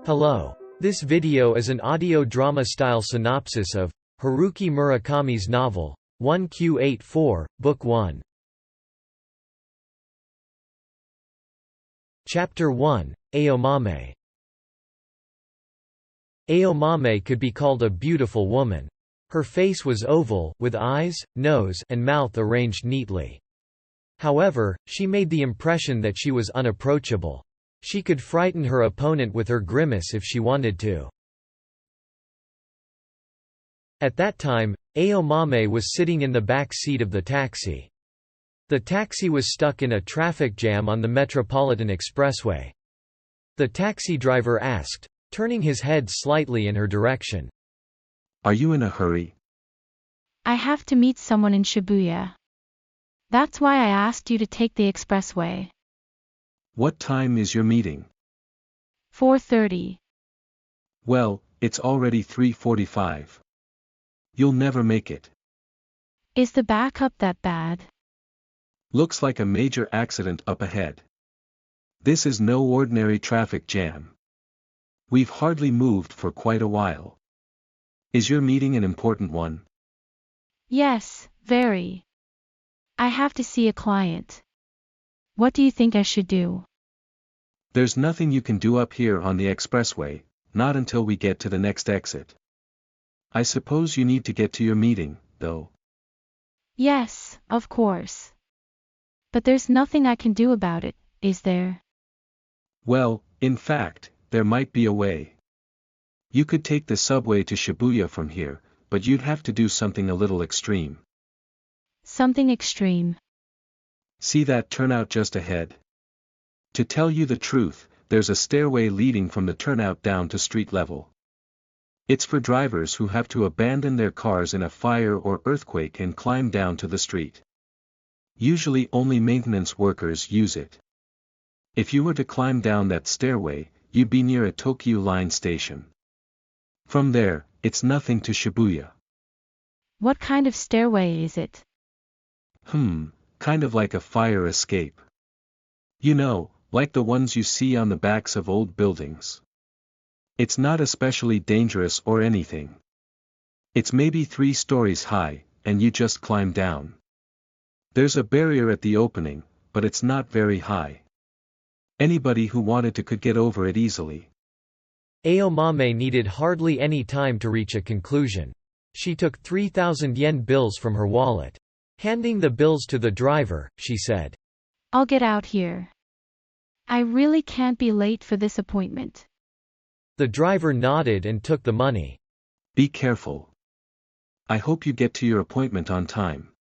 Hello. This video is an audio drama style synopsis of Haruki Murakami's novel, 1Q84, Book 1. Chapter 1, Aomame. Aomame could be called a beautiful woman. Her face was oval, with eyes, nose, and mouth arranged neatly. However, she made the impression that she was unapproachable. She could frighten her opponent with her grimace if she wanted to. At that time, Aomame was sitting in the back seat of the taxi. The taxi was stuck in a traffic jam on the Metropolitan Expressway. The taxi driver asked, turning his head slightly in her direction. "Are you in a hurry?" "I have to meet someone in Shibuya. That's why I asked you to take the expressway." "What time is your meeting?" 4:30. "Well, it's already 3:45. You'll never make it." "Is the backup that bad?" "Looks like a major accident up ahead. This is no ordinary traffic jam. We've hardly moved for quite a while. Is your meeting an important one?" "Yes, very. I have to see a client. What do you think I should do?" "There's nothing you can do up here on the expressway, not until we get to the next exit. I suppose you need to get to your meeting, though." "Yes, of course. But there's nothing I can do about it, is there?" "Well, in fact, there might be a way. You could take the subway to Shibuya from here, but you'd have to do something a little extreme." "Something extreme?" "See that turnout just ahead? To tell you the truth, there's a stairway leading from the turnout down to street level. It's for drivers who have to abandon their cars in a fire or earthquake and climb down to the street. Usually only maintenance workers use it. If you were to climb down that stairway, you'd be near a Tokyu Line station. From there, it's nothing to Shibuya." "What kind of stairway is it?" Kind of like a fire escape. You know, like the ones you see on the backs of old buildings. It's not especially dangerous or anything. It's maybe 3 stories high, and you just climb down. There's a barrier at the opening, but it's not very high. Anybody who wanted to could get over it easily." Aomame needed hardly any time to reach a conclusion. She took 3,000 yen bills from her wallet. Handing the bills to the driver, she said, "I'll get out here. I really can't be late for this appointment." The driver nodded and took the money. "Be careful. I hope you get to your appointment on time."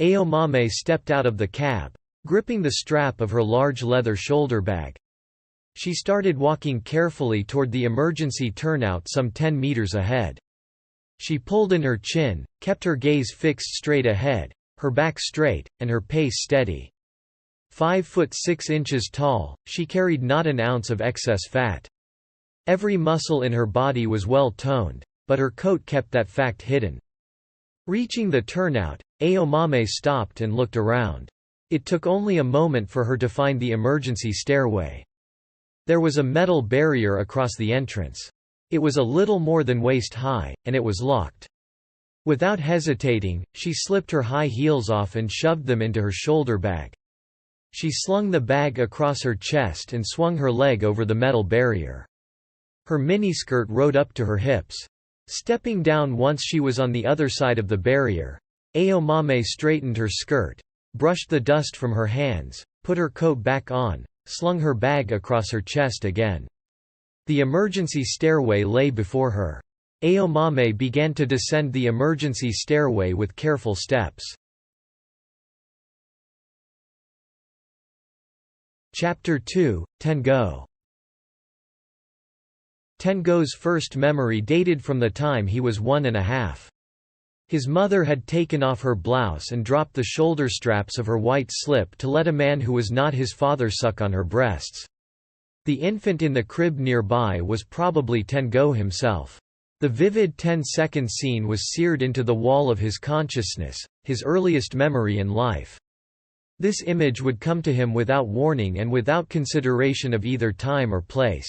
Aomame stepped out of the cab, gripping the strap of her large leather shoulder bag. She started walking carefully toward the emergency turnout some 10 meters ahead. She pulled in her chin, kept her gaze fixed straight ahead, her back straight, and her pace steady. 5 foot 6 inches tall, she carried not an ounce of excess fat. Every muscle in her body was well toned, but her coat kept that fact hidden. Reaching the turnout, Aomame stopped and looked around. It took only a moment for her to find the emergency stairway. There was a metal barrier across the entrance. It was a little more than waist high, and it was locked. Without hesitating, she slipped her high heels off and shoved them into her shoulder bag. She slung the bag across her chest and swung her leg over the metal barrier. Her miniskirt rode up to her hips. Stepping down once she was on the other side of the barrier, Aomame straightened her skirt, brushed the dust from her hands, put her coat back on, slung her bag across her chest again. The emergency stairway lay before her. Aomame began to descend the emergency stairway with careful steps. Chapter 2, Tengo. Tengo's first memory dated from the time he was 1.5. His mother had taken off her blouse and dropped the shoulder straps of her white slip to let a man who was not his father suck on her breasts. The infant in the crib nearby was probably Tengo himself. The vivid 10-second scene was seared into the wall of his consciousness, his earliest memory in life. This image would come to him without warning and without consideration of either time or place.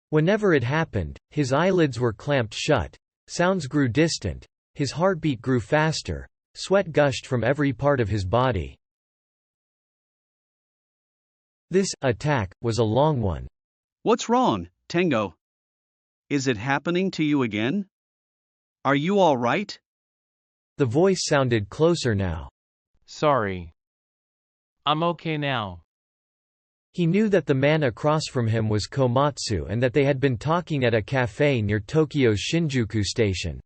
Whenever it happened, his eyelids were clamped shut, sounds grew distant, his heartbeat grew faster, sweat gushed from every part of his body. This attack was a long one. What's wrong, Tengo? Is it happening to you again? Are you all right? The voice sounded closer now. Sorry. I'm okay now. He knew that the man across from him was Komatsu and that they had been talking at a cafe near Tokyo's Shinjuku station.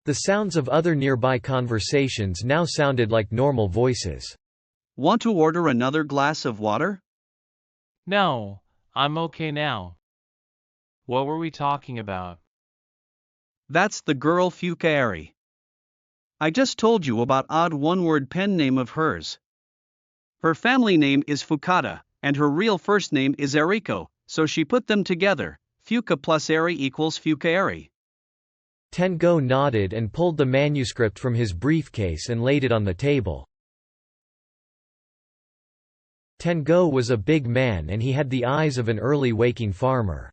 The sounds of other nearby conversations now sounded like normal voices. Want to order another glass of water? No, I'm okay now. What were we talking about? That's the girl Fukaeri. I just told you about odd one-word pen name of hers. Her family name is Fukada, and her real first name is Eriko, so she put them together. Fuka plus Eri equals Fukaeri. Tengo nodded and pulled the manuscript from his briefcase and laid it on the table. Tengo was a big man and he had the eyes of an early waking farmer.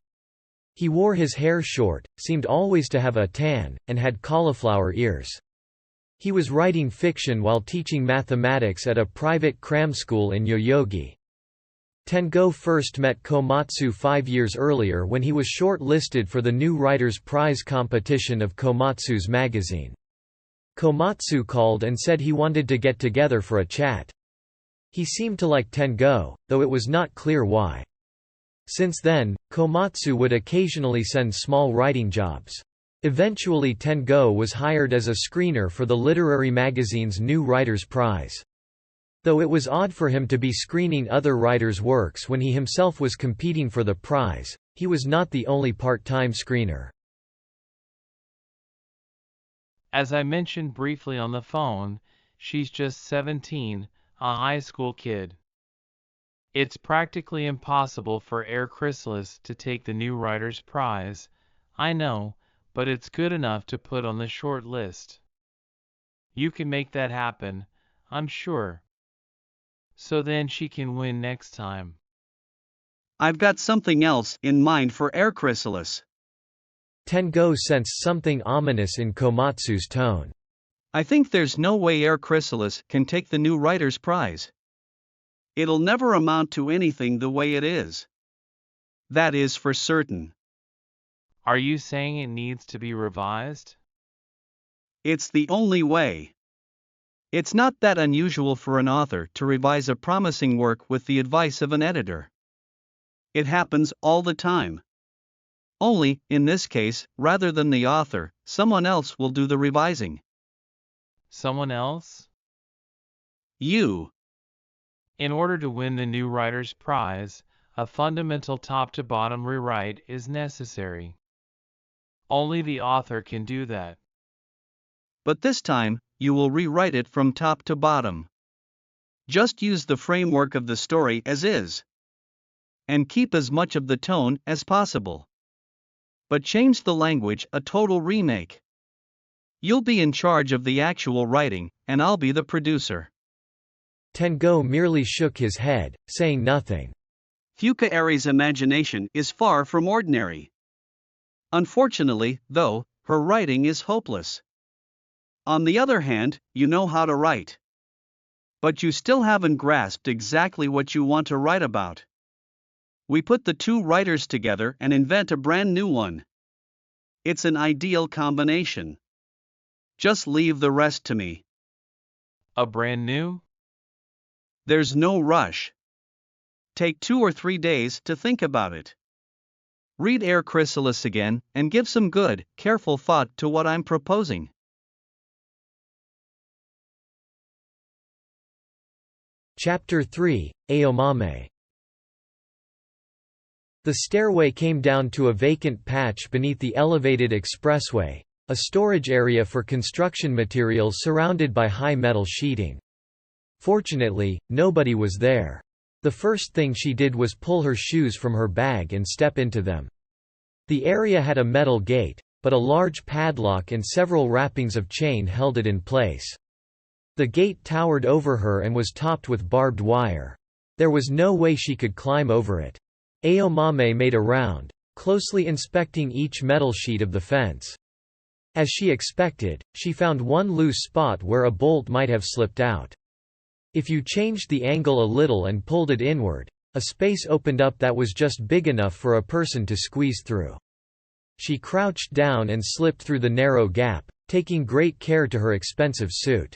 He wore his hair short, seemed always to have a tan, and had cauliflower ears. He was writing fiction while teaching mathematics at a private cram school in Yoyogi. Tengo first met Komatsu 5 years earlier when he was short-listed for the new Writers' Prize competition of Komatsu's magazine. Komatsu called and said he wanted to get together for a chat. He seemed to like Tengo, though it was not clear why. Since then, Komatsu would occasionally send small writing jobs. Eventually Tengo was hired as a screener for the literary magazine's new Writers' Prize. Though it was odd for him to be screening other writers' works when he himself was competing for the prize, he was not the only part-time screener. As I mentioned briefly on the phone, she's just 17, a high school kid. It's practically impossible for Air Chrysalis to take the new Writers' Prize, I know, but it's good enough to put on the short list. You can make that happen, I'm sure. So then she can win next time. I've got something else in mind for Air Chrysalis. Tengo sensed something ominous in Komatsu's tone. I think there's no way Air Chrysalis can take the new Writers' Prize. It'll never amount to anything the way it is. That is for certain. Are you saying it needs to be revised? It's the only way. It's not that unusual for an author to revise a promising work with the advice of an editor. It happens all the time. Only, in this case, rather than the author, someone else will do the revising. Someone else? You. In order to win the new Writers' Prize, a fundamental top-to-bottom rewrite is necessary. Only the author can do that. But this time, you will rewrite it from top to bottom. Just use the framework of the story as is. And keep as much of the tone as possible. But change the language, a total remake. You'll be in charge of the actual writing, and I'll be the producer. Tengo merely shook his head, saying nothing. Fukaeri's imagination is far from ordinary. Unfortunately, though, her writing is hopeless. On the other hand, you know how to write. But you still haven't grasped exactly what you want to write about. We put the two writers together and invent a brand new one. It's an ideal combination. Just leave the rest to me. A brand new? There's no rush. Take 2 or 3 days to think about it. Read Air Chrysalis again and give some good, careful thought to what I'm proposing. Chapter 3, Aomame. The stairway came down to a vacant patch beneath the elevated expressway, a storage area for construction materials surrounded by high metal sheeting. Fortunately, nobody was there. The first thing she did was pull her shoes from her bag and step into them. The area had a metal gate, but a large padlock and several wrappings of chain held it in place. The gate towered over her and was topped with barbed wire. There was no way she could climb over it. Aomame made a round, closely inspecting each metal sheet of the fence. As she expected, she found one loose spot where a bolt might have slipped out. If you changed the angle a little and pulled it inward, a space opened up that was just big enough for a person to squeeze through. She crouched down and slipped through the narrow gap, taking great care to her expensive suit.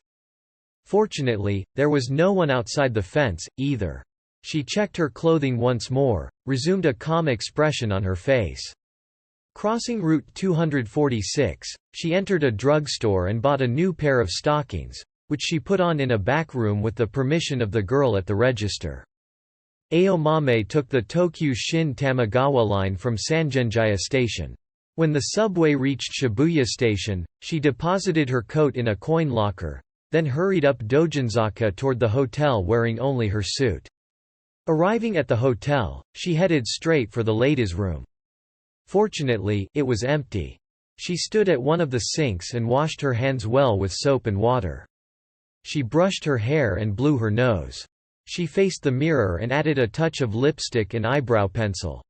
Fortunately, there was no one outside the fence, either. She checked her clothing once more, resumed a calm expression on her face. Crossing Route 246, she entered a drugstore and bought a new pair of stockings, which she put on in a back room with the permission of the girl at the register. Aomame took the Tokyu Shin Tamagawa line from Sangenjaya Station. When the subway reached Shibuya Station, she deposited her coat in a coin locker, then hurried up Dojinzaka toward the hotel wearing only her suit. Arriving at the hotel, she headed straight for the ladies' room. Fortunately, it was empty. She stood at one of the sinks and washed her hands well with soap and water. She brushed her hair and blew her nose. She faced the mirror and added a touch of lipstick and eyebrow pencil.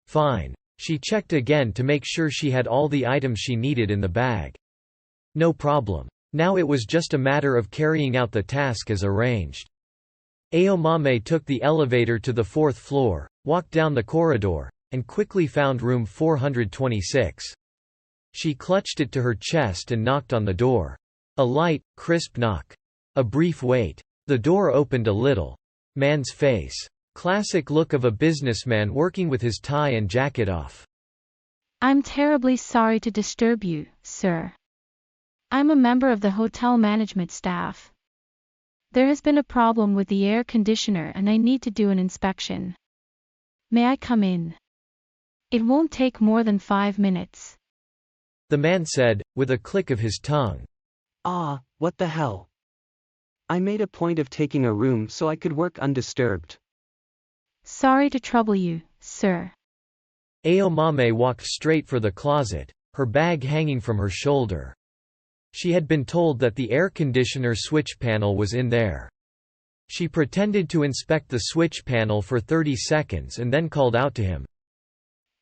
Fine. She checked again to make sure she had all the items she needed in the bag. No problem. Now it was just a matter of carrying out the task as arranged. Aomame took the elevator to the 4th floor, walked down the corridor, and quickly found room 426. She clutched it to her chest and knocked on the door. A light, crisp knock. A brief wait. The door opened a little. Man's face. Classic look of a businessman working with his tie and jacket off. I'm terribly sorry to disturb you, sir. I'm a member of the hotel management staff. There has been a problem with the air conditioner and I need to do an inspection. May I come in? It won't take more than 5 minutes. The man said, with a click of his tongue. What the hell? I made a point of taking a room so I could work undisturbed. Sorry to trouble you, sir. Aomame walked straight for the closet, her bag hanging from her shoulder. She had been told that the air conditioner switch panel was in there. She pretended to inspect the switch panel for 30 seconds and then called out to him.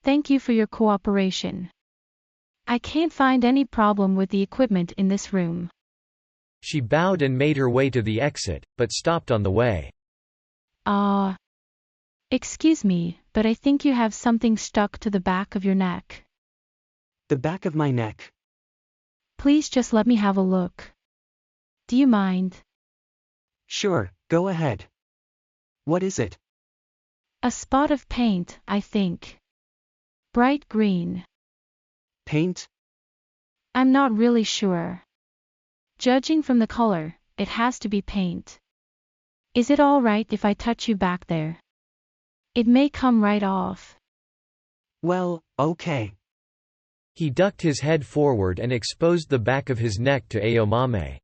Thank you for your cooperation. I can't find any problem with the equipment in this room. She bowed and made her way to the exit, but stopped on the way. Excuse me, but I think you have something stuck to the back of your neck. The back of my neck? Please just let me have a look. Do you mind? Sure, go ahead. What is it? A spot of paint, I think. Bright green. Paint? I'm not really sure. Judging from the color, it has to be paint. Is it all right if I touch you back there? It may come right off. Well, okay. He ducked his head forward and exposed the back of his neck to Aomame.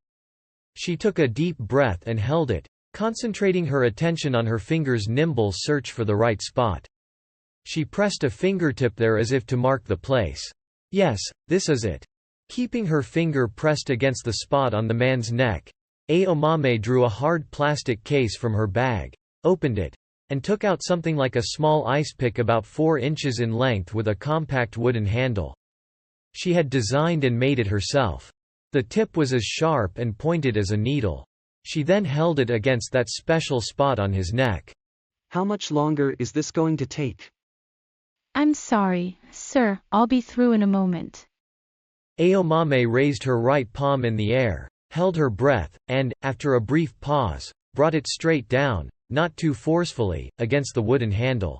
She took a deep breath and held it, concentrating her attention on her finger's nimble search for the right spot. She pressed a fingertip there as if to mark the place. Yes, this is it. Keeping her finger pressed against the spot on the man's neck, Aomame drew a hard plastic case from her bag, opened it, and took out something like a small ice pick about 4 inches in length with a compact wooden handle. She had designed and made it herself. The tip was as sharp and pointed as a needle. She then held it against that special spot on his neck. How much longer is this going to take? I'm sorry, sir, I'll be through in a moment. Aomame raised her right palm in the air, held her breath, and, after a brief pause, brought it straight down, not too forcefully, against the wooden handle.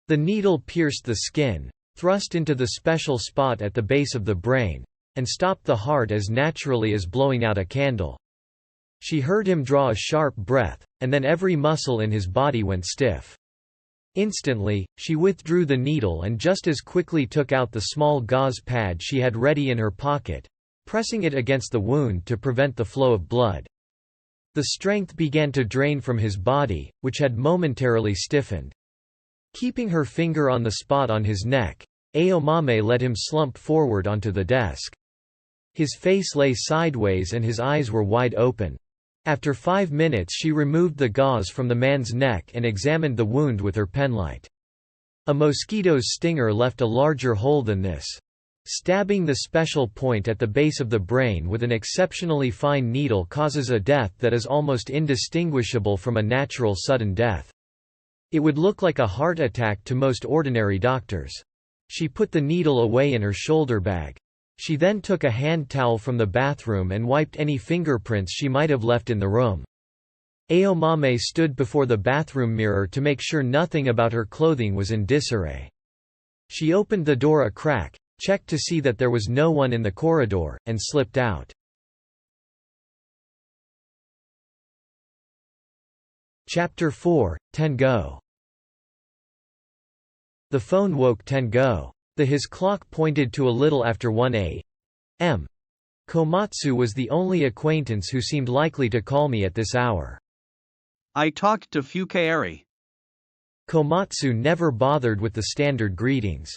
The needle pierced the skin, thrust into the special spot at the base of the brain, and stopped the heart as naturally as blowing out a candle. She heard him draw a sharp breath, and then every muscle in his body went stiff. Instantly, she withdrew the needle and just as quickly took out the small gauze pad she had ready in her pocket, pressing it against the wound to prevent the flow of blood. The strength began to drain from his body, which had momentarily stiffened. Keeping her finger on the spot on his neck, Aomame let him slump forward onto the desk. His face lay sideways and his eyes were wide open. After 5 minutes she removed the gauze from the man's neck and examined the wound with her penlight. A mosquito's stinger left a larger hole than this. Stabbing the special point at the base of the brain with an exceptionally fine needle causes a death that is almost indistinguishable from a natural sudden death. It would look like a heart attack to most ordinary doctors. She put the needle away in her shoulder bag. She then took a hand towel from the bathroom and wiped any fingerprints she might have left in the room. Aomame stood before the bathroom mirror to make sure nothing about her clothing was in disarray. She opened the door a crack, checked to see that there was no one in the corridor, and slipped out. Chapter 4, Tengo. The phone woke Tengo. His clock pointed to a little after 1 a.m. Komatsu was the only acquaintance who seemed likely to call me at this hour. I talked to Fukaeri. Komatsu never bothered with the standard greetings.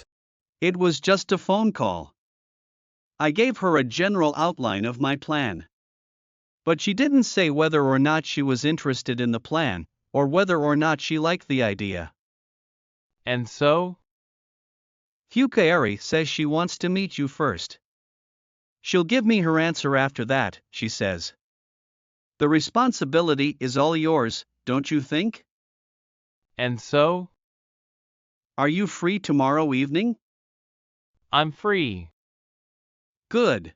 It was just a phone call. I gave her a general outline of my plan. But she didn't say whether or not she was interested in the plan, or whether or not she liked the idea. And so? Fukaeri says she wants to meet you first. She'll give me her answer after that, she says. The responsibility is all yours, don't you think? And so? Are you free tomorrow evening? I'm free. Good.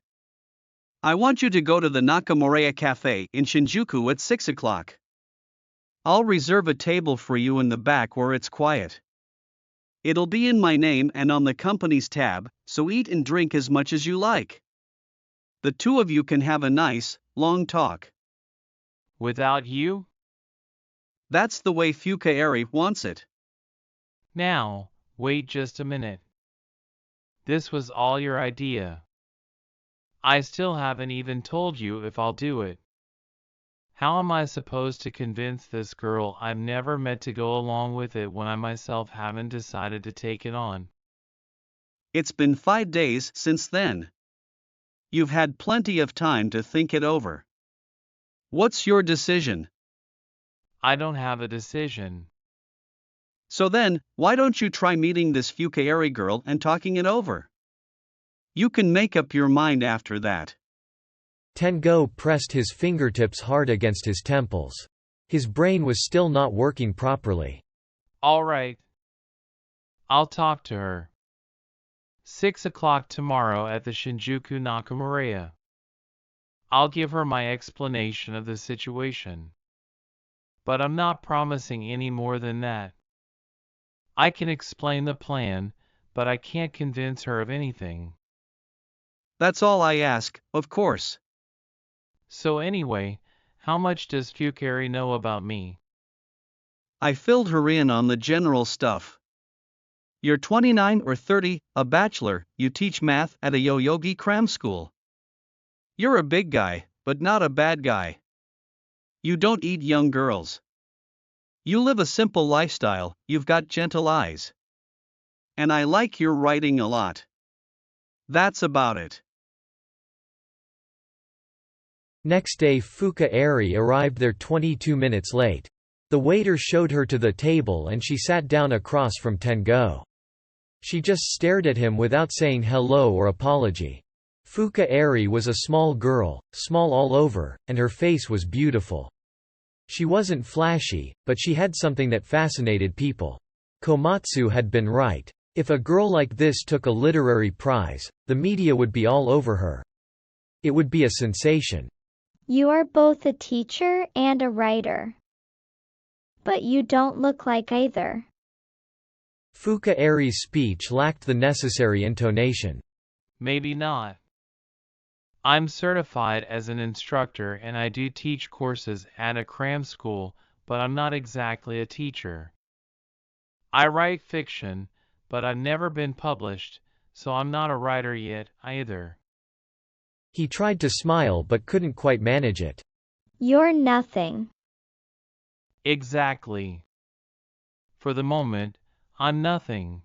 I want you to go to the Nakamura Cafe in Shinjuku at 6 o'clock. I'll reserve a table for you in the back where it's quiet. It'll be in my name and on the company's tab, so eat and drink as much as you like. The two of you can have a nice, long talk. Without you? That's the way Fukaeri wants it. Now, wait just a minute. This was all your idea. I still haven't even told you if I'll do it. How am I supposed to convince this girl I've never met to go along with it when I myself haven't decided to take it on? It's been 5 days since then. You've had plenty of time to think it over. What's your decision? I don't have a decision. So then, why don't you try meeting this Fukaeri girl and talking it over? You can make up your mind after that. Tengo pressed his fingertips hard against his temples. His brain was still not working properly. All right. I'll talk to her. 6 o'clock tomorrow at the Shinjuku Nakamura. I'll give her my explanation of the situation. But I'm not promising any more than that. I can explain the plan, but I can't convince her of anything. That's all I ask, of course. So anyway, how much does Fukaeri know about me? I filled her in on the general stuff. You're 29 or 30, a bachelor, you teach math at a yoyogi cram school. You're a big guy, but not a bad guy. You don't eat young girls. You live a simple lifestyle, you've got gentle eyes. And I like your writing a lot. That's about it. Next day Fukaeri arrived there 22 minutes late. The waiter showed her to the table and she sat down across from Tengo. She just stared at him without saying hello or apology. Fukaeri was a small girl, small all over, and her face was beautiful. She wasn't flashy, but she had something that fascinated people. Komatsu had been right. If a girl like this took a literary prize, the media would be all over her. It would be a sensation. You are both a teacher and a writer. But you don't look like either. Fukaeri's speech lacked the necessary intonation. Maybe not. I'm certified as an instructor and I do teach courses at a cram school, but I'm not exactly a teacher. I write fiction, but I've never been published, so I'm not a writer yet, either. He tried to smile but couldn't quite manage it. You're nothing. Exactly. For the moment, I'm nothing.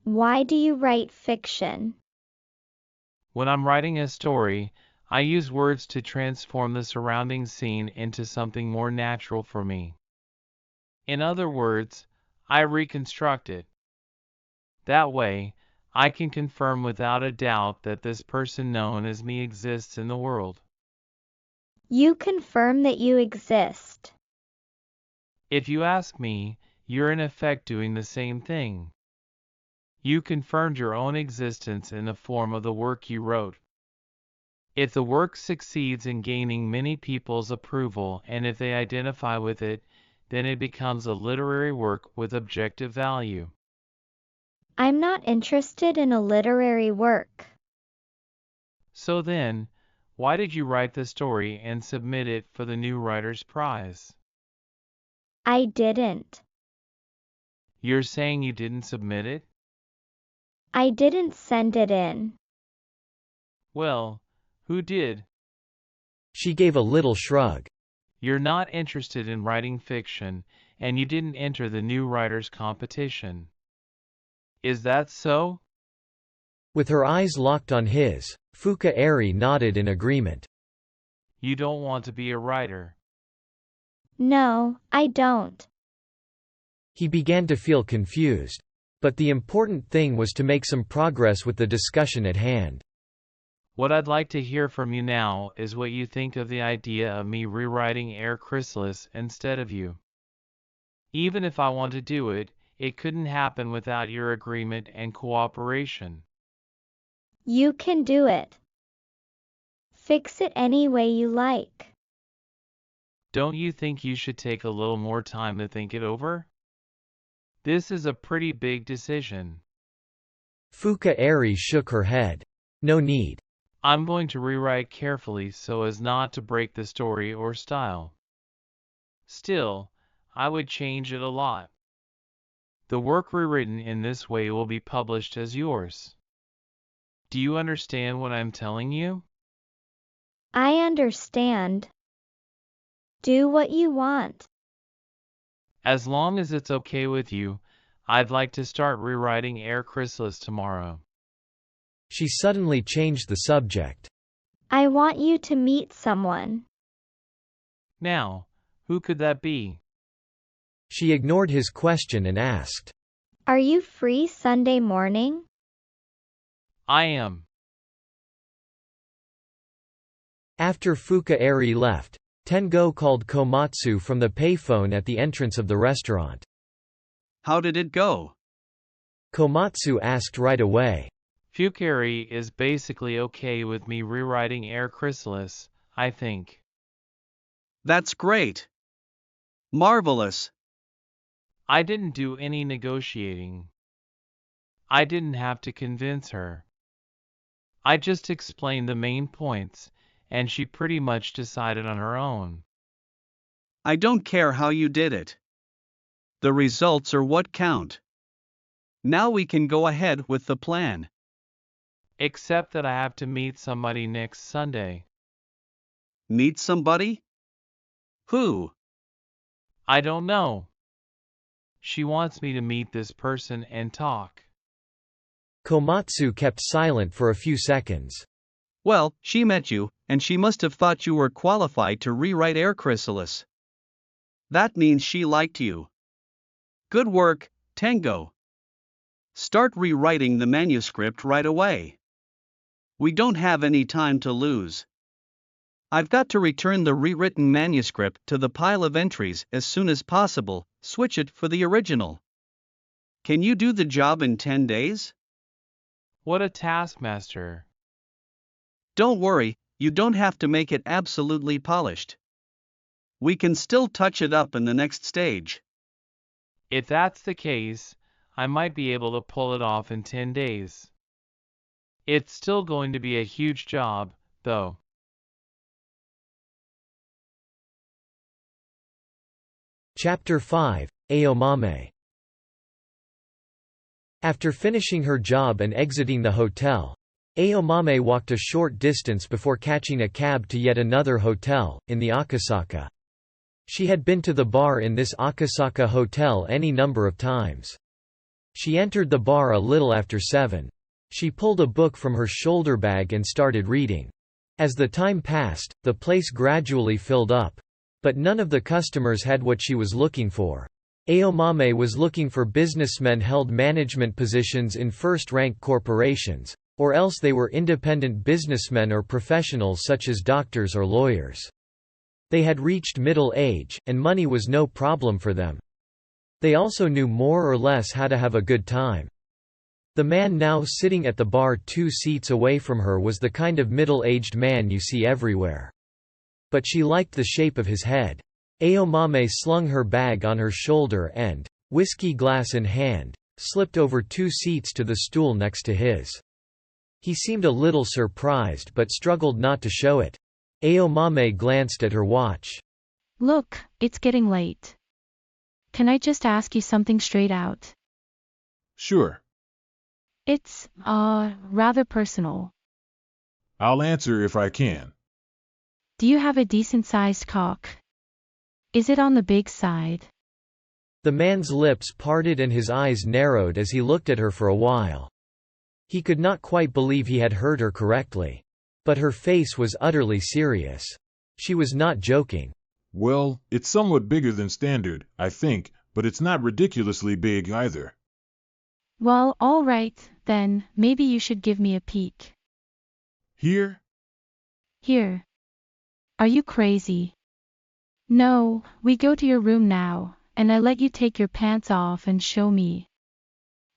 Why do you write fiction? When I'm writing a story, I use words to transform the surrounding scene into something more natural for me. In other words, I reconstruct it. That way, I can confirm without a doubt that this person known as me exists in the world. You confirm that you exist. If you ask me, you're in effect doing the same thing. You confirmed your own existence in the form of the work you wrote. If the work succeeds in gaining many people's approval and if they identify with it, then it becomes a literary work with objective value. I'm not interested in a literary work. So then, why did you write the story and submit it for the New Writer's Prize? I didn't. You're saying you didn't submit it? I didn't send it in. Well, who did? She gave a little shrug. You're not interested in writing fiction, and you didn't enter the New Writers competition. Is that so? With her eyes locked on his, Fuka Eri nodded in agreement. You don't want to be a writer. No, I don't. He began to feel confused. But the important thing was to make some progress with the discussion at hand. What I'd like to hear from you now is what you think of the idea of me rewriting Air Chrysalis instead of you. Even if I want to do it, it couldn't happen without your agreement and cooperation. You can do it. Fix it any way you like. Don't you think you should take a little more time to think it over? This is a pretty big decision. Fuka Eri shook her head. No need. I'm going to rewrite carefully so as not to break the story or style. Still, I would change it a lot. The work rewritten in this way will be published as yours. Do you understand what I'm telling you? I understand. Do what you want. As long as it's okay with you, I'd like to start rewriting Air Chrysalis tomorrow. She suddenly changed the subject. I want you to meet someone. Now, who could that be? She ignored his question and asked. Are you free Sunday morning? I am. After Fuka Eri left, Tengo called Komatsu from the payphone at the entrance of the restaurant. How did it go? Komatsu asked right away. Fuka Eri is basically okay with me rewriting Air Chrysalis, I think. That's great. Marvelous. I didn't do any negotiating. I didn't have to convince her. I just explained the main points, and she pretty much decided on her own. I don't care how you did it. The results are what count. Now we can go ahead with the plan. Except that I have to meet somebody next Sunday. Meet somebody? Who? I don't know. She wants me to meet this person and talk. Komatsu kept silent for a few seconds. Well, she met you, and she must have thought you were qualified to rewrite Air Chrysalis. That means she liked you. Good work, Tengo. Start rewriting the manuscript right away. We don't have any time to lose. I've got to return the rewritten manuscript to the pile of entries as soon as possible, switch it for the original. Can you do the job in 10 days? What a taskmaster. Don't worry, you don't have to make it absolutely polished. We can still touch it up in the next stage. If that's the case, I might be able to pull it off in 10 days. It's still going to be a huge job, though. Chapter 5, Aomame. After finishing her job and exiting the hotel, Aomame walked a short distance before catching a cab to yet another hotel, in the Akasaka. She had been to the bar in this Akasaka hotel any number of times. She entered the bar a little after 7. She pulled a book from her shoulder bag and started reading. As the time passed, the place gradually filled up. But none of the customers had what she was looking for. Aomame was looking for businessmen held management positions in first-rank corporations, or else they were independent businessmen or professionals such as doctors or lawyers. They had reached middle age, and money was no problem for them. They also knew more or less how to have a good time. The man now sitting at the bar 2 seats away from her was the kind of middle-aged man you see everywhere. But she liked the shape of his head. Aomame slung her bag on her shoulder and, whiskey glass in hand, slipped over 2 seats to the stool next to his. He seemed a little surprised but struggled not to show it. Aomame glanced at her watch. Look, it's getting late. Can I just ask you something straight out? Sure. It's, rather personal. I'll answer if I can. Do you have a decent-sized cock? Is it on the big side? The man's lips parted and his eyes narrowed as he looked at her for a while. He could not quite believe he had heard her correctly. But her face was utterly serious. She was not joking. Well, it's somewhat bigger than standard, I think, but it's not ridiculously big either. Well, all right, then, maybe you should give me a peek. Here? Here. Are you crazy? No, we go to your room now, and I let you take your pants off and show me.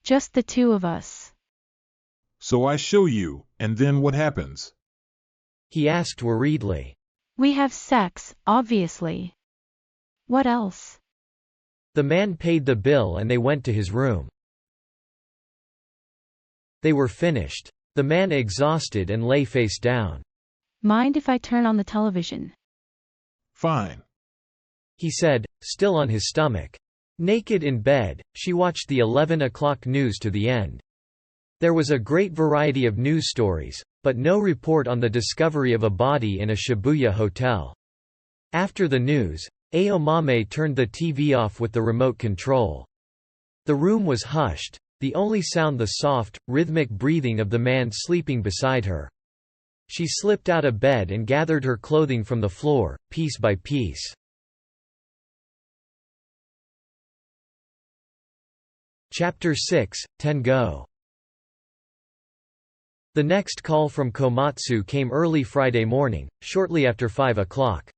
Just the 2 of us. So I show you, and then what happens? He asked worriedly. We have sex, obviously. What else? The man paid the bill and they went to his room. They were finished. The man exhausted and lay face down. Mind if I turn on the television? Fine. He said, still on his stomach. Naked in bed, she watched the 11 o'clock news to the end. There was a great variety of news stories, but no report on the discovery of a body in a Shibuya hotel. After the news, Aomame turned the TV off with the remote control. The room was hushed, the only sound the soft, rhythmic breathing of the man sleeping beside her. She slipped out of bed and gathered her clothing from the floor, piece by piece. Chapter 6, Tengo. The next call from Komatsu came early Friday morning, shortly after 5 o'clock.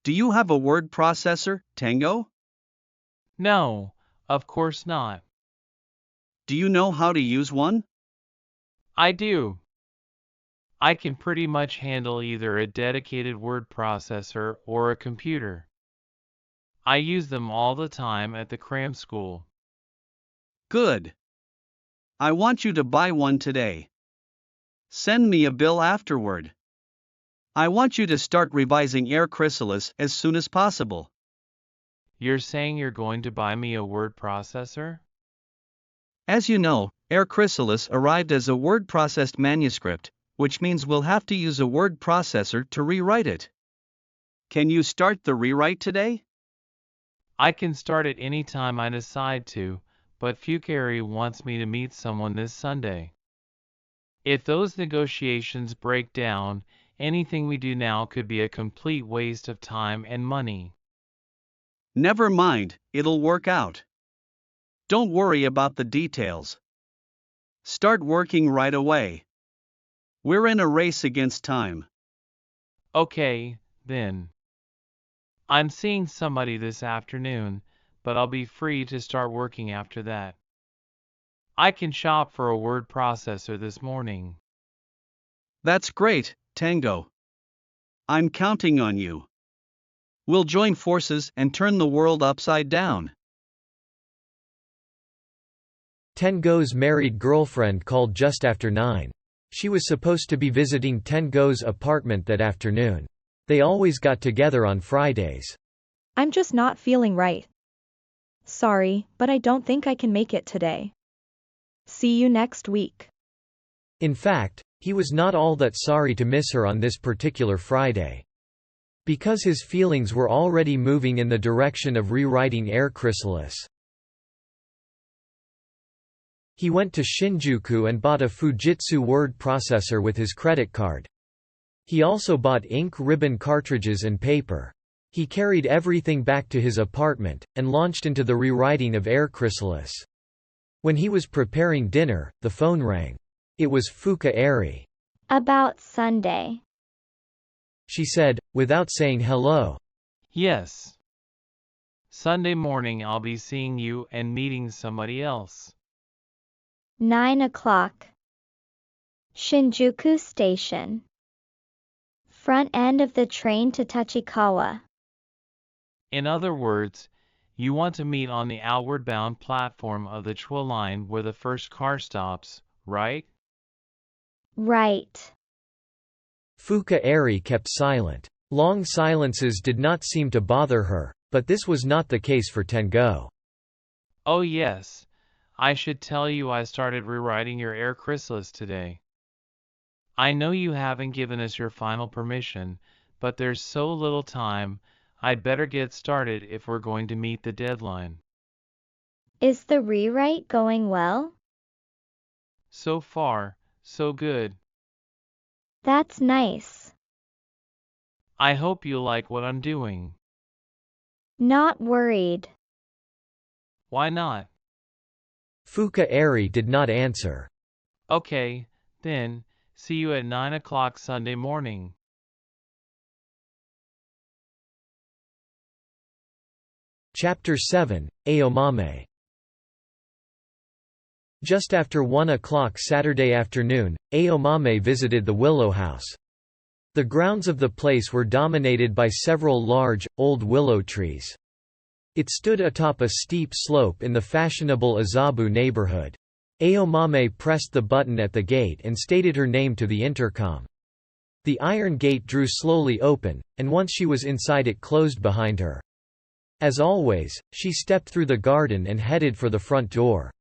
Do you have a word processor, Tengo? No, of course not. Do you know how to use one? I do. I can pretty much handle either a dedicated word processor or a computer. I use them all the time at the cram school. Good. I want you to buy one today. Send me a bill afterward. I want you to start revising Air Chrysalis as soon as possible. You're saying you're going to buy me a word processor? As you know, Air Chrysalis arrived as a word-processed manuscript, which means we'll have to use a word processor to rewrite it. Can you start the rewrite today? I can start it any time I decide to, but Fukari wants me to meet someone this Sunday. If those negotiations break down, anything we do now could be a complete waste of time and money. Never mind, it'll work out. Don't worry about the details. Start working right away. We're in a race against time. Okay, then. I'm seeing somebody this afternoon, but I'll be free to start working after that. I can shop for a word processor this morning. That's great, Tengo. I'm counting on you. We'll join forces and turn the world upside down. Tengo's married girlfriend called just after 9. She was supposed to be visiting Tengo's apartment that afternoon. They always got together on Fridays. I'm just not feeling right. Sorry, but I don't think I can make it today. See you next week. In fact, he was not all that sorry to miss her on this particular Friday. Because his feelings were already moving in the direction of rewriting Air Chrysalis. He went to Shinjuku and bought a Fujitsu word processor with his credit card. He also bought ink ribbon cartridges and paper. He carried everything back to his apartment, and launched into the rewriting of Air Chrysalis. When he was preparing dinner, the phone rang. It was Fuka Eri. About Sunday. She said, without saying hello. Yes. Sunday morning I'll be seeing you and meeting somebody else. 9 o'clock. Shinjuku Station. Front end of the train to Tachikawa. In other words, you want to meet on the outward-bound platform of the Chua line where the first car stops, right? Right. Fuka Eri kept silent. Long silences did not seem to bother her, but this was not the case for Tengo. Oh yes, I should tell you I started rewriting your Air Chrysalis today. I know you haven't given us your final permission, but there's so little time, I'd better get started if we're going to meet the deadline. Is the rewrite going well? So far, so good. That's nice. I hope you like what I'm doing. Not worried. Why not? Fuka Eri did not answer. Okay, then, see you at 9 o'clock Sunday morning. Chapter 7, Aomame. Just after 1 o'clock Saturday afternoon, Aomame visited the Willow House. The grounds of the place were dominated by several large, old willow trees. It stood atop a steep slope in the fashionable Azabu neighborhood. Aomame pressed the button at the gate and stated her name to the intercom. The iron gate drew slowly open, and once she was inside it closed behind her. As always, she stepped through the garden and headed for the front door.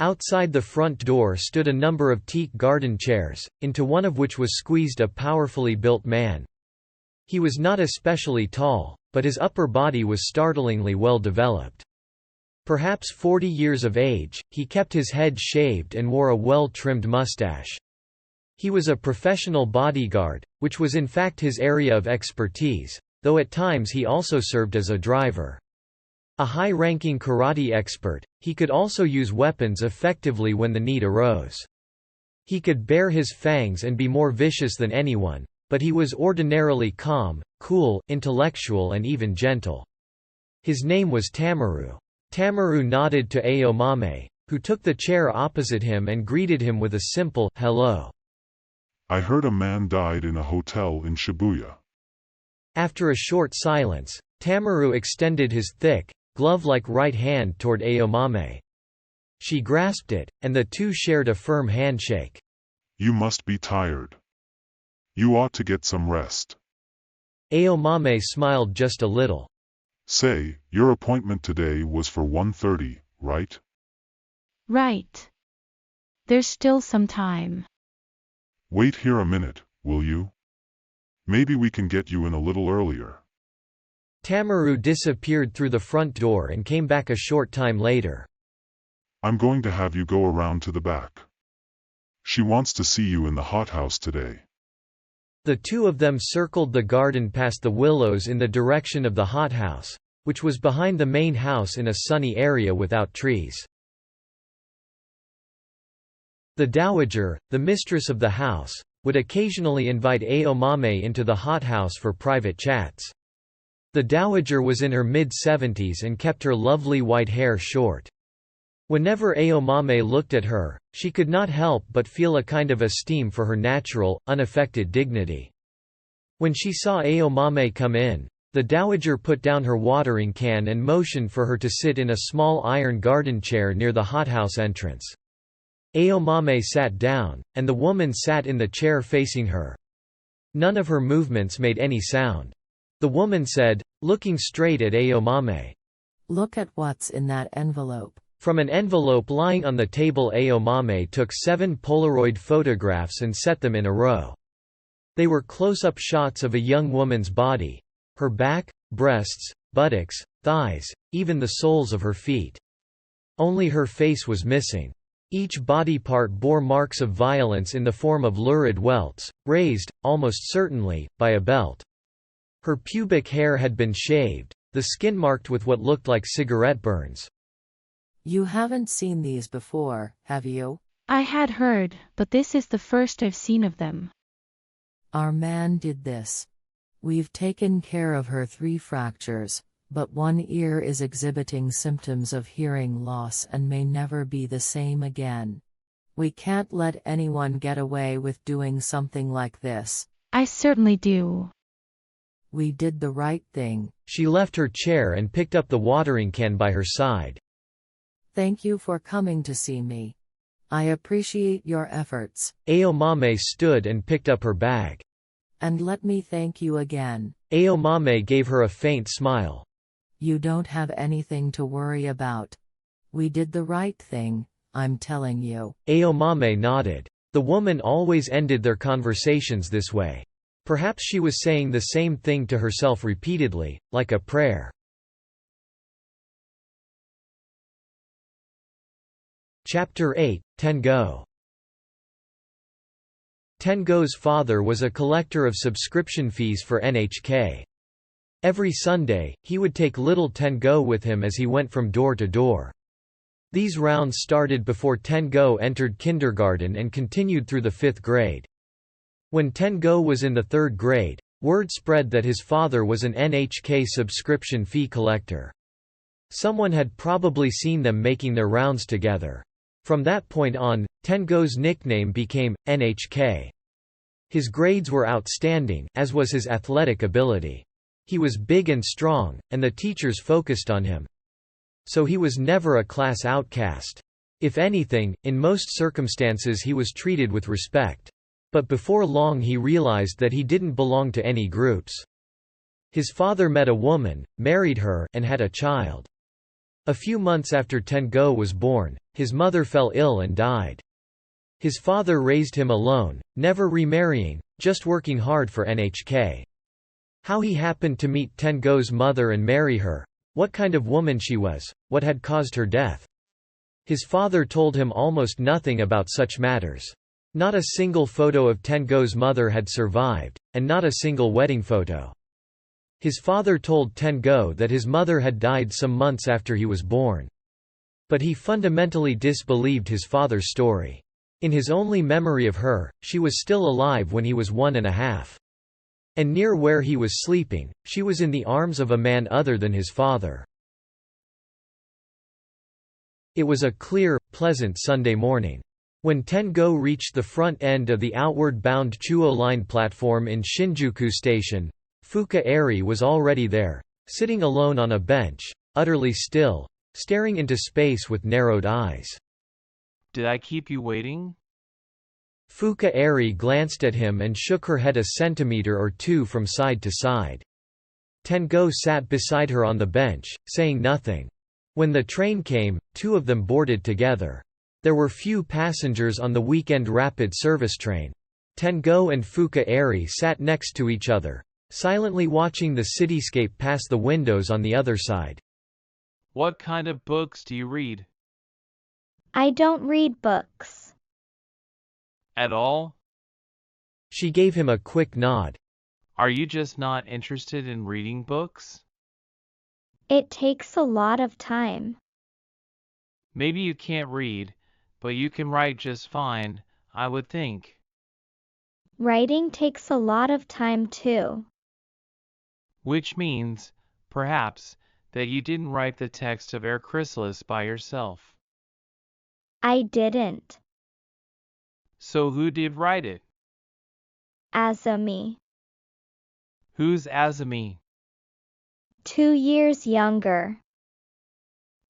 Outside the front door stood a number of teak garden chairs, into one of which was squeezed a powerfully built man. He was not especially tall, but his upper body was startlingly well developed. Perhaps 40 years of age, he kept his head shaved and wore a well-trimmed mustache. He was a professional bodyguard, which was in fact his area of expertise, though at times he also served as a driver. A high-ranking karate expert, he could also use weapons effectively when the need arose. He could bare his fangs and be more vicious than anyone, but he was ordinarily calm, cool, intellectual and even gentle. His name was Tamaru. Tamaru nodded to Aomame, who took the chair opposite him and greeted him with a simple, hello. I heard a man died in a hotel in Shibuya. After a short silence, Tamaru extended his thick, glove-like right hand toward Aomame. She grasped it, and the two shared a firm handshake. You must be tired. You ought to get some rest. Aomame smiled just a little. Say, your appointment today was for 1:30, right? Right. There's still some time. Wait here a minute, will you? Maybe we can get you in a little earlier. Tamaru disappeared through the front door and came back a short time later. I'm going to have you go around to the back. She wants to see you in the hothouse today. The two of them circled the garden past the willows in the direction of the hothouse, which was behind the main house in a sunny area without trees. The dowager, the mistress of the house, would occasionally invite Aomame into the hothouse for private chats. The dowager was in her mid-70s and kept her lovely white hair short. Whenever Aomame looked at her, she could not help but feel a kind of esteem for her natural, unaffected dignity. When she saw Aomame come in, the dowager put down her watering can and motioned for her to sit in a small iron garden chair near the hothouse entrance. Aomame sat down, and the woman sat in the chair facing her. None of her movements made any sound. The woman said, looking straight at Aomame, "Look at what's in that envelope." From an envelope lying on the table, Aomame took 7 Polaroid photographs and set them in a row. They were close-up shots of a young woman's body, her back, breasts, buttocks, thighs, even the soles of her feet. Only her face was missing. Each body part bore marks of violence in the form of lurid welts, raised, almost certainly, by a belt. Her pubic hair had been shaved, the skin marked with what looked like cigarette burns. You haven't seen these before, have you? I had heard, but this is the first I've seen of them. Our man did this. We've taken care of her 3 fractures, but one ear is exhibiting symptoms of hearing loss and may never be the same again. We can't let anyone get away with doing something like this. I certainly do. We did the right thing. She left her chair and picked up the watering can by her side. Thank you for coming to see me. I appreciate your efforts. Aomame stood and picked up her bag. And let me thank you again. Aomame gave her a faint smile. You don't have anything to worry about. We did the right thing, I'm telling you. Aomame nodded. The woman always ended their conversations this way. Perhaps she was saying the same thing to herself repeatedly, like a prayer. Chapter 8, Tengo. Tengo's father was a collector of subscription fees for NHK. Every Sunday, he would take little Tengo with him as he went from door to door. These rounds started before Tengo entered kindergarten and continued through the 5th grade. When Tengo was in the 3rd grade, word spread that his father was an NHK subscription fee collector. Someone had probably seen them making their rounds together. From that point on, Tengo's nickname became NHK. His grades were outstanding, as was his athletic ability. He was big and strong, and the teachers focused on him. So he was never a class outcast. If anything, in most circumstances he was treated with respect. But before long he realized that he didn't belong to any groups. His father met a woman, married her, and had a child. A few months after Tengo was born, his mother fell ill and died. His father raised him alone, never remarrying, just working hard for NHK. How he happened to meet Tengo's mother and marry her, what kind of woman she was, what had caused her death. His father told him almost nothing about such matters. Not a single photo of Tengo's mother had survived, and not a single wedding photo. His father told Tengo that his mother had died some months after he was born. But he fundamentally disbelieved his father's story. In his only memory of her, she was still alive when he was 1.5. And near where he was sleeping, she was in the arms of a man other than his father. It was a clear, pleasant Sunday morning. When Tengo reached the front end of the outward-bound Chuo Line platform in Shinjuku Station, Fuka Eri was already there, sitting alone on a bench, utterly still, staring into space with narrowed eyes. Did I keep you waiting? Fuka Eri glanced at him and shook her head a centimeter or 2 from side to side. Tengo sat beside her on the bench, saying nothing. When the train came, 2 of them boarded together. There were few passengers on the weekend rapid service train. Tengo and Fuka Eri sat next to each other, silently watching the cityscape pass the windows on the other side. What kind of books do you read? I don't read books. At all? She gave him a quick nod. Are you just not interested in reading books? It takes a lot of time. Maybe you can't read, but you can write just fine, I would think. Writing takes a lot of time too. Which means, perhaps, that you didn't write the text of Air Chrysalis by yourself. I didn't. So who did write it? Azumi. Who's Azumi? 2 years younger.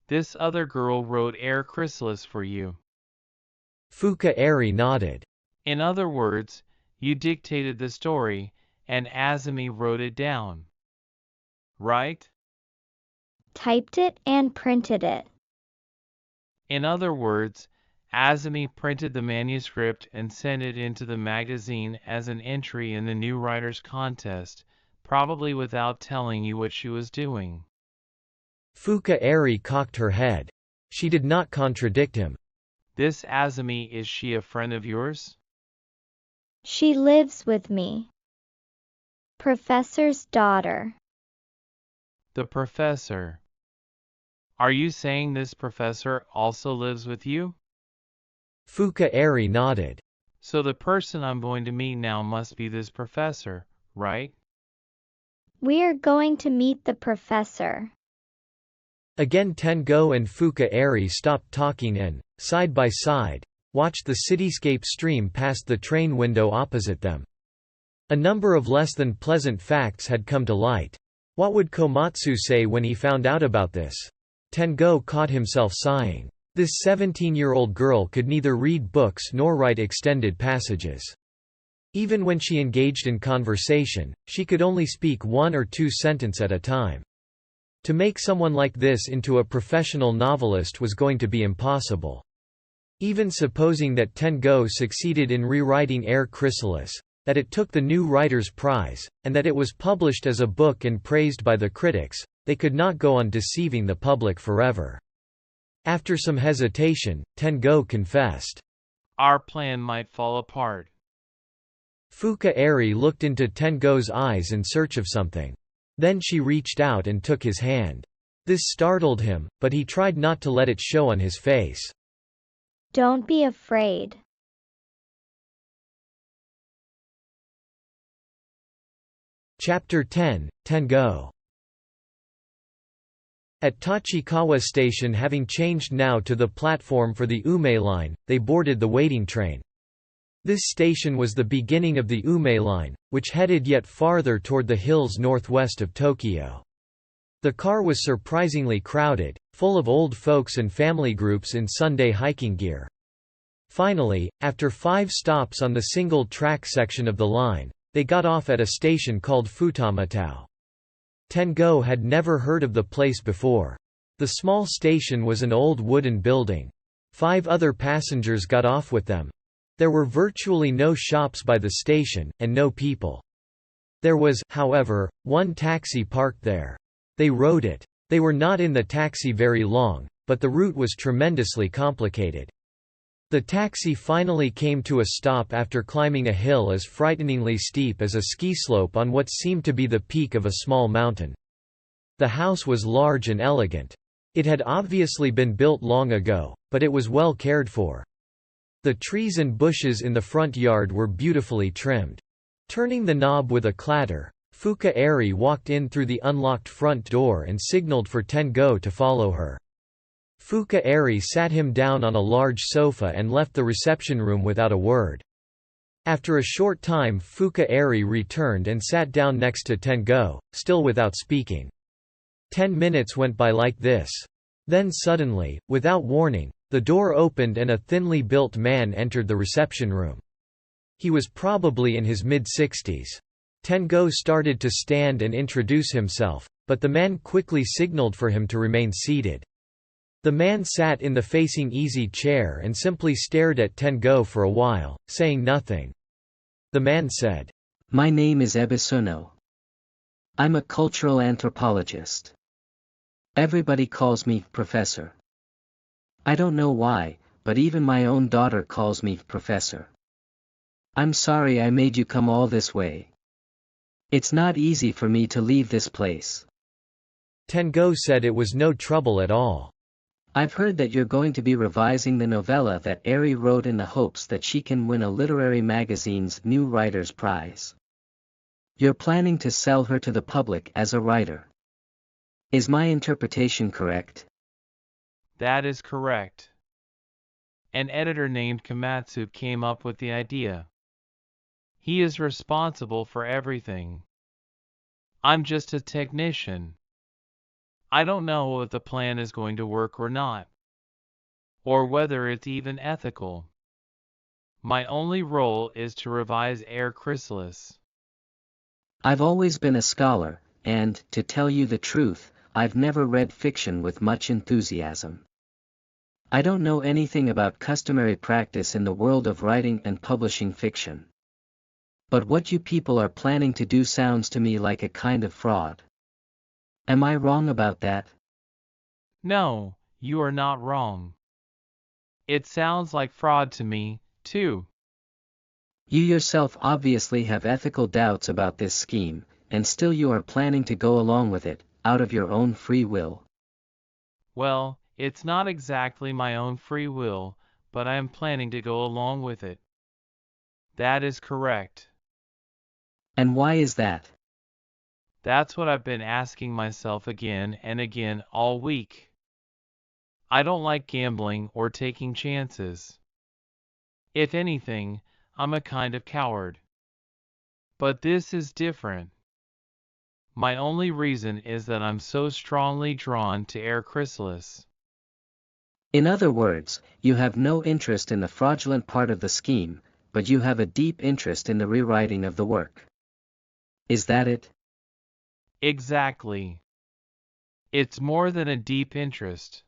This other girl wrote Air Chrysalis for you. Fuka Eri nodded. In other words, you dictated the story, and Azumi wrote it down. Right? Typed it and printed it. In other words, Azumi printed the manuscript and sent it into the magazine as an entry in the New Writers Contest, probably without telling you what she was doing. Fuka Eri cocked her head. She did not contradict him. This Azumi, is she a friend of yours? She lives with me. Professor's daughter. The professor. Are you saying this professor also lives with you? Fuka Eri nodded. So the person I'm going to meet now must be this professor, right? We are going to meet the professor. Again Tengo and Fuka Eri stopped talking and, side by side, watched the cityscape stream past the train window opposite them. A number of less than pleasant facts had come to light. What would Komatsu say when he found out about this? Tengo caught himself sighing. This 17-year-old girl could neither read books nor write extended passages. Even when she engaged in conversation, she could only speak 1 or 2 sentences at a time. To make someone like this into a professional novelist was going to be impossible. Even supposing that Tengo succeeded in rewriting Air Chrysalis, that it took the new writer's prize, and that it was published as a book and praised by the critics, they could not go on deceiving the public forever. After some hesitation, Tengo confessed. Our plan might fall apart. Fuka Eri looked into Tengo's eyes in search of something. Then she reached out and took his hand. This startled him, but he tried not to let it show on his face. Don't be afraid. Chapter 10, Tengo. At Tachikawa Station, having changed now to the platform for the Ume line, they boarded the waiting train. This station was the beginning of the Ume line, which headed yet farther toward the hills northwest of Tokyo. The car was surprisingly crowded, full of old folks and family groups in Sunday hiking gear. Finally, after 5 stops on the single-track section of the line, they got off at a station called Futamatao. Tengo had never heard of the place before. The small station was an old wooden building. 5 other passengers got off with them. There were virtually no shops by the station, and no people. There was, however, one taxi parked there. They rode it. They were not in the taxi very long, but the route was tremendously complicated. The taxi finally came to a stop after climbing a hill as frighteningly steep as a ski slope on what seemed to be the peak of a small mountain. The house was large and elegant. It had obviously been built long ago, but it was well cared for. The trees and bushes in the front yard were beautifully trimmed. Turning the knob with a clatter, Fuka Eri walked in through the unlocked front door and signaled for Tengo to follow her. Fuka Eri sat him down on a large sofa and left the reception room without a word. After a short time Fuka Eri returned and sat down next to Tengo, still without speaking. 10 minutes went by like this. Then suddenly, without warning, the door opened and a thinly built man entered the reception room. He was probably in his mid-60s. Tengo started to stand and introduce himself, but the man quickly signaled for him to remain seated. The man sat in the facing easy chair and simply stared at Tengo for a while, saying nothing. The man said, My name is Ebisono. I'm a cultural anthropologist. Everybody calls me Professor. I don't know why, but even my own daughter calls me Professor. I'm sorry I made you come all this way. It's not easy for me to leave this place. Tengo said it was no trouble at all. I've heard that you're going to be revising the novella that Eri wrote in the hopes that she can win a literary magazine's New Writer's Prize. You're planning to sell her to the public as a writer. Is my interpretation correct? That is correct. An editor named Komatsu came up with the idea. He is responsible for everything. I'm just a technician. I don't know if the plan is going to work or not, or whether it's even ethical. My only role is to revise Air Chrysalis. I've always been a scholar, and, to tell you the truth, I've never read fiction with much enthusiasm. I don't know anything about customary practice in the world of writing and publishing fiction. But what you people are planning to do sounds to me like a kind of fraud. Am I wrong about that? No, you are not wrong. It sounds like fraud to me, too. You yourself obviously have ethical doubts about this scheme, and still you are planning to go along with it, out of your own free will. Well, it's not exactly my own free will, but I am planning to go along with it. That is correct. And why is that? That's what I've been asking myself again and again all week. I don't like gambling or taking chances. If anything, I'm a kind of coward. But this is different. My only reason is that I'm so strongly drawn to Air Chrysalis. In other words, you have no interest in the fraudulent part of the scheme, but you have a deep interest in the rewriting of the work. Is that it? Exactly. It's more than a deep interest.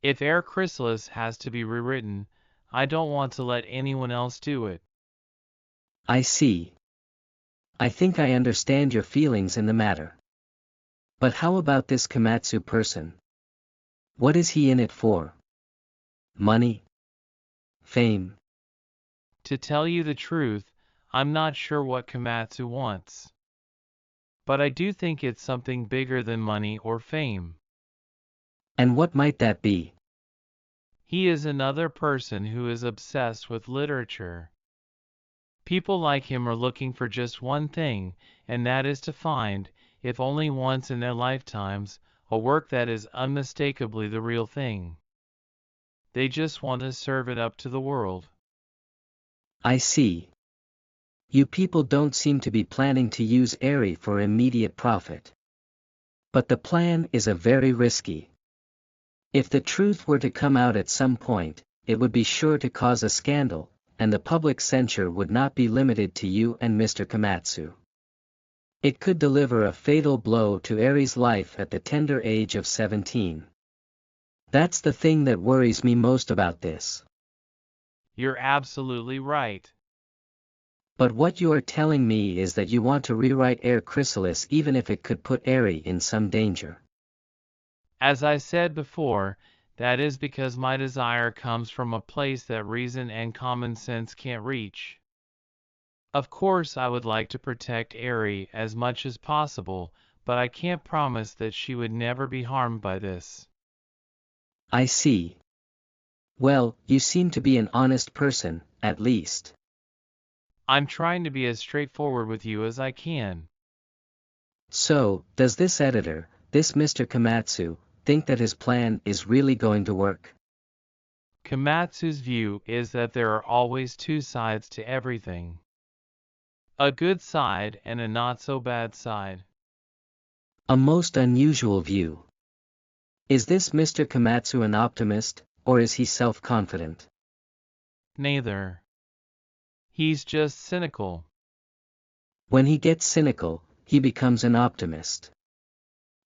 If Air Chrysalis has to be rewritten, I don't want to let anyone else do it. I see. I think I understand your feelings in the matter. But how about this Komatsu person? What is he in it for? Money? Fame? To tell you the truth, I'm not sure what Komatsu wants. But I do think it's something bigger than money or fame. And what might that be? He is another person who is obsessed with literature. People like him are looking for just one thing, and that is to find, if only once in their lifetimes, a work that is unmistakably the real thing. They just want to serve it up to the world. I see. You people don't seem to be planning to use Eri for immediate profit. But the plan is a very risky. If the truth were to come out at some point, it would be sure to cause a scandal, and the public censure would not be limited to you and Mr. Komatsu. It could deliver a fatal blow to Eri's life at the tender age of 17. That's the thing that worries me most about this. You're absolutely right. But what you are telling me is that you want to rewrite Air Chrysalis even if it could put Eri in some danger. As I said before, that is because my desire comes from a place that reason and common sense can't reach. Of course, I would like to protect Eri as much as possible, but I can't promise that she would never be harmed by this. I see. Well, you seem to be an honest person, at least. I'm trying to be as straightforward with you as I can. So, does this editor, this Mr. Komatsu, think that his plan is really going to work? Komatsu's view is that there are always two sides to everything. A good side and a not-so-bad side. A most unusual view. Is this Mr. Komatsu an optimist, or is he self-confident? Neither. He's just cynical. When he gets cynical, he becomes an optimist.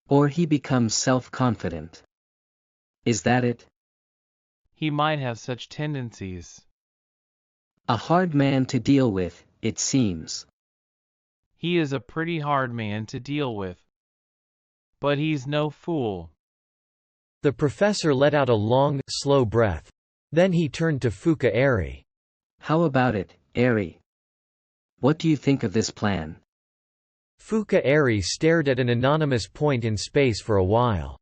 Or he becomes self-confident. Is that it? He might have such tendencies. A hard man to deal with, it seems. He is a pretty hard man to deal with. But he's no fool. The professor let out a long, slow breath. Then he turned to Fuka Eri. How about it, Eri? What do you think of this plan? Fuka Eri stared at an anonymous point in space for a while.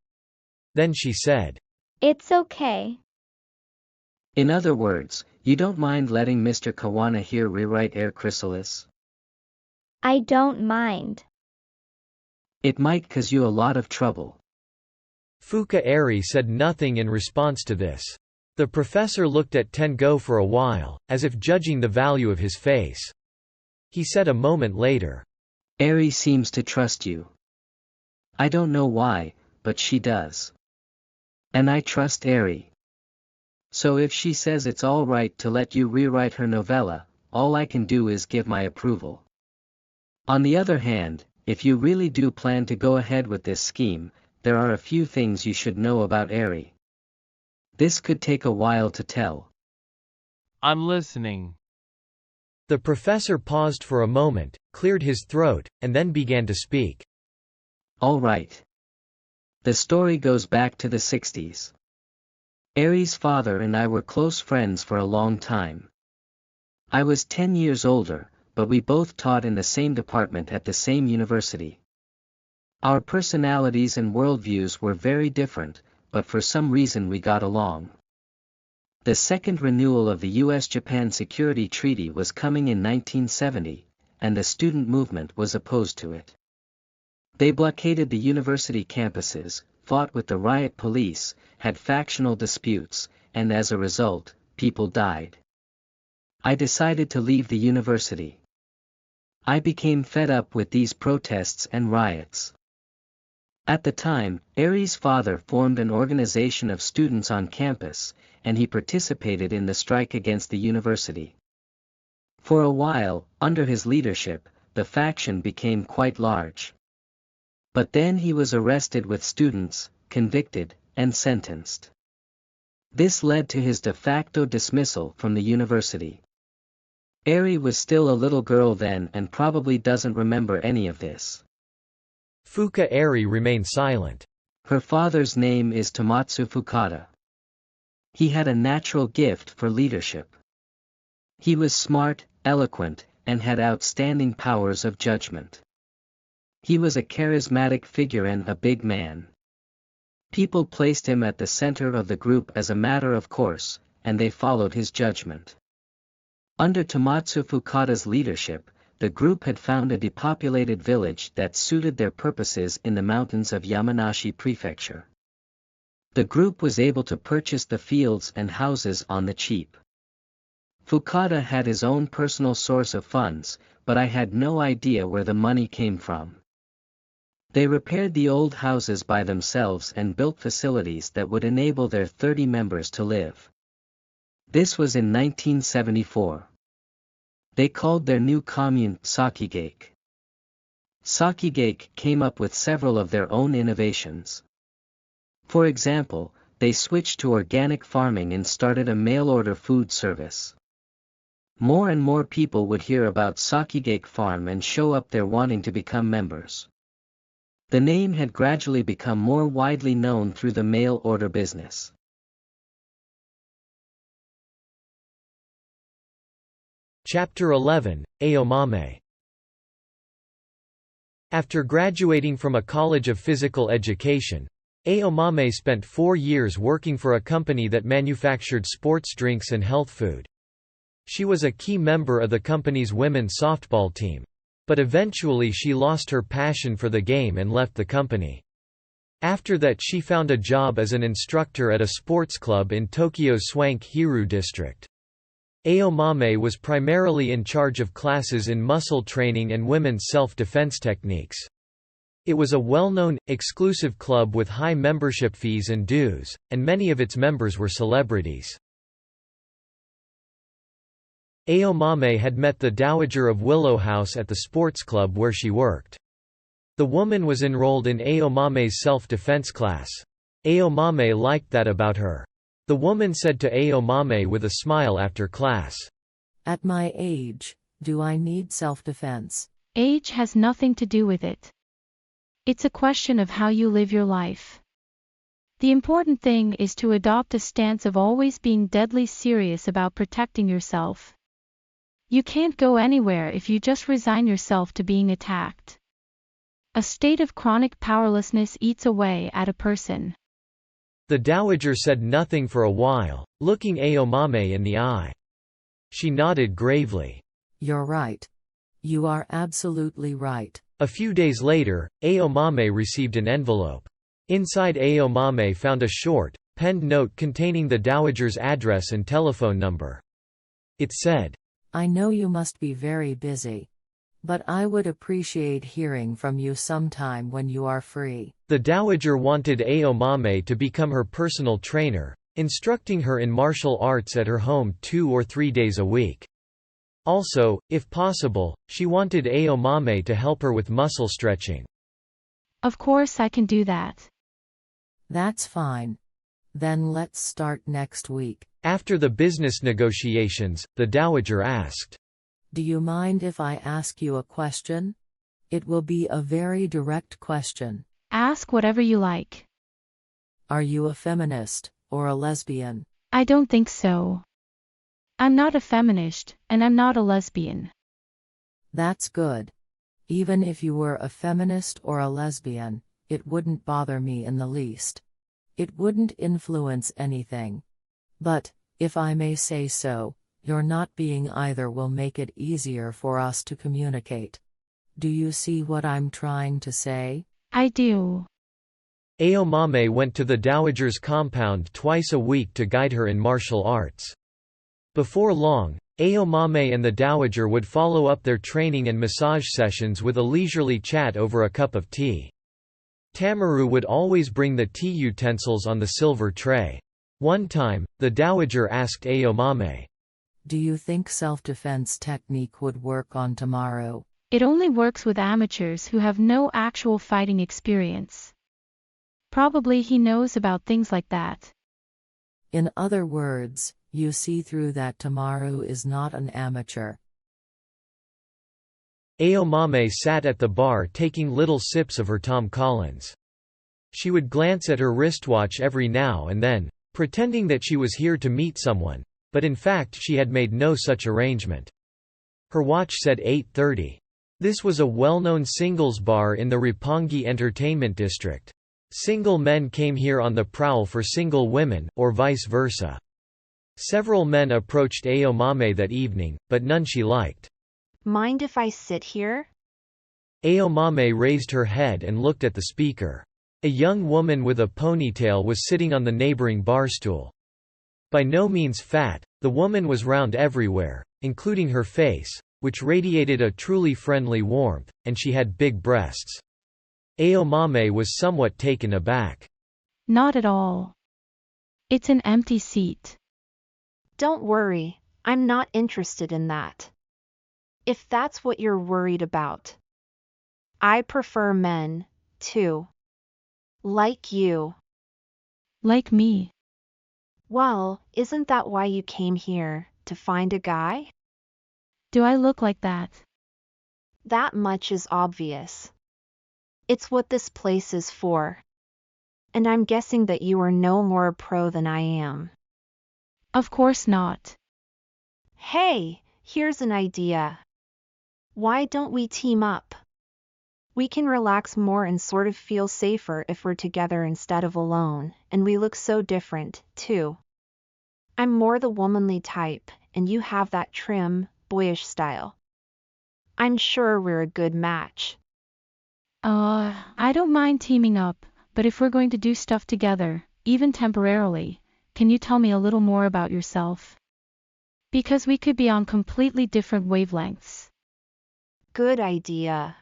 Then she said, It's okay. In other words, you don't mind letting Mr. Kawana here rewrite Air Chrysalis? I don't mind. It might cause you a lot of trouble. Fuka Eri said nothing in response to this. The professor looked at Tengo for a while, as if judging the value of his face. He said a moment later, Eri seems to trust you. I don't know why, but she does. And I trust Eri. So if she says it's all right to let you rewrite her novella, all I can do is give my approval. On the other hand, if you really do plan to go ahead with this scheme, there are a few things you should know about Eri. This could take a while to tell. I'm listening. The professor paused for a moment, cleared his throat, and then began to speak. All right. The story goes back to the 60s. Eri's father and I were close friends for a long time. I was 10 years older, but we both taught in the same department at the same university. Our personalities and worldviews were very different, but for some reason we got along. The second renewal of the US-Japan Security Treaty was coming in 1970, and the student movement was opposed to it. They blockaded the university campuses, fought with the riot police, had factional disputes, and as a result, people died. I decided to leave the university. I became fed up with these protests and riots. At the time, Eri's father formed an organization of students on campus, and he participated in the strike against the university. For a while, under his leadership, the faction became quite large. But then he was arrested with students, convicted, and sentenced. This led to his de facto dismissal from the university. Eri was still a little girl then and probably doesn't remember any of this. Fuka Eri remained silent. Her father's name is Tomatsu Fukada. He had a natural gift for leadership. He was smart, eloquent, and had outstanding powers of judgment. He was a charismatic figure and a big man. People placed him at the center of the group as a matter of course, and they followed his judgment. Under Tomatsu Fukada's leadership, the group had found a depopulated village that suited their purposes in the mountains of Yamanashi Prefecture. The group was able to purchase the fields and houses on the cheap. Fukada had his own personal source of funds, but I had no idea where the money came from. They repaired the old houses by themselves and built facilities that would enable their 30 members to live. This was in 1974. They called their new commune Sakigake. Sakigake came up with several of their own innovations. For example, they switched to organic farming and started a mail-order food service. More and more people would hear about Sakigake Farm and show up there wanting to become members. The name had gradually become more widely known through the mail-order business. Chapter 11, Aomame. After graduating from a college of physical education, Aomame spent 4 years working for a company that manufactured sports drinks and health food. She was a key member of the company's women's softball team. But eventually she lost her passion for the game and left the company. After that she found a job as an instructor at a sports club in Tokyo's Swank Hiru district. Aomame was primarily in charge of classes in muscle training and women's self-defense techniques. It was a well-known, exclusive club with high membership fees and dues, and many of its members were celebrities. Aomame had met the Dowager of Willow House at the sports club where she worked. The woman was enrolled in Aomame's self-defense class. Aomame liked that about her. The woman said to Aomame with a smile after class, "At my age, do I need self-defense?" Age has nothing to do with it. It's a question of how you live your life. The important thing is to adopt a stance of always being deadly serious about protecting yourself. You can't go anywhere if you just resign yourself to being attacked. A state of chronic powerlessness eats away at a person. The dowager said nothing for a while, looking Aomame in the eye. She nodded gravely. "You're right. You are absolutely right." A few days later, Aomame received an envelope. Inside Aomame found a short, penned note containing the dowager's address and telephone number. It said, "I know you must be very busy. But I would appreciate hearing from you sometime when you are free." The dowager wanted Aomame to become her personal trainer, instructing her in martial arts at her home 2 or 3 days a week. Also, if possible, she wanted Aomame to help her with muscle stretching. Of course I can do that. That's fine. Then let's start next week. After the business negotiations, the dowager asked, "Do you mind if I ask you a question? It will be a very direct question." Ask whatever you like. Are you a feminist, or a lesbian? I don't think so. I'm not a feminist, and I'm not a lesbian. That's good. Even if you were a feminist or a lesbian, it wouldn't bother me in the least. It wouldn't influence anything. But, if I may say so, your not being either will make it easier for us to communicate. Do you see what I'm trying to say? I do. Aomame went to the dowager's compound twice a week to guide her in martial arts. Before long, Aomame and the dowager would follow up their training and massage sessions with a leisurely chat over a cup of tea. Tamaru would always bring the tea utensils on the silver tray. One time, the dowager asked Aomame, Do you think self-defense technique would work on Tamaru? It only works with amateurs who have no actual fighting experience. Probably he knows about things like that. In other words, you see through that Tamaru is not an amateur. Aomame sat at the bar taking little sips of her Tom Collins. She would glance at her wristwatch every now and then, pretending that she was here to meet someone, but in fact she had made no such arrangement. Her watch said 8:30. This was a well-known singles bar in the Roppongi entertainment district. Single men came here on the prowl for single women, or vice versa. Several men approached Aomame that evening, but none she liked. Mind if I sit here? Aomame raised her head and looked at the speaker. A young woman with a ponytail was sitting on the neighboring bar stool. By no means fat, the woman was round everywhere, including her face, which radiated a truly friendly warmth, and she had big breasts. Aomame was somewhat taken aback. Not at all. It's an empty seat. Don't worry, I'm not interested in that. If that's what you're worried about. I prefer men, too. Like you. Like me. Well, isn't that why you came here, to find a guy? Do I look like that? That much is obvious. It's what this place is for. And I'm guessing that you are no more a pro than I am. Of course not. Hey, here's an idea. Why don't we team up? We can relax more and sort of feel safer if we're together instead of alone, and we look so different, too. I'm more the womanly type, and you have that trim, boyish style. I'm sure we're a good match. I don't mind teaming up, but if we're going to do stuff together, even temporarily, can you tell me a little more about yourself? Because we could be on completely different wavelengths. Good idea.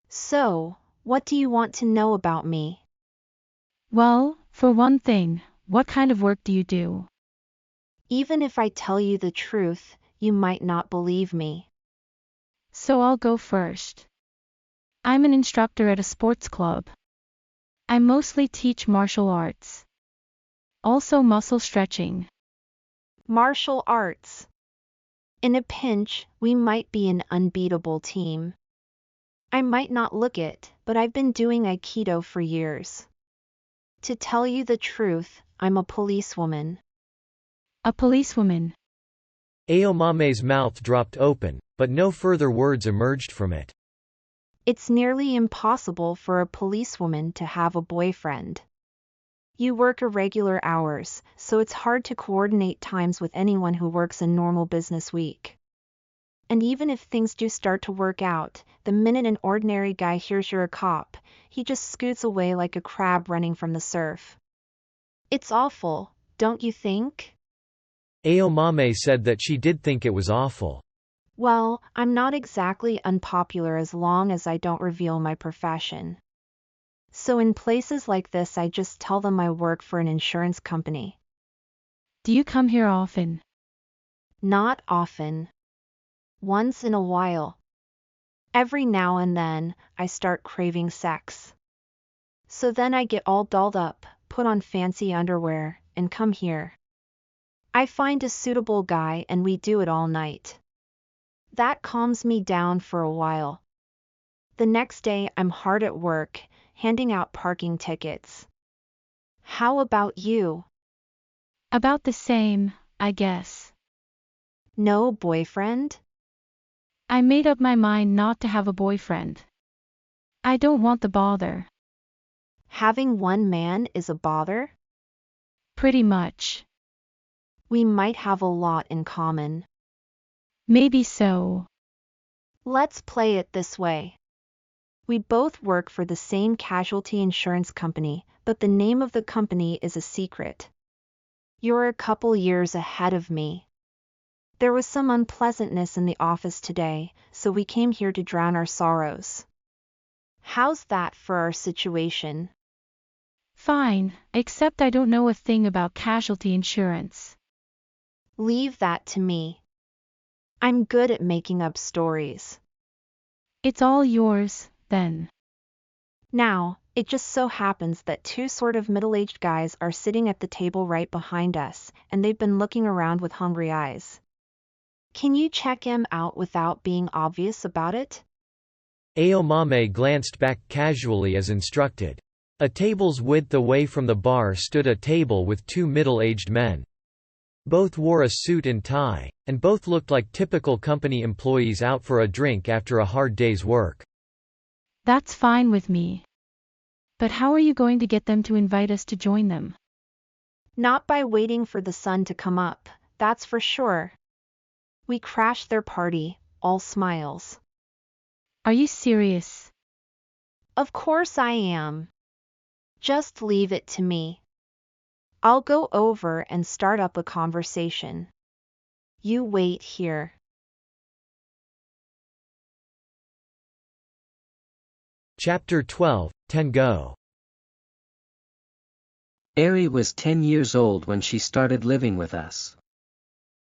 So, what do you want to know about me? Well, for one thing, what kind of work do you do? Even if I tell you the truth, you might not believe me. So I'll go first. I'm an instructor at a sports club. I mostly teach martial arts. Also muscle stretching. Martial arts. In a pinch, we might be an unbeatable team. I might not look it, but I've been doing Aikido for years. To tell you the truth, I'm a policewoman. A policewoman. Aomame's mouth dropped open, but no further words emerged from it. It's nearly impossible for a policewoman to have a boyfriend. You work irregular hours, so it's hard to coordinate times with anyone who works a normal business week. And even if things do start to work out, the minute an ordinary guy hears you're a cop, he just scoots away like a crab running from the surf. It's awful, don't you think? Aomame said that she did think it was awful. Well, I'm not exactly unpopular as long as I don't reveal my profession. So in places like this I just tell them I work for an insurance company. Do you come here often? Not often. Once in a while. Every now and then, I start craving sex. So then I get all dolled up, put on fancy underwear, and come here. I find a suitable guy and we do it all night. That calms me down for a while. The next day I'm hard at work, handing out parking tickets. How about you? About the same, I guess. No boyfriend? I made up my mind not to have a boyfriend. I don't want the bother. Having one man is a bother? Pretty much. We might have a lot in common. Maybe so. Let's play it this way. We both work for the same casualty insurance company, but the name of the company is a secret. You're a couple years ahead of me. There was some unpleasantness in the office today, so we came here to drown our sorrows. How's that for our situation? Fine, except I don't know a thing about casualty insurance. Leave that to me. I'm good at making up stories. It's all yours, then. Now, it just so happens that two sort of middle-aged guys are sitting at the table right behind us, and they've been looking around with hungry eyes. Can you check him out without being obvious about it? Aomame glanced back casually as instructed. A table's width away from the bar stood a table with two middle-aged men. Both wore a suit and tie, and both looked like typical company employees out for a drink after a hard day's work. That's fine with me. But how are you going to get them to invite us to join them? Not by waiting for the sun to come up, that's for sure. We crashed their party, all smiles. Are you serious? Of course I am. Just leave it to me. I'll go over and start up a conversation. You wait here. Chapter 12, Tengo. Eri was 10 years old when she started living with us.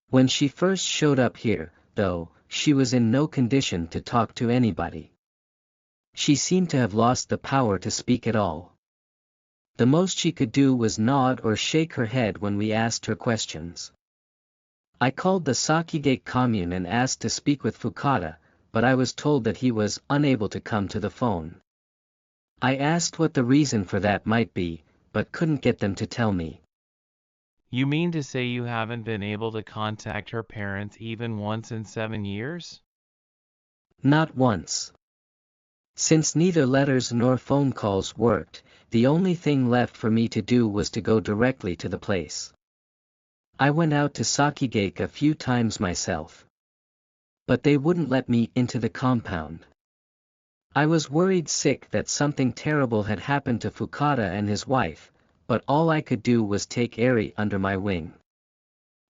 When she first showed up here, though, she was in no condition to talk to anybody. She seemed to have lost the power to speak at all. The most she could do was nod or shake her head when we asked her questions. I called the Sakigake commune and asked to speak with Fukada, but I was told that he was unable to come to the phone. I asked what the reason for that might be, but couldn't get them to tell me. You mean to say you haven't been able to contact her parents even once in 7 years? Not once. Since neither letters nor phone calls worked, the only thing left for me to do was to go directly to the place. I went out to Sakigake a few times myself. But they wouldn't let me into the compound. I was worried sick that something terrible had happened to Fukada and his wife, but all I could do was take Eri under my wing.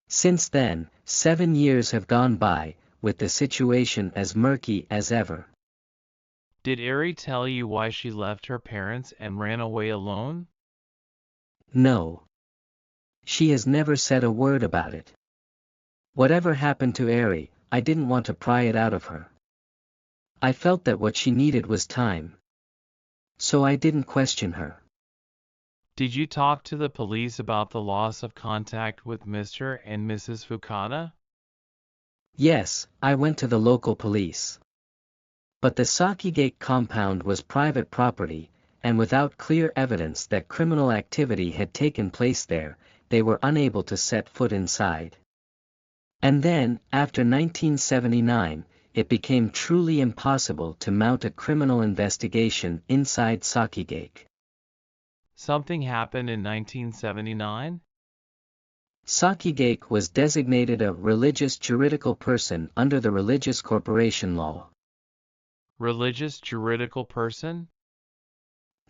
Since then, 7 years have gone by, with the situation as murky as ever. Did Eri tell you why she left her parents and ran away alone? No. She has never said a word about it. Whatever happened to Eri, I didn't want to pry it out of her. I felt that what she needed was time. So I didn't question her. Did you talk to the police about the loss of contact with Mr. and Mrs. Fukada? Yes, I went to the local police. But the Sakigake compound was private property, and without clear evidence that criminal activity had taken place there, they were unable to set foot inside. And then, after 1979, it became truly impossible to mount a criminal investigation inside Sakigake. Something happened in 1979? Sakigake was designated a religious juridical person under the Religious Corporation Law. Religious juridical person?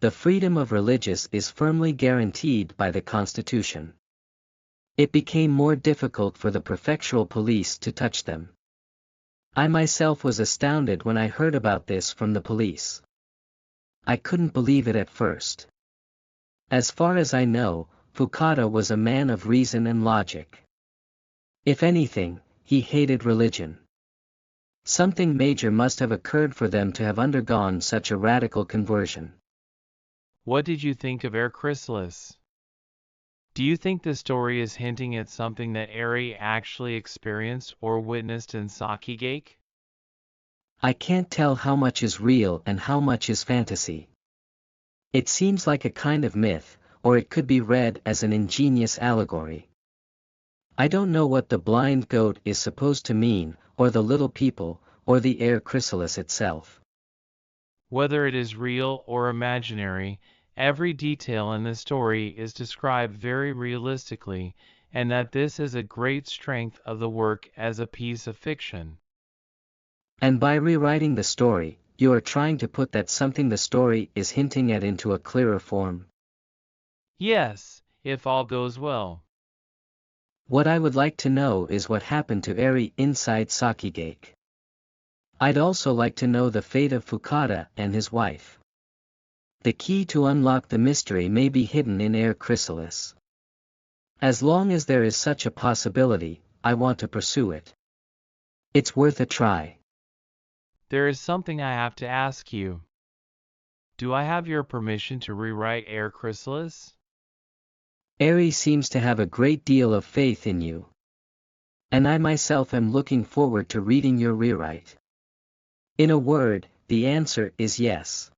The freedom of religious is firmly guaranteed by the Constitution. It became more difficult for the prefectural police to touch them. I myself was astounded when I heard about this from the police. I couldn't believe it at first. As far as I know, Fukada was a man of reason and logic. If anything, he hated religion. Something major must have occurred for them to have undergone such a radical conversion. What did you think of Air Chrysalis? Do you think the story is hinting at something that Eri actually experienced or witnessed in Sakigake? I can't tell how much is real and how much is fantasy. It seems like a kind of myth, or it could be read as an ingenious allegory. I don't know what the blind goat is supposed to mean, or the little people, or the air chrysalis itself. Whether it is real or imaginary, every detail in the story is described very realistically, and that this is a great strength of the work as a piece of fiction. And by rewriting the story, you are trying to put that something the story is hinting at into a clearer form. Yes, if all goes well. What I would like to know is what happened to Eri inside Sakigake. I'd also like to know the fate of Fukada and his wife. The key to unlock the mystery may be hidden in air chrysalis. As long as there is such a possibility, I want to pursue it. It's worth a try. There is something I have to ask you. Do I have your permission to rewrite Air Chrysalis? Eri seems to have a great deal of faith in you. And I myself am looking forward to reading your rewrite. In a word, the answer is yes.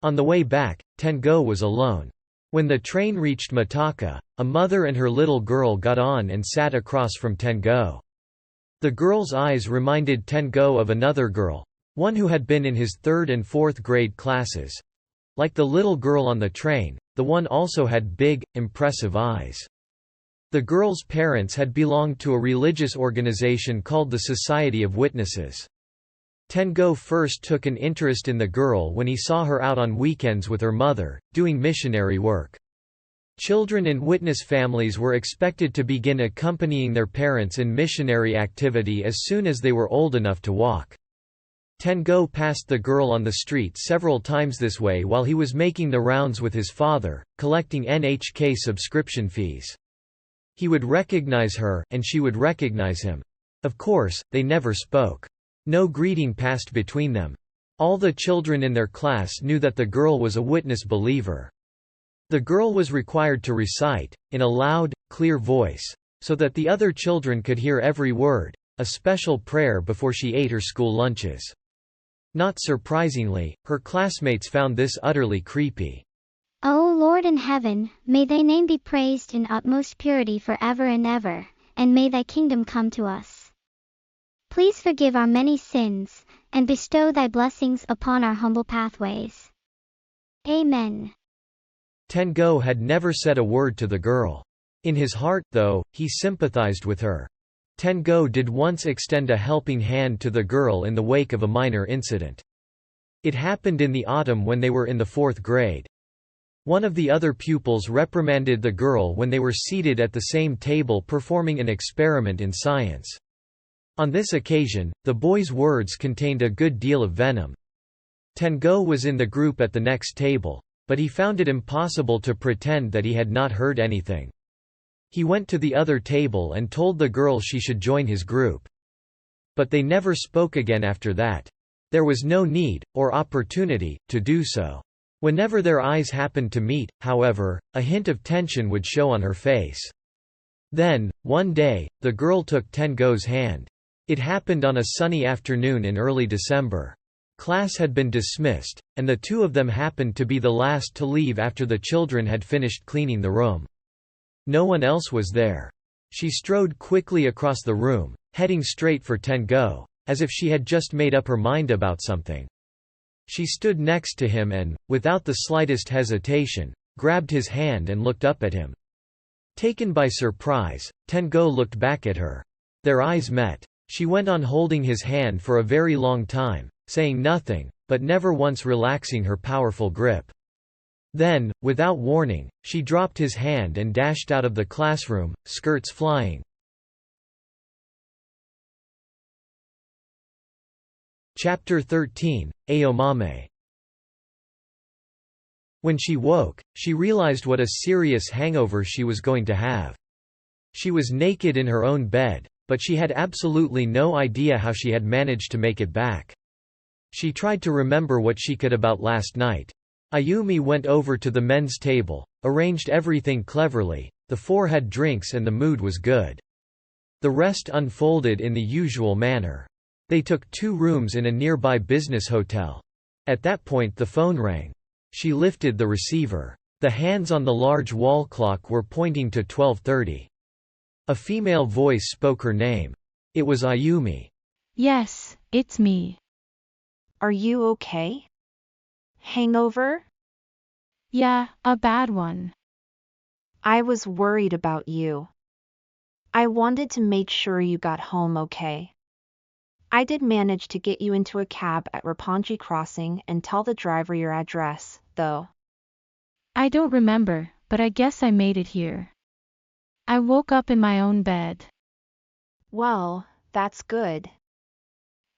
On the way back, Tengo was alone. When the train reached Mitaka, a mother and her little girl got on and sat across from Tengo. The girl's eyes reminded Tengo of another girl, one who had been in his 3rd and 4th grade classes. Like the little girl on the train, the one also had big, impressive eyes. The girl's parents had belonged to a religious organization called the Society of Witnesses. Tengo first took an interest in the girl when he saw her out on weekends with her mother, doing missionary work. Children in witness families were expected to begin accompanying their parents in missionary activity as soon as they were old enough to walk. Tengo passed the girl on the street several times this way while he was making the rounds with his father, collecting NHK subscription fees. He would recognize her, and she would recognize him. Of course, they never spoke. No greeting passed between them. All the children in their class knew that the girl was a witness believer. The girl was required to recite, in a loud, clear voice, so that the other children could hear every word, a special prayer before she ate her school lunches. Not surprisingly, her classmates found this utterly creepy. O Lord in heaven, may thy name be praised in utmost purity forever and ever, and may thy kingdom come to us. Please forgive our many sins, and bestow thy blessings upon our humble pathways. Amen. Tengo had never said a word to the girl. In his heart, though, he sympathized with her. Tengo did once extend a helping hand to the girl in the wake of a minor incident. It happened in the autumn when they were in the 4th grade. One of the other pupils reprimanded the girl when they were seated at the same table performing an experiment in science. On this occasion, the boy's words contained a good deal of venom. Tengo was in the group at the next table, but he found it impossible to pretend that he had not heard anything. He went to the other table and told the girl she should join his group. But they never spoke again after that. There was no need, or opportunity, to do so. Whenever their eyes happened to meet, however, a hint of tension would show on her face. Then, one day, the girl took Tengo's hand. It happened on a sunny afternoon in early December. Class had been dismissed, and the two of them happened to be the last to leave after the children had finished cleaning the room. No one else was there. She strode quickly across the room, heading straight for Tengo, as if she had just made up her mind about something. She stood next to him and, without the slightest hesitation, grabbed his hand and looked up at him. Taken by surprise, Tengo looked back at her. Their eyes met. She went on holding his hand for a very long time, saying nothing, but never once relaxing her powerful grip. Then, without warning, she dropped his hand and dashed out of the classroom, skirts flying. Chapter 13, Aomame. When she woke, she realized what a serious hangover she was going to have. She was naked in her own bed, but she had absolutely no idea how she had managed to make it back. She tried to remember what she could about last night. Ayumi went over to the men's table, arranged everything cleverly, the four had drinks and the mood was good. The rest unfolded in the usual manner. They took 2 rooms in a nearby business hotel. At that point the phone rang. She lifted the receiver. The hands on the large wall clock were pointing to 12:30. A female voice spoke her name. It was Ayumi. Yes, it's me. Are you okay? Hangover? Yeah, a bad one. I was worried about you. I wanted to make sure you got home okay. I did manage to get you into a cab at Roppongi Crossing and tell the driver your address, though. I don't remember, but I guess I made it here. I woke up in my own bed. Well, that's good.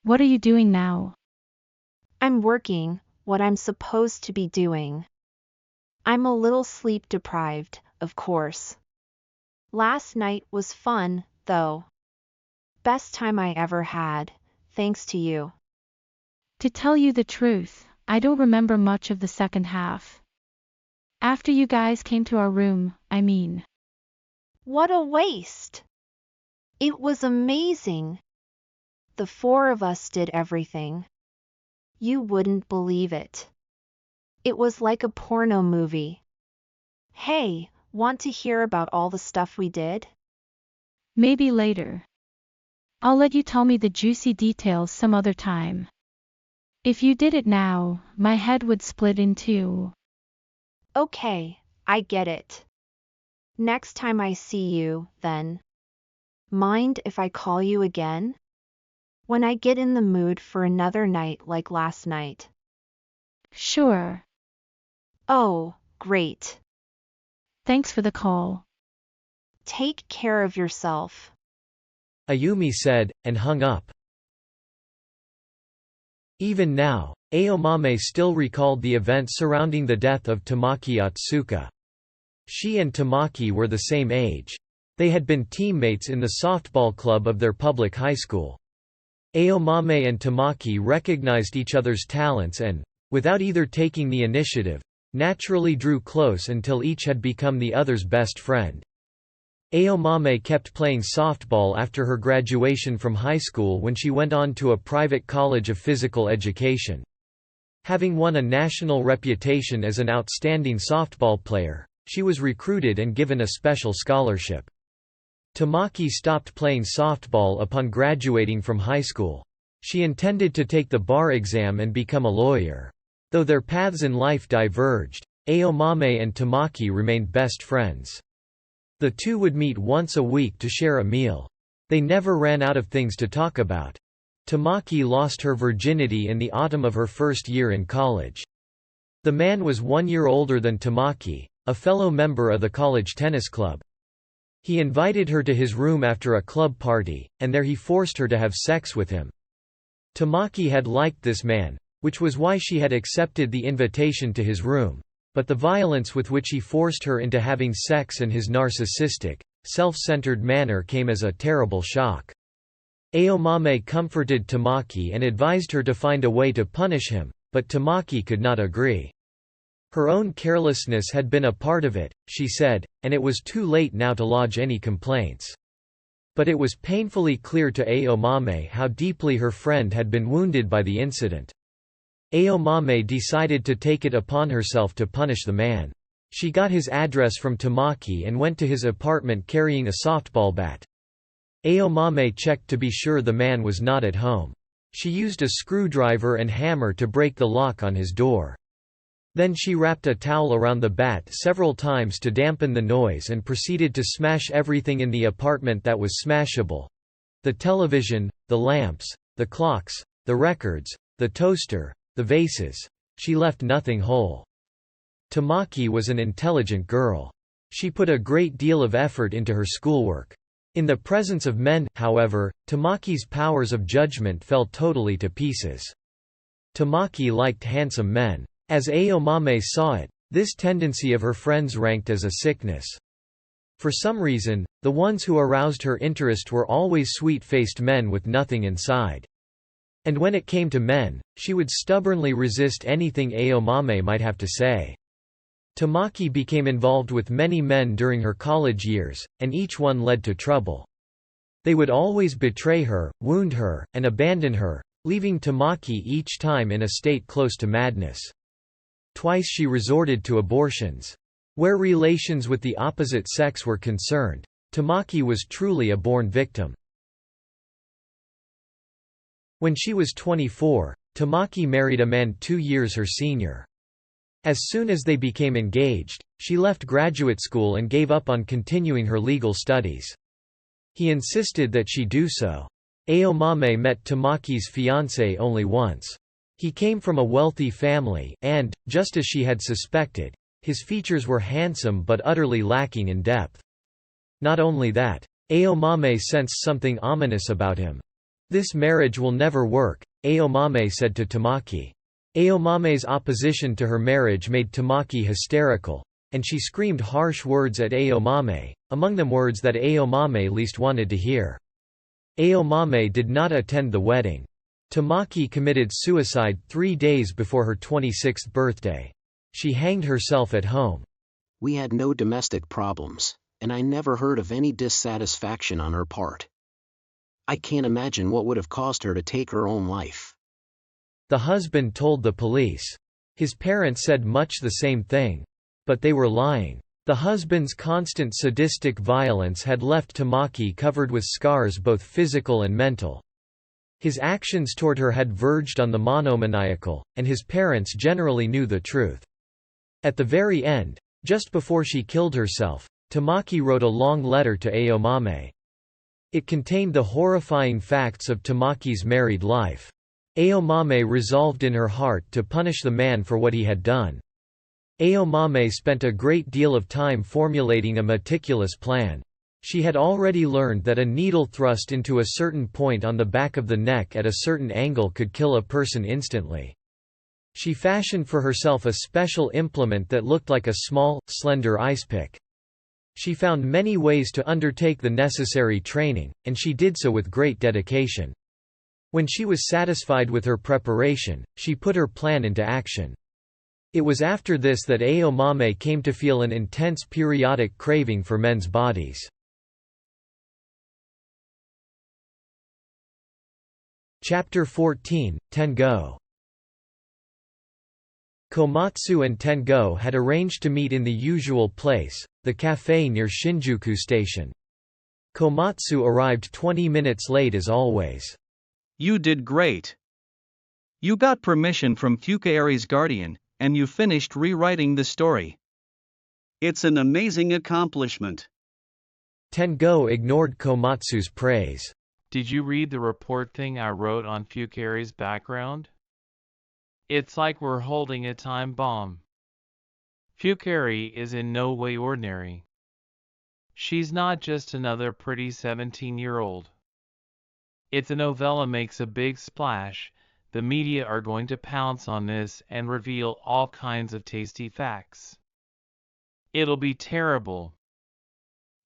What are you doing now? I'm working, what I'm supposed to be doing. I'm a little sleep deprived, of course. Last night was fun, though. Best time I ever had, thanks to you. To tell you the truth, I don't remember much of the second half. After you guys came to our room, I mean. What a waste! It was amazing. The four of us did everything. You wouldn't believe it. It was like a porno movie. Hey, want to hear about all the stuff we did? Maybe later. I'll let you tell me the juicy details some other time. If you did it now, my head would split in two. Okay, I get it. Next time I see you, then. Mind if I call you again? When I get in the mood for another night like last night. Sure. Oh, great. Thanks for the call. Take care of yourself. Ayumi said, and hung up. Even now, Aomame still recalled the events surrounding the death of Tamaki Otsuka. She and Tamaki were the same age. They had been teammates in the softball club of their public high school. Aomame and Tamaki recognized each other's talents and, without either taking the initiative, naturally drew close until each had become the other's best friend. Aomame kept playing softball after her graduation from high school when she went on to a private college of physical education. Having won a national reputation as an outstanding softball player, she was recruited and given a special scholarship. Tamaki stopped playing softball upon graduating from high school. She intended to take the bar exam and become a lawyer. Though their paths in life diverged, Aomame and Tamaki remained best friends. The two would meet once a week to share a meal. They never ran out of things to talk about. Tamaki lost her virginity in the autumn of her first year in college. The man was 1 year older than Tamaki, a fellow member of the college tennis club. He invited her to his room after a club party, and there he forced her to have sex with him. Tamaki had liked this man, which was why she had accepted the invitation to his room. But the violence with which he forced her into having sex and his narcissistic, self-centered manner came as a terrible shock. Aomame comforted Tamaki and advised her to find a way to punish him, but Tamaki could not agree. Her own carelessness had been a part of it, she said, and it was too late now to lodge any complaints. But it was painfully clear to Aomame how deeply her friend had been wounded by the incident. Aomame decided to take it upon herself to punish the man. She got his address from Tamaki and went to his apartment carrying a softball bat. Aomame checked to be sure the man was not at home. She used a screwdriver and hammer to break the lock on his door. Then she wrapped a towel around the bat several times to dampen the noise and proceeded to smash everything in the apartment that was smashable. The television, the lamps, the clocks, the records, the toaster, the vases. She left nothing whole. Tamaki was an intelligent girl. She put a great deal of effort into her schoolwork. In the presence of men, however, Tamaki's powers of judgment fell totally to pieces. Tamaki liked handsome men. As Aomame saw it, this tendency of her friends ranked as a sickness. For some reason, the ones who aroused her interest were always sweet-faced men with nothing inside. And when it came to men, she would stubbornly resist anything Aomame might have to say. Tamaki became involved with many men during her college years, and each one led to trouble. They would always betray her, wound her, and abandon her, leaving Tamaki each time in a state close to madness. Twice she resorted to abortions. Where relations with the opposite sex were concerned, Tamaki was truly a born victim. When she was 24, Tamaki married a man 2 years her senior. As soon as they became engaged, she left graduate school and gave up on continuing her legal studies. He insisted that she do so. Aomame met Tamaki's fiancé only once. He came from a wealthy family, and, just as she had suspected, his features were handsome but utterly lacking in depth. Not only that, Aomame sensed something ominous about him. "This marriage will never work," Aomame said to Tamaki. Aomame's opposition to her marriage made Tamaki hysterical, and she screamed harsh words at Aomame, among them words that Aomame least wanted to hear. Aomame did not attend the wedding. Tamaki committed suicide 3 days before her 26th birthday. She hanged herself at home. "We had no domestic problems, and I never heard of any dissatisfaction on her part. I can't imagine what would have caused her to take her own life." The husband told the police. His parents said much the same thing. But they were lying. The husband's constant sadistic violence had left Tamaki covered with scars both physical and mental. His actions toward her had verged on the monomaniacal, and his parents generally knew the truth. At the very end, just before she killed herself, Tamaki wrote a long letter to Aomame. It contained the horrifying facts of Tamaki's married life. Aomame resolved in her heart to punish the man for what he had done. Aomame spent a great deal of time formulating a meticulous plan. She had already learned that a needle thrust into a certain point on the back of the neck at a certain angle could kill a person instantly. She fashioned for herself a special implement that looked like a small, slender ice pick. She found many ways to undertake the necessary training, and she did so with great dedication. When she was satisfied with her preparation, she put her plan into action. It was after this that Aomame came to feel an intense periodic craving for men's bodies. Chapter 14, Tengo. Komatsu and Tengo had arranged to meet in the usual place, the cafe near Shinjuku Station. Komatsu arrived 20 minutes late as always. "You did great. You got permission from Fukaeri's guardian, and you finished rewriting the story. It's an amazing accomplishment." Tengo ignored Komatsu's praise. Did you read the report thing I wrote on Fukaeri's background? It's like we're holding a time bomb. Fukaeri is in no way ordinary. She's not just another pretty 17-year-old. If the novella makes a big splash, the media are going to pounce on this and reveal all kinds of tasty facts. It'll be terrible.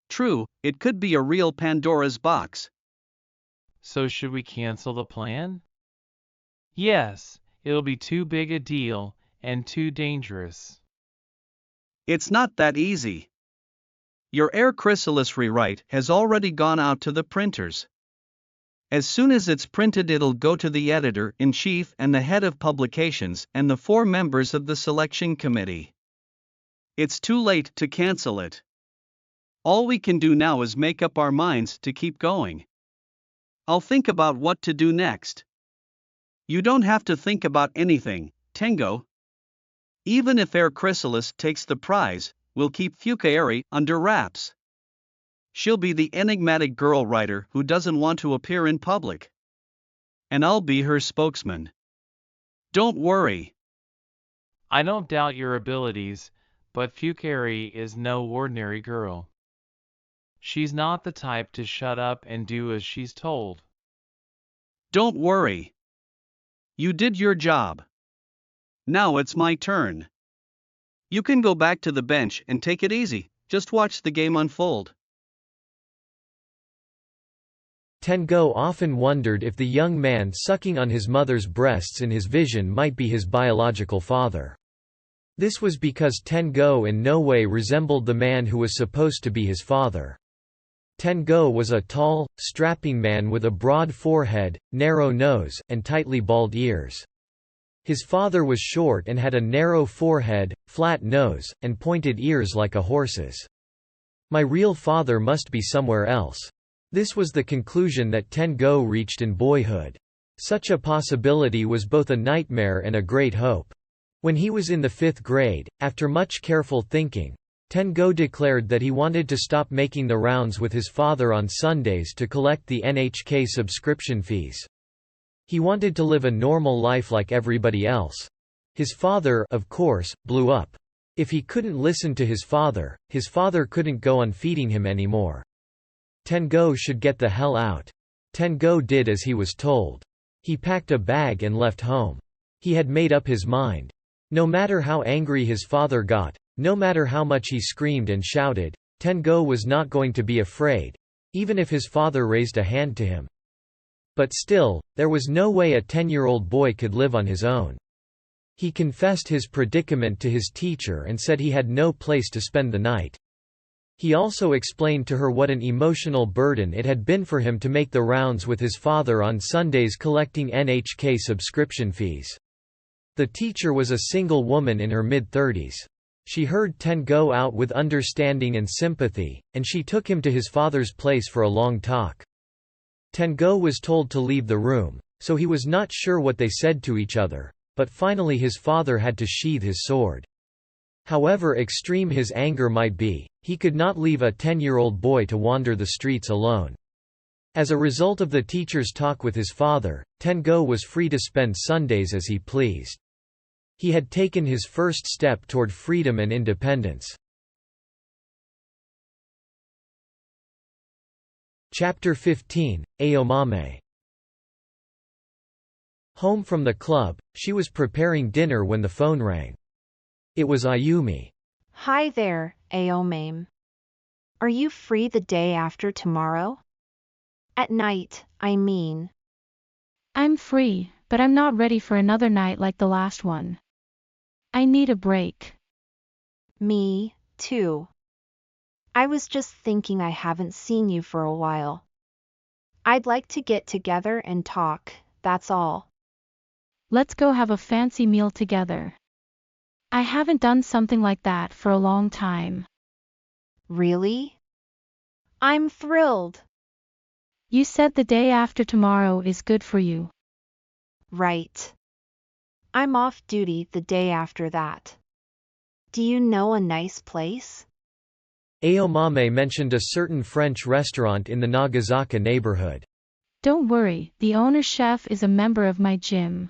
True, it could be a real Pandora's box. So should we cancel the plan? Yes, it'll be too big a deal, and too dangerous. It's not that easy. Your Air Chrysalis rewrite has already gone out to the printers. As soon as it's printed, it'll go to the editor-in-chief and the head of publications and the 4 members of the selection committee. It's too late to cancel it. All we can do now is make up our minds to keep going. I'll think about what to do next. You don't have to think about anything, Tengo. Even if Air Chrysalis takes the prize, we'll keep Fukaeri under wraps. She'll be the enigmatic girl writer who doesn't want to appear in public. And I'll be her spokesman. Don't worry. I don't doubt your abilities, but Fukaeri is no ordinary girl. She's not the type to shut up and do as she's told. Don't worry. You did your job. Now it's my turn. You can go back to the bench and take it easy, just watch the game unfold. Tengo often wondered if the young man sucking on his mother's breasts in his vision might be his biological father. This was because Tengo in no way resembled the man who was supposed to be his father. Tengo was a tall, strapping man with a broad forehead, narrow nose, and tightly bald ears. His father was short and had a narrow forehead, flat nose, and pointed ears like a horse's. My real father must be somewhere else. This was the conclusion that Tengo reached in boyhood. Such a possibility was both a nightmare and a great hope. When he was in the 5th grade, after much careful thinking, Tengo declared that he wanted to stop making the rounds with his father on Sundays to collect the NHK subscription fees. He wanted to live a normal life like everybody else. His father, of course, blew up. If he couldn't listen to his father couldn't go on feeding him anymore. Tengo should get the hell out. Tengo did as he was told. He packed a bag and left home. He had made up his mind. No matter how angry his father got, no matter how much he screamed and shouted, Tengo was not going to be afraid, even if his father raised a hand to him. But still, there was no way a 10-year-old boy could live on his own. He confessed his predicament to his teacher and said he had no place to spend the night. He also explained to her what an emotional burden it had been for him to make the rounds with his father on Sundays collecting NHK subscription fees. The teacher was a single woman in her mid-30s. She heard Tengo out with understanding and sympathy, and she took him to his father's place for a long talk. Tengo was told to leave the room, so he was not sure what they said to each other. But finally his father had to sheathe his sword. However extreme his anger might be, he could not leave a 10-year-old boy to wander the streets alone. As a result of the teacher's talk with his father, Tengo was free to spend Sundays as he pleased. He had taken his first step toward freedom and independence. Chapter 15, Aomame. Home from the club, she was preparing dinner when the phone rang. It was Ayumi. Hi there, Aomame. Are you free the day after tomorrow? At night, I mean. I'm free, but I'm not ready for another night like the last one. I need a break. Me, too. I was just thinking I haven't seen you for a while. I'd like to get together and talk, that's all. Let's go have a fancy meal together. I haven't done something like that for a long time. Really? I'm thrilled. You said the day after tomorrow is good for you. Right. I'm off duty the day after that. Do you know a nice place? Aomame mentioned a certain French restaurant in the Nagasaka neighborhood. Don't worry, the owner chef is a member of my gym.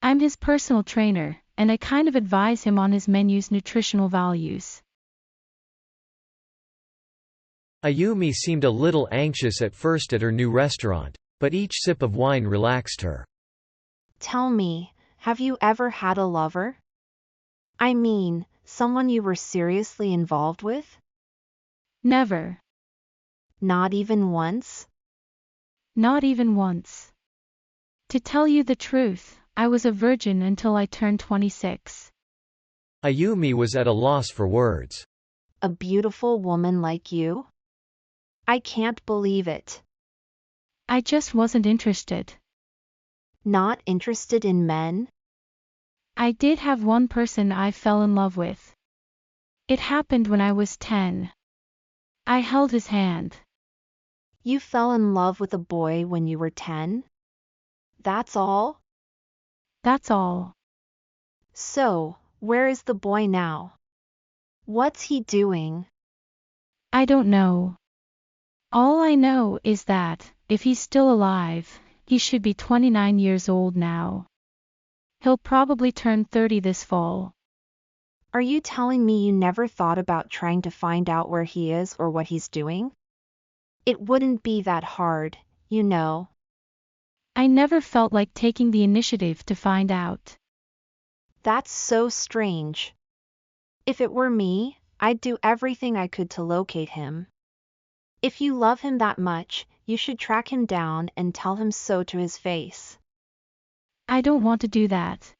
I'm his personal trainer, and I kind of advise him on his menu's nutritional values. Ayumi seemed a little anxious at first at her new restaurant, but each sip of wine relaxed her. Tell me, have you ever had a lover? I mean, someone you were seriously involved with? Never. Not even once? Not even once. To tell you the truth, I was a virgin until I turned 26. Ayumi was at a loss for words. A beautiful woman like you? I can't believe it. I just wasn't interested. Not interested in men? I did have one person I fell in love with. It happened when I was 10. I held his hand. You fell in love with a boy when you were 10? That's all? That's all. So, where is the boy now? What's he doing? I don't know. All I know is that, if he's still alive, he should be 29 years old now. He'll probably turn 30 this fall. Are you telling me you never thought about trying to find out where he is or what he's doing? It wouldn't be that hard, you know. I never felt like taking the initiative to find out. That's so strange. If it were me, I'd do everything I could to locate him. If you love him that much, you should track him down and tell him so to his face. I don't want to do that.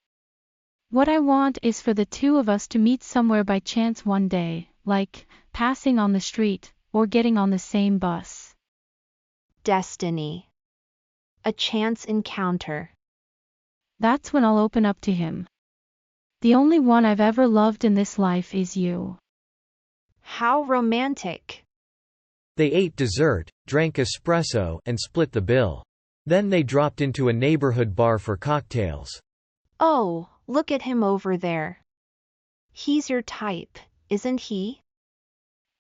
What I want is for the two of us to meet somewhere by chance one day, like passing on the street, or getting on the same bus. Destiny. A chance encounter. That's when I'll open up to him. The only one I've ever loved in this life is you. How romantic. They ate dessert, drank espresso, and split the bill. Then they dropped into a neighborhood bar for cocktails. Oh, look at him over there. He's your type, isn't he?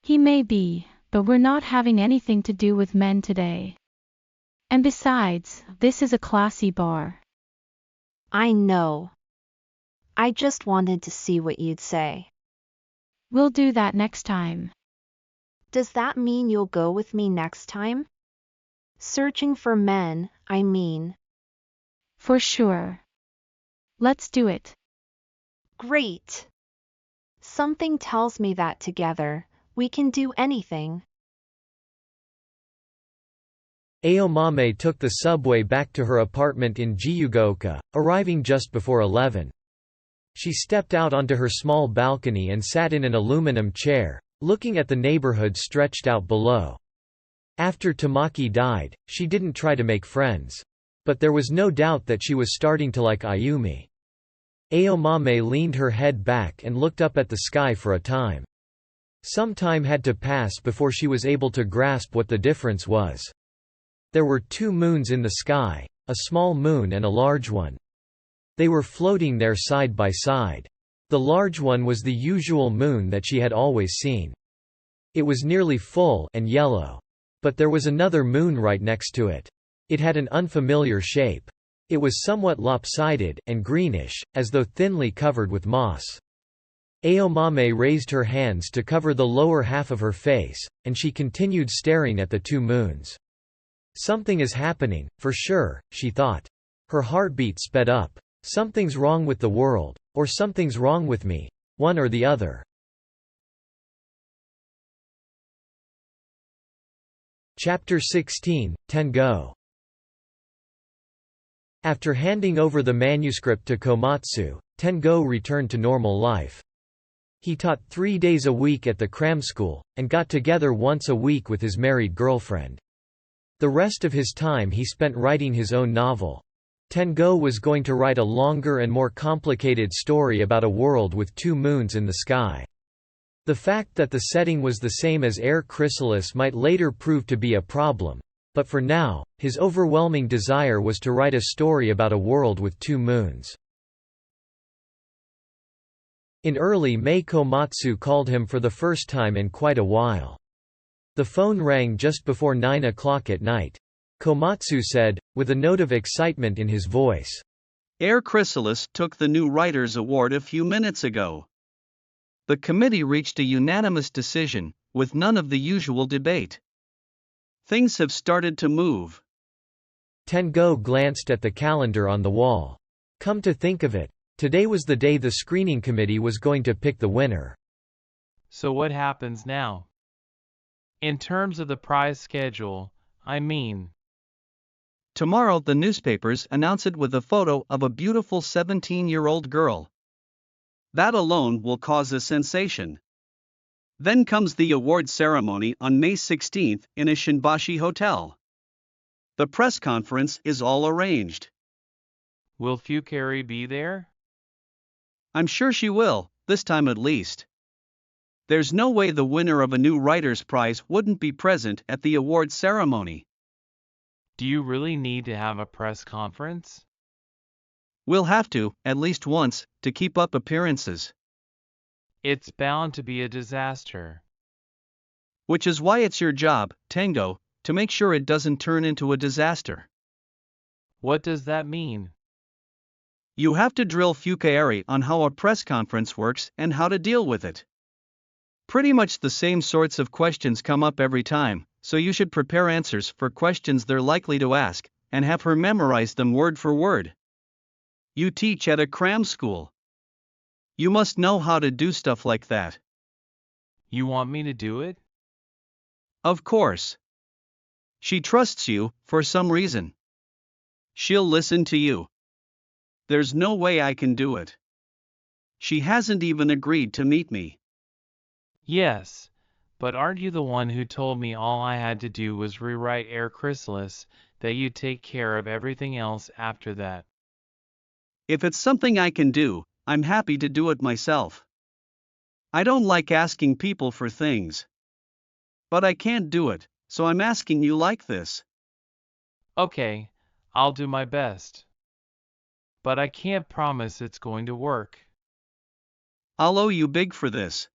He may be, but we're not having anything to do with men today. And besides, this is a classy bar. I know. I just wanted to see what you'd say. We'll do that next time. Does that mean you'll go with me next time? Searching for men, I mean. For sure. Let's do it. Great. Something tells me that together, we can do anything. Aomame took the subway back to her apartment in Jiyugaoka, arriving just before 11. She stepped out onto her small balcony and sat in an aluminum chair, looking at the neighborhood stretched out below. After Tamaki died, she didn't try to make friends. But there was no doubt that she was starting to like Ayumi. Aomame leaned her head back and looked up at the sky for a time. Some time had to pass before she was able to grasp what the difference was. There were two moons in the sky, a small moon and a large one. They were floating there side by side. The large one was the usual moon that she had always seen. It was nearly full and yellow. But there was another moon right next to it. It had an unfamiliar shape. It was somewhat lopsided, and greenish, as though thinly covered with moss. Aomame raised her hands to cover the lower half of her face, and she continued staring at the two moons. Something is happening, for sure, she thought. Her heartbeat sped up. Something's wrong with the world, or something's wrong with me, one or the other. Chapter 16, Tengo. After handing over the manuscript to Komatsu, Tengo returned to normal life. He taught 3 days a week at the cram school, and got together once a week with his married girlfriend. The rest of his time he spent writing his own novel. Tengo was going to write a longer and more complicated story about a world with two moons in the sky. The fact that the setting was the same as Air Chrysalis might later prove to be a problem, but for now, his overwhelming desire was to write a story about a world with two moons. In early May, Komatsu called him for the first time in quite a while. The phone rang just before 9 o'clock at night. Komatsu said, with a note of excitement in his voice, Air Chrysalis took the new Writers' Award a few minutes ago. The committee reached a unanimous decision, with none of the usual debate. Things have started to move. Tengo glanced at the calendar on the wall. Come to think of it, today was the day the screening committee was going to pick the winner. So what happens now? In terms of the prize schedule, I mean. Tomorrow the newspapers announce it with a photo of a beautiful 17-year-old girl. That alone will cause a sensation. Then comes the award ceremony on May 16 in a Shinbashi hotel. The press conference is all arranged. Will Fukari be there? I'm sure she will, this time at least. There's no way the winner of a new writer's prize wouldn't be present at the award ceremony. Do you really need to have a press conference? We'll have to, at least once, to keep up appearances. It's bound to be a disaster. Which is why it's your job, Tengo, to make sure it doesn't turn into a disaster. What does that mean? You have to drill Fukari on how a press conference works and how to deal with it. Pretty much the same sorts of questions come up every time, so you should prepare answers for questions they're likely to ask, and have her memorize them word for word. You teach at a cram school. You must know how to do stuff like that. You want me to do it? Of course. She trusts you, for some reason. She'll listen to you. There's no way I can do it. She hasn't even agreed to meet me. Yes, but aren't you the one who told me all I had to do was rewrite Air Chrysalis, that you'd take care of everything else after that? If it's something I can do, I'm happy to do it myself. I don't like asking people for things. But I can't do it, so I'm asking you like this. Okay, I'll do my best. But I can't promise it's going to work. I'll owe you big for this.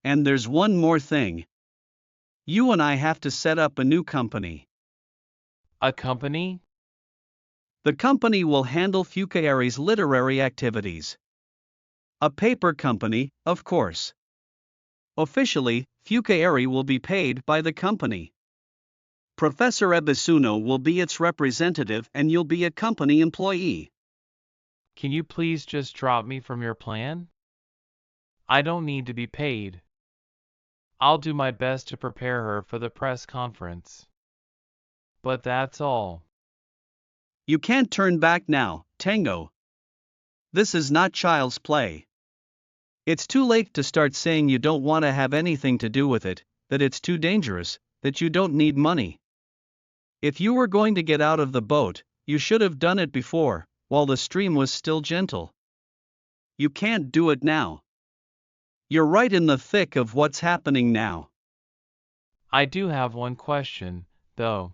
And there's one more thing. You and I have to set up a new company. A company? The company will handle Fukaeri's literary activities. A paper company, of course. Officially, Fukaeri will be paid by the company. Professor Ebisuno will be its representative and you'll be a company employee. Can you please just drop me from your plan? I don't need to be paid. I'll do my best to prepare her for the press conference. But that's all. You can't turn back now, Tengo. This is not child's play. It's too late to start saying you don't want to have anything to do with it, that it's too dangerous, that you don't need money. If you were going to get out of the boat, you should have done it before, while the stream was still gentle. You can't do it now. You're right in the thick of what's happening now. I do have one question, though.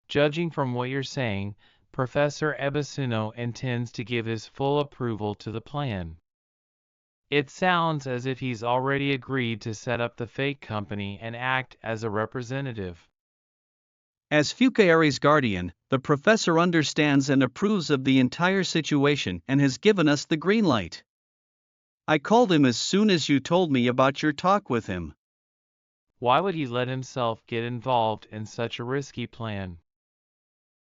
Judging from what you're saying, Professor Ebisuno intends to give his full approval to the plan. It sounds as if he's already agreed to set up the fake company and act as a representative. As Fukaeri's guardian, the professor understands and approves of the entire situation and has given us the green light. I called him as soon as you told me about your talk with him. Why would he let himself get involved in such a risky plan?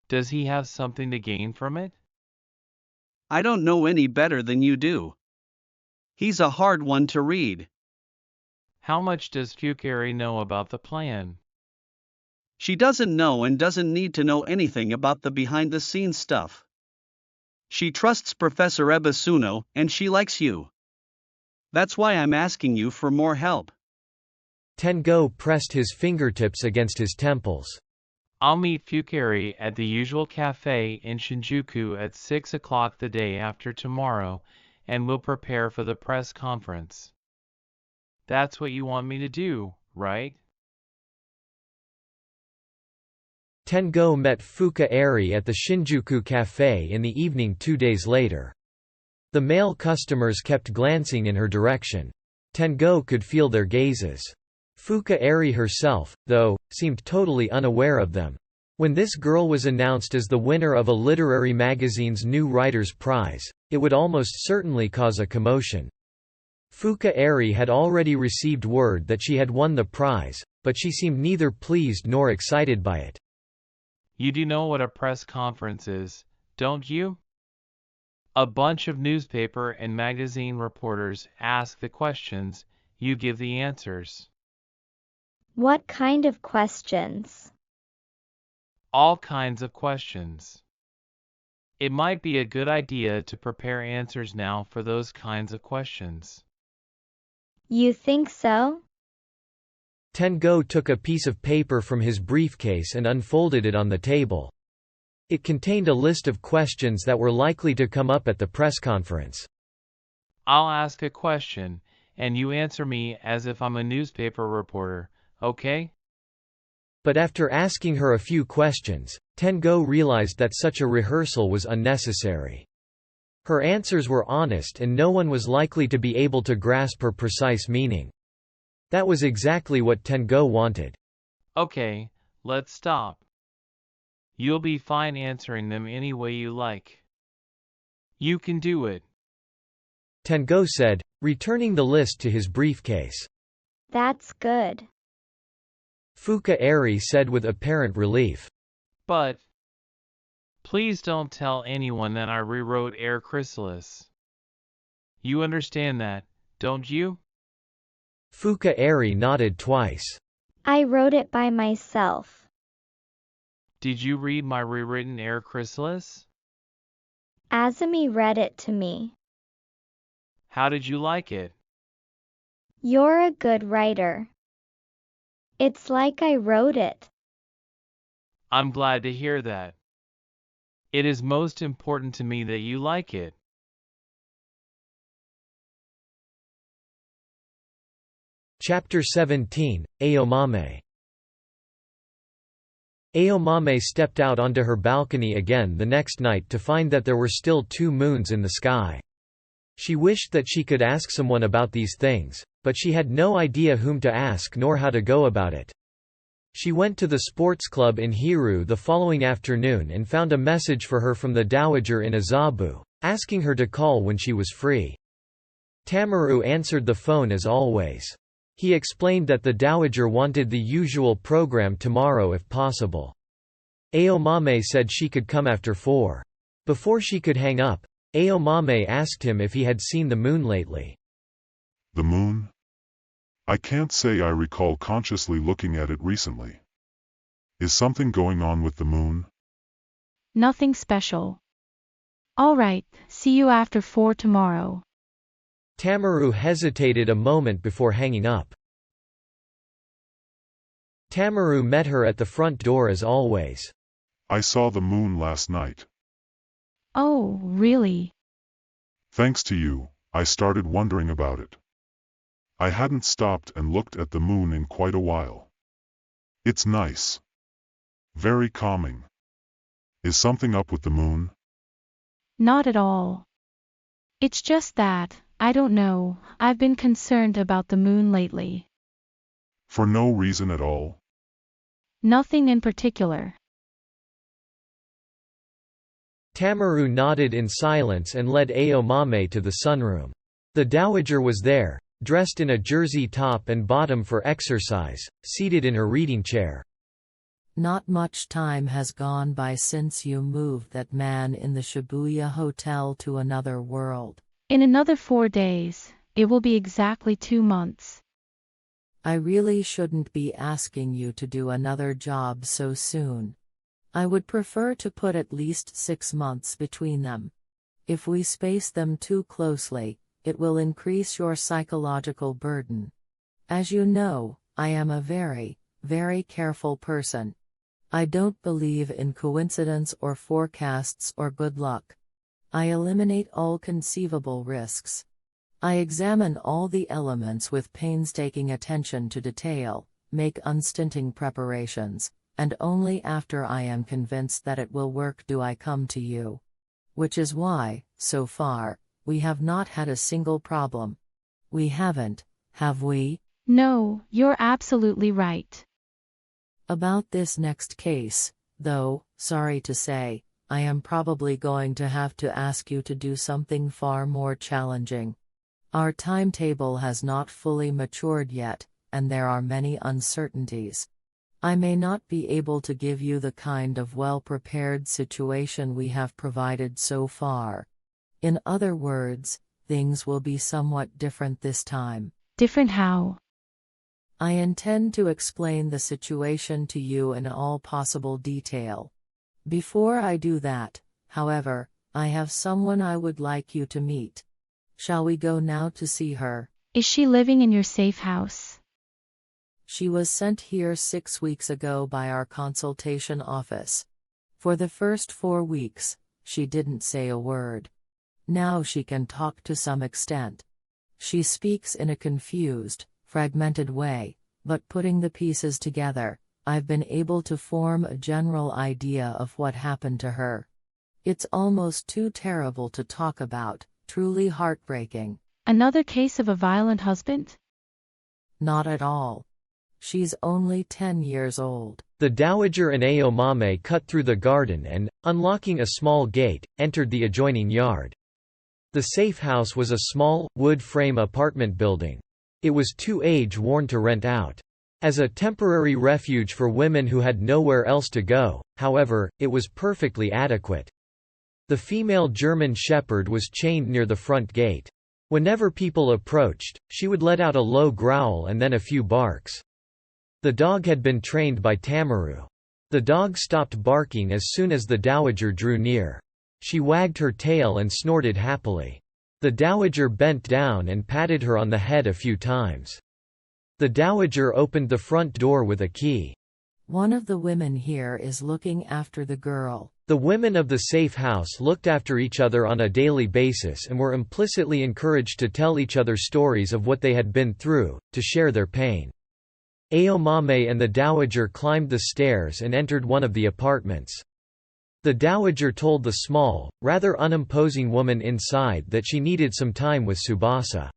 Does he have something to gain from it? I don't know any better than you do. He's a hard one to read. How much does Fukaeri know about the plan? She doesn't know and doesn't need to know anything about the behind-the-scenes stuff. She trusts Professor Ebisuno and she likes you. That's why I'm asking you for more help. Tengo pressed his fingertips against his temples. I'll meet Fukaeri at the usual cafe in Shinjuku at 6 o'clock the day after tomorrow, and we'll prepare for the press conference. That's what you want me to do, right? Tengo met Fukaeri at the Shinjuku cafe in the evening 2 days later. The male customers kept glancing in her direction. Tengo could feel their gazes. Fukaeri herself, though, seemed totally unaware of them. When this girl was announced as the winner of a literary magazine's New Writers' Prize, it would almost certainly cause a commotion. Fukaeri had already received word that she had won the prize, but she seemed neither pleased nor excited by it. You do know what a press conference is, don't you? A bunch of newspaper and magazine reporters ask the questions, you give the answers. What kind of questions? All kinds of questions. It might be a good idea to prepare answers now for those kinds of questions. You think so? Tengo took a piece of paper from his briefcase and unfolded it on the table. It contained a list of questions that were likely to come up at the press conference. I'll ask a question, and you answer me as if I'm a newspaper reporter, okay? But after asking her a few questions, Tengo realized that such a rehearsal was unnecessary. Her answers were honest and no one was likely to be able to grasp her precise meaning. That was exactly what Tengo wanted. Okay, let's stop. You'll be fine answering them any way you like. You can do it. Tengo said, returning the list to his briefcase. That's good. Fukaeri said with apparent relief. But please don't tell anyone that I rewrote Air Chrysalis. You understand that, don't you? Fukaeri nodded twice. I wrote it by myself. Did you read my rewritten Air Chrysalis? Azumi read it to me. How did you like it? You're a good writer. It's like I wrote it. I'm glad to hear that. It is most important to me that you like it. Chapter 17, Aomame. Aomame stepped out onto her balcony again the next night to find that there were still 2 moons in the sky. She wished that she could ask someone about these things, but she had no idea whom to ask nor how to go about it. She went to the sports club in Hiru the following afternoon and found a message for her from the dowager in Azabu, asking her to call when she was free. Tamaru answered the phone as always. He explained that the dowager wanted the usual program tomorrow if possible. Aomame said she could come after 4. Before she could hang up, Aomame asked him if he had seen the moon lately. The moon? I can't say I recall consciously looking at it recently. Is something going on with the moon? Nothing special. All right, see you after 4 tomorrow. Tamaru hesitated a moment before hanging up. Tamaru met her at the front door as always. I saw the moon last night. Oh, really? Thanks to you, I started wondering about it. I hadn't stopped and looked at the moon in quite a while. It's nice. Very calming. Is something up with the moon? Not at all. It's just that, I don't know, I've been concerned about the moon lately. For no reason at all? Nothing in particular. Tamaru nodded in silence and led Aomame to the sunroom. The dowager was there, dressed in a jersey top and bottom for exercise, seated in her reading chair. Not much time has gone by since you moved that man in the Shibuya hotel to another world. In another 4 days, it will be exactly 2 months. I really shouldn't be asking you to do another job so soon. I would prefer to put at least 6 months between them. If we space them too closely, it will increase your psychological burden. As you know, I am a very, very careful person. I don't believe in coincidence or forecasts or good luck. I eliminate all conceivable risks. I examine all the elements with painstaking attention to detail, make unstinting preparations, and only after I am convinced that it will work do I come to you. Which is why, so far, we have not had a single problem. We haven't, have we? No, you're absolutely right. About this next case, though, sorry to say, I am probably going to have to ask you to do something far more challenging. Our timetable has not fully matured yet, and there are many uncertainties. I may not be able to give you the kind of well-prepared situation we have provided so far. In other words, things will be somewhat different this time. Different how? I intend to explain the situation to you in all possible detail. Before I do that, however, I have someone I would like you to meet. Shall we go now to see her? Is she living in your safe house? She was sent here 6 weeks ago by our consultation office. For the first 4 weeks, she didn't say a word. Now she can talk to some extent. She speaks in a confused, fragmented way, but putting the pieces together, I've been able to form a general idea of what happened to her. It's almost too terrible to talk about, truly heartbreaking. Another case of a violent husband? Not at all. She's only 10 years old. The dowager and Aomame cut through the garden and, unlocking a small gate, entered the adjoining yard. The safe house was a small, wood-frame apartment building. It was too age-worn to rent out. As a temporary refuge for women who had nowhere else to go, however, it was perfectly adequate. The female German shepherd was chained near the front gate. Whenever people approached, she would let out a low growl and then a few barks. The dog had been trained by Tamaru. The dog stopped barking as soon as the dowager drew near. She wagged her tail and snorted happily. The dowager bent down and patted her on the head a few times. The dowager opened the front door with a key. One of the women here is looking after the girl. The women of the safe house looked after each other on a daily basis and were implicitly encouraged to tell each other stories of what they had been through, to share their pain. Aomame and the dowager climbed the stairs and entered one of the apartments. The dowager told the small, rather unimposing woman inside that she needed some time with Tsubasa.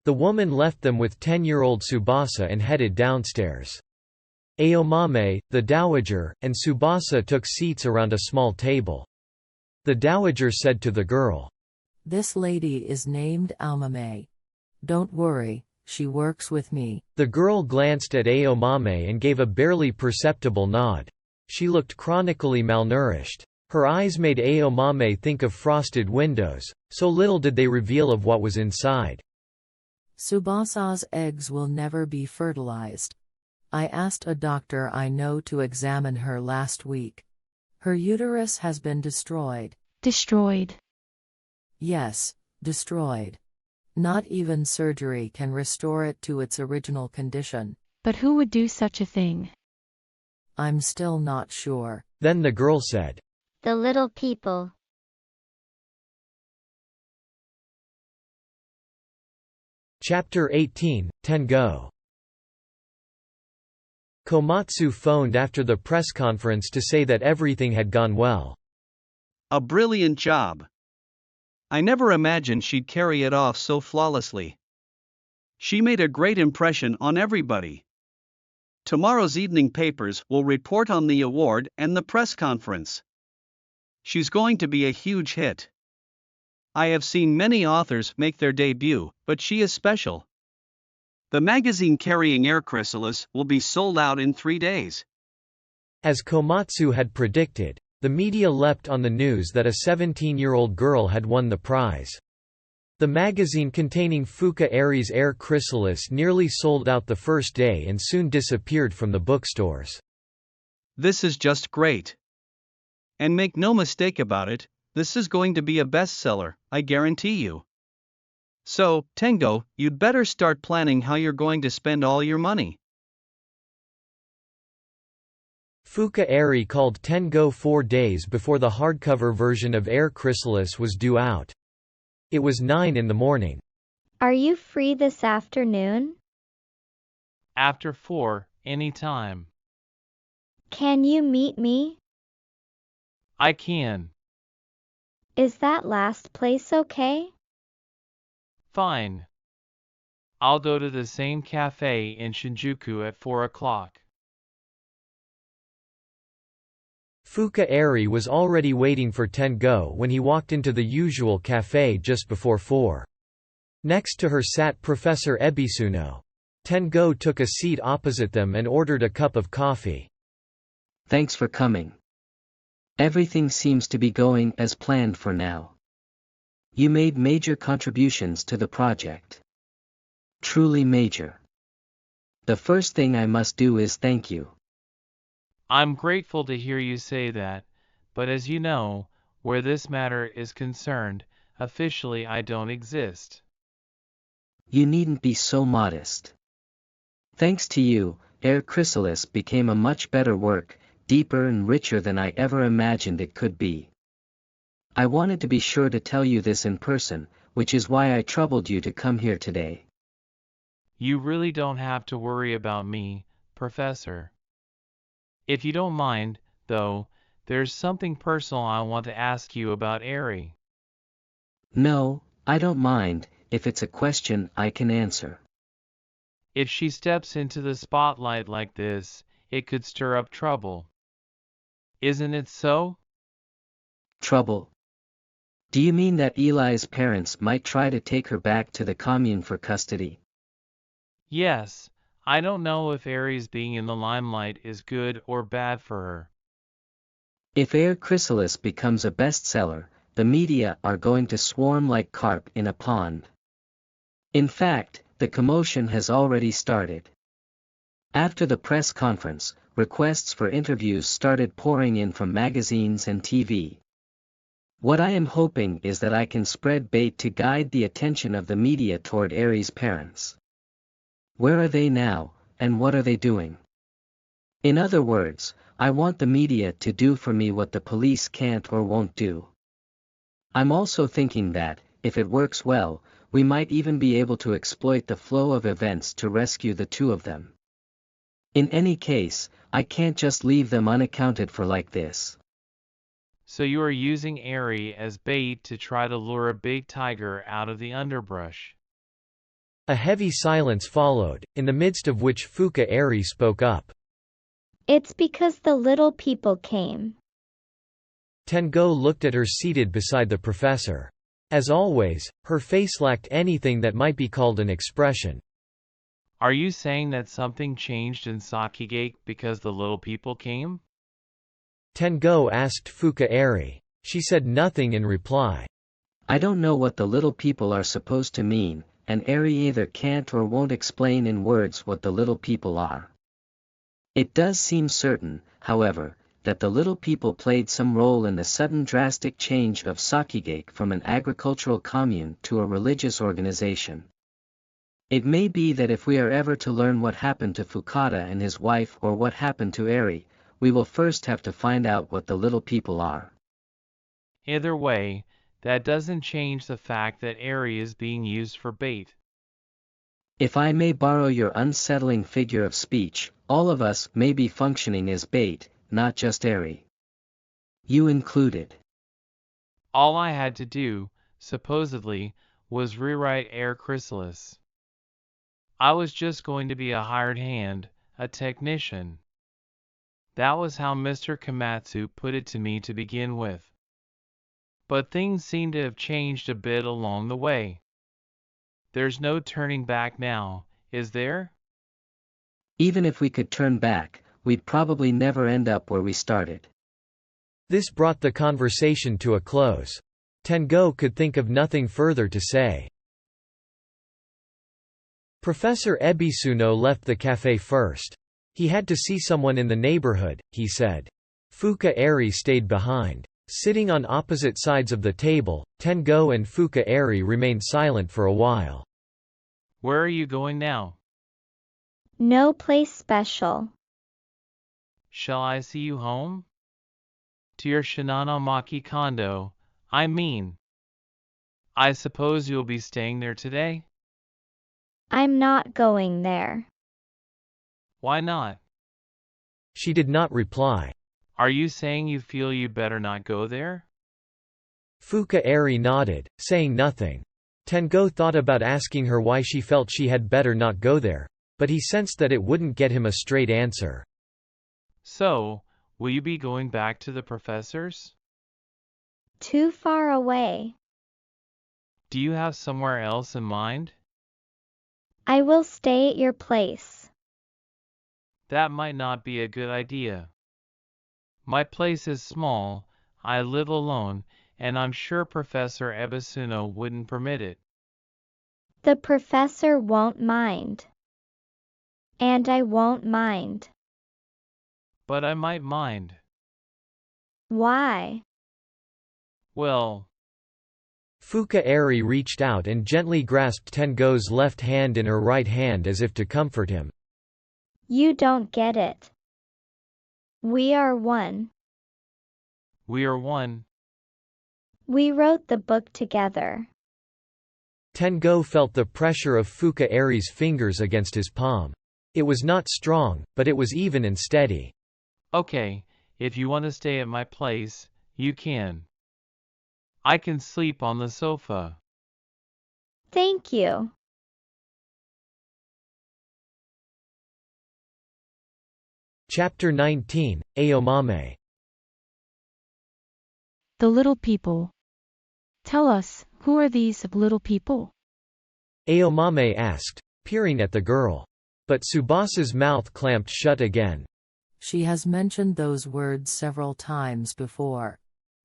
The woman left them with 10-year-old Tsubasa and headed downstairs. Aomame, the dowager, and Tsubasa took seats around a small table. The dowager said to the girl, "This lady is named Aomame. Don't worry, she works with me." The girl glanced at Aomame and gave a barely perceptible nod. She looked chronically malnourished. Her eyes made Aomame think of frosted windows, so little did they reveal of what was inside. Tsubasa's eggs will never be fertilized. I asked a doctor I know to examine her last week. Her uterus has been destroyed. Destroyed. Yes, destroyed. Not even surgery can restore it to its original condition. But who would do such a thing? I'm still not sure. Then the girl said, The little people. Chapter 18, Tengo. Komatsu phoned after the press conference to say that everything had gone well. A brilliant job. I never imagined she'd carry it off so flawlessly. She made a great impression on everybody. Tomorrow's evening papers will report on the award and the press conference. She's going to be a huge hit. I have seen many authors make their debut, but she is special. The magazine carrying Air Chrysalis will be sold out in 3 days. As Komatsu had predicted, the media leapt on the news that a 17-year-old girl had won the prize. The magazine containing Fuka Eri's Air Chrysalis nearly sold out the first day and soon disappeared from the bookstores. This is just great. And make no mistake about it, this is going to be a bestseller, I guarantee you. So, Tengo, you'd better start planning how you're going to spend all your money. Fuka Eri called Tengo 4 days before the hardcover version of Air Chrysalis was due out. It was 9 in the morning. Are you free this afternoon? After 4, anytime. Can you meet me? I can. Is that last place okay? Fine. I'll go to the same cafe in Shinjuku at 4 o'clock. Fuka Eri was already waiting for Tengo when he walked into the usual cafe just before 4. Next to her sat Professor Ebisuno. Tengo took a seat opposite them and ordered a cup of coffee. Thanks for coming. Everything seems to be going as planned for now. You made major contributions to the project. Truly major. The first thing I must do is thank you. I'm grateful to hear you say that, but as you know, where this matter is concerned, officially I don't exist. You needn't be so modest. Thanks to you, Air Chrysalis became a much better work, deeper and richer than I ever imagined it could be. I wanted to be sure to tell you this in person, which is why I troubled you to come here today. You really don't have to worry about me, Professor. If you don't mind, though, there's something personal I want to ask you about Eri. No, I don't mind, if it's a question I can answer. If she steps into the spotlight like this, it could stir up trouble. Isn't it so? Trouble? Do you mean that Eli's parents might try to take her back to the commune for custody? Yes, I don't know if Eri's being in the limelight is good or bad for her. If Air Chrysalis becomes a bestseller, the media are going to swarm like carp in a pond. In fact, the commotion has already started. After the press conference, requests for interviews started pouring in from magazines and TV. What I am hoping is that I can spread bait to guide the attention of the media toward Eri's parents. Where are they now, and what are they doing? In other words, I want the media to do for me what the police can't or won't do. I'm also thinking that, if it works well, we might even be able to exploit the flow of events to rescue the two of them. In any case, I can't just leave them unaccounted for like this. So you are using Eri as bait to try to lure a big tiger out of the underbrush. A heavy silence followed, in the midst of which Fuka Eri spoke up. It's because the little people came. Tengo looked at her seated beside the professor. As always, her face lacked anything that might be called an expression. Are you saying that something changed in Sakigake because the little people came? Tengo asked Fuka Eri. She said nothing in reply. I don't know what the little people are supposed to mean, and Eri either can't or won't explain in words what the little people are. It does seem certain, however, that the little people played some role in the sudden drastic change of Sakigake from an agricultural commune to a religious organization. It may be that if we are ever to learn what happened to Fukada and his wife or what happened to Eri, we will first have to find out what the little people are. Either way, that doesn't change the fact that Eri is being used for bait. If I may borrow your unsettling figure of speech, all of us may be functioning as bait, not just Eri. You included. All I had to do, supposedly, was rewrite Air Chrysalis. I was just going to be a hired hand, a technician. That was how Mr. Komatsu put it to me to begin with. But things seem to have changed a bit along the way. There's no turning back now, is there? Even if we could turn back, we'd probably never end up where we started. This brought the conversation to a close. Tengo could think of nothing further to say. Professor Ebisuno left the cafe first. He had to see someone in the neighborhood, he said. Fuka Eri stayed behind. Sitting on opposite sides of the table, Tengo and Fuka Eri remained silent for a while. Where are you going now? No place special. Shall I see you home? To your Shinano-maki condo, I mean. I suppose you'll be staying there today? I'm not going there. Why not? She did not reply. Are you saying you feel you better not go there? Fuka Eri nodded, saying nothing. Tengo thought about asking her why she felt she had better not go there, but he sensed that it wouldn't get him a straight answer. So, will you be going back to the professor's? Too far away. Do you have somewhere else in mind? I will stay at your place. That might not be a good idea. My place is small, I live alone, and I'm sure Professor Ebisuno wouldn't permit it. The professor won't mind. And I won't mind. But I might mind. Why? Well. Fuka Eri reached out and gently grasped Tengo's left hand in her right hand as if to comfort him. You don't get it. We are one. We are one. We wrote the book together. Tengo felt the pressure of Fuka Eri's fingers against his palm. It was not strong, but it was even and steady. Okay, if you want to stay at my place, you can. I can sleep on the sofa. Thank you. Chapter 19, Aomame. The little people. Tell us, who are these little people? Aomame asked, peering at the girl. But Tsubasa's mouth clamped shut again. She has mentioned those words several times before.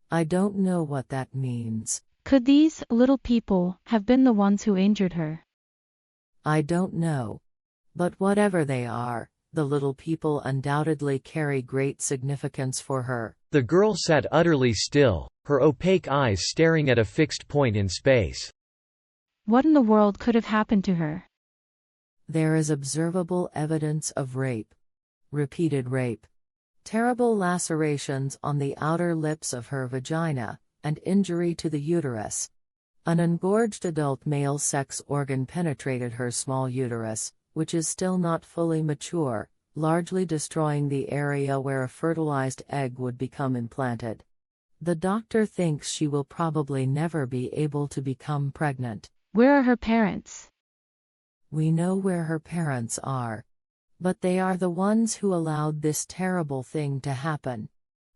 I don't know what that means. Could these little people have been the ones who injured her? I don't know. But whatever they are, the little people undoubtedly carry great significance for her. The girl sat utterly still, her opaque eyes staring at a fixed point in space. What in the world could have happened to her? There is observable evidence of rape. Repeated rape. Terrible lacerations on the outer lips of her vagina, and injury to the uterus. An engorged adult male sex organ penetrated her small uterus, which is still not fully mature, largely destroying the area where a fertilized egg would become implanted. The doctor thinks she will probably never be able to become pregnant. Where are her parents? We know where her parents are. But they are the ones who allowed this terrible thing to happen.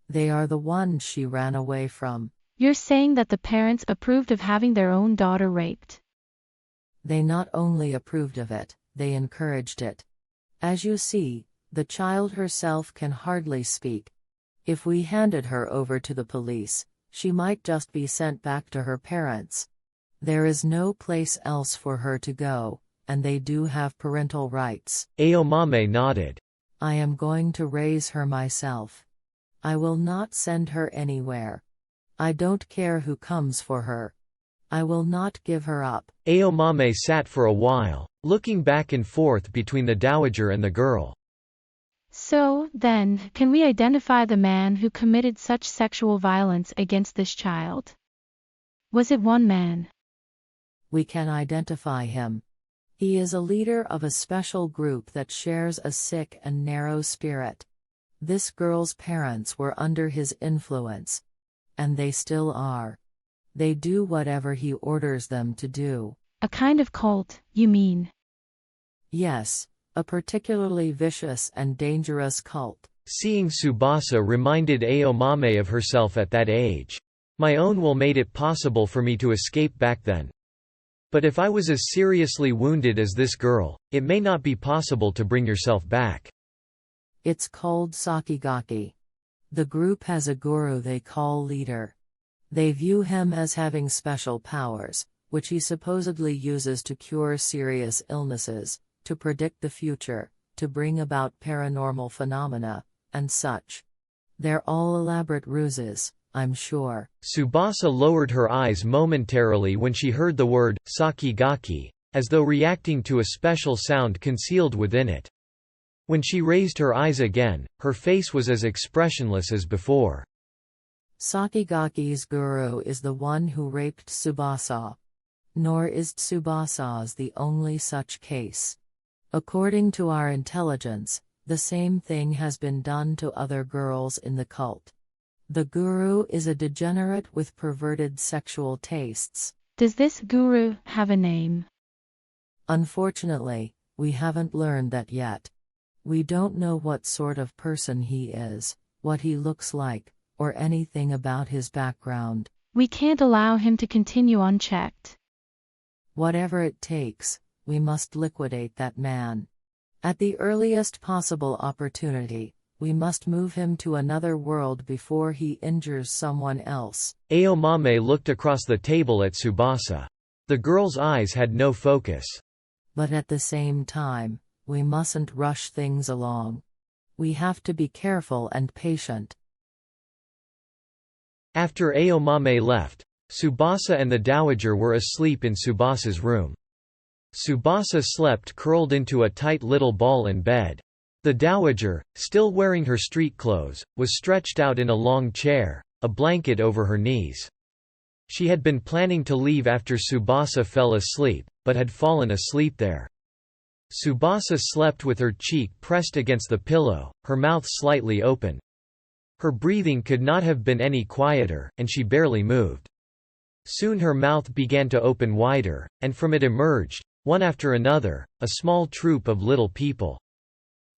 They are the ones she ran away from. You're saying that the parents approved of having their own daughter raped? They not only approved of it, they encouraged it. As you see, the child herself can hardly speak. If we handed her over to the police, she might just be sent back to her parents. There is no place else for her to go, and they do have parental rights. Aomame nodded. I am going to raise her myself. I will not send her anywhere. I don't care who comes for her. I will not give her up. Aomame sat for a while, looking back and forth between the dowager and the girl. So, then, can we identify the man who committed such sexual violence against this child? Was it one man? We can identify him. He is a leader of a special group that shares a sick and narrow spirit. This girl's parents were under his influence. And they still are. They do whatever he orders them to do. A kind of cult, you mean? Yes, a particularly vicious and dangerous cult. Seeing Tsubasa reminded Aomame of herself at that age. My own will made it possible for me to escape back then. But if I was as seriously wounded as this girl, it may not be possible to bring yourself back. It's called Sakigaki. The group has a guru they call leader. They view him as having special powers, which he supposedly uses to cure serious illnesses, to predict the future, to bring about paranormal phenomena, and such. They're all elaborate ruses, I'm sure. Tsubasa lowered her eyes momentarily when she heard the word, sakigaki, as though reacting to a special sound concealed within it. When she raised her eyes again, her face was as expressionless as before. Sakigaki's guru is the one who raped Tsubasa. Nor is Tsubasa's the only such case. According to our intelligence, the same thing has been done to other girls in the cult. The guru is a degenerate with perverted sexual tastes. Does this guru have a name? Unfortunately, we haven't learned that yet. We don't know what sort of person he is, what he looks like, or anything about his background. We can't allow him to continue unchecked. Whatever it takes, we must liquidate that man. At the earliest possible opportunity, we must move him to another world before he injures someone else. Aomame looked across the table at Tsubasa. The girl's eyes had no focus. But at the same time, we mustn't rush things along. We have to be careful and patient. After Aomame left, Tsubasa and the dowager were asleep in Tsubasa's room. Tsubasa slept curled into a tight little ball in bed. The dowager, still wearing her street clothes, was stretched out in a long chair, a blanket over her knees. She had been planning to leave after Tsubasa fell asleep, but had fallen asleep there. Tsubasa slept with her cheek pressed against the pillow, her mouth slightly open. Her breathing could not have been any quieter, and she barely moved. Soon her mouth began to open wider, and from it emerged, one after another, a small troop of little people.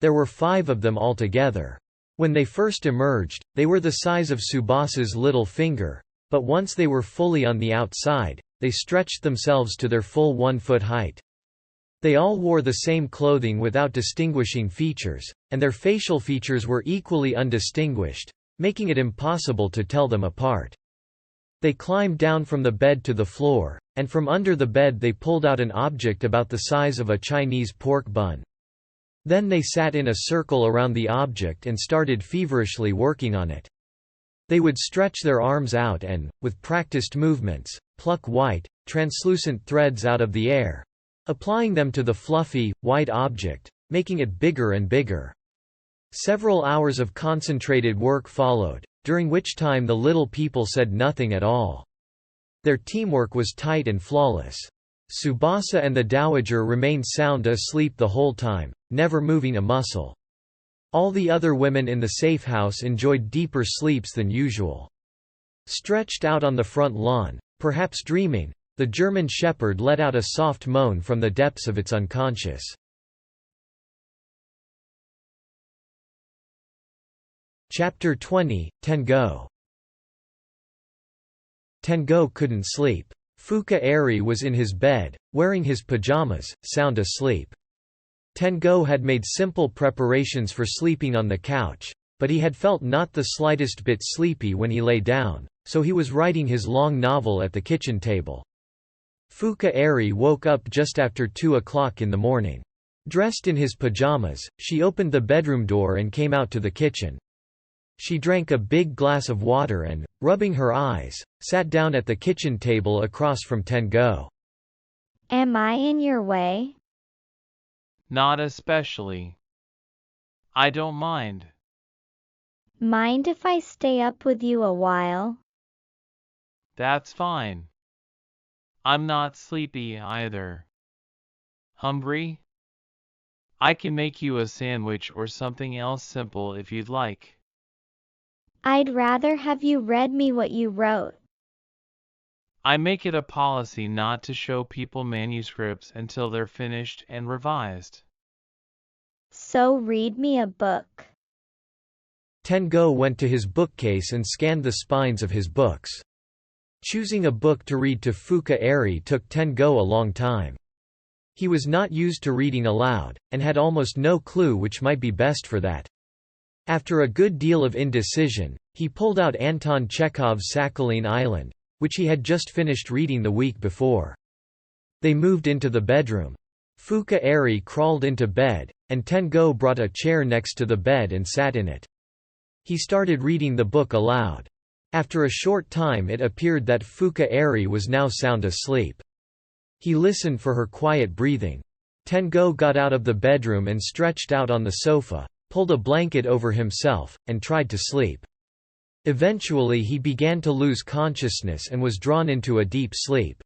There were 5 of them altogether. When they first emerged, they were the size of Tsubasa's little finger, but once they were fully on the outside, they stretched themselves to their full 1-foot height. They all wore the same clothing without distinguishing features, and their facial features were equally undistinguished, making it impossible to tell them apart. They climbed down from the bed to the floor, and from under the bed they pulled out an object about the size of a Chinese pork bun. Then they sat in a circle around the object and started feverishly working on it. They would stretch their arms out and, with practiced movements, pluck white, translucent threads out of the air, applying them to the fluffy, white object, making it bigger and bigger. Several hours of concentrated work followed, during which time the little people said nothing at all. Their teamwork was tight and flawless. Tsubasa and the dowager remained sound asleep the whole time, never moving a muscle. All the other women in the safe house enjoyed deeper sleeps than usual. Stretched out on the front lawn, perhaps dreaming, the German shepherd let out a soft moan from the depths of its unconscious. Chapter 20, Tengo. Tengo couldn't sleep. Fuka Eri was in his bed, wearing his pajamas, sound asleep. Tengo had made simple preparations for sleeping on the couch, but he had felt not the slightest bit sleepy when he lay down, so he was writing his long novel at the kitchen table. Fuka Eri woke up just after 2 o'clock in the morning. Dressed in his pajamas, she opened the bedroom door and came out to the kitchen. She drank a big glass of water and, rubbing her eyes, sat down at the kitchen table across from Tengo. Am I in your way? Not especially. I don't mind. Mind if I stay up with you a while? That's fine. I'm not sleepy either. Hungry? I can make you a sandwich or something else simple if you'd like. I'd rather have you read me what you wrote. I make it a policy not to show people manuscripts until they're finished and revised. So read me a book. Tengo went to his bookcase and scanned the spines of his books. Choosing a book to read to Fuka Eri took Tengo a long time. He was not used to reading aloud, and had almost no clue which might be best for that. After a good deal of indecision, he pulled out Anton Chekhov's Sakhalin Island, which he had just finished reading the week before. They moved into the bedroom. Fuka Eri crawled into bed, and Tengo brought a chair next to the bed and sat in it. He started reading the book aloud. After a short time it appeared that Fuka Eri was now sound asleep. He listened for her quiet breathing. Tengo got out of the bedroom and stretched out on the sofa, pulled a blanket over himself, and tried to sleep. Eventually he began to lose consciousness and was drawn into a deep sleep.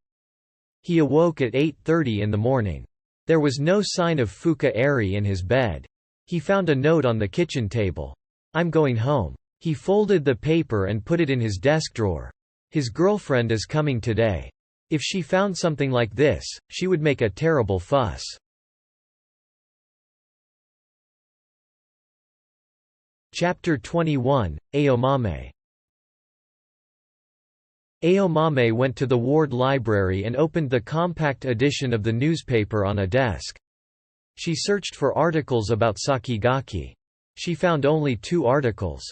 He awoke at 8:30 in the morning. There was no sign of Fuka Eri in his bed. He found a note on the kitchen table. "I'm going home." He folded the paper and put it in his desk drawer. His girlfriend is coming today. If she found something like this, she would make a terrible fuss. Chapter 21, Aomame. Aomame went to the ward library and opened the compact edition of the newspaper on a desk. She searched for articles about Sakigaki. She found only 2 articles.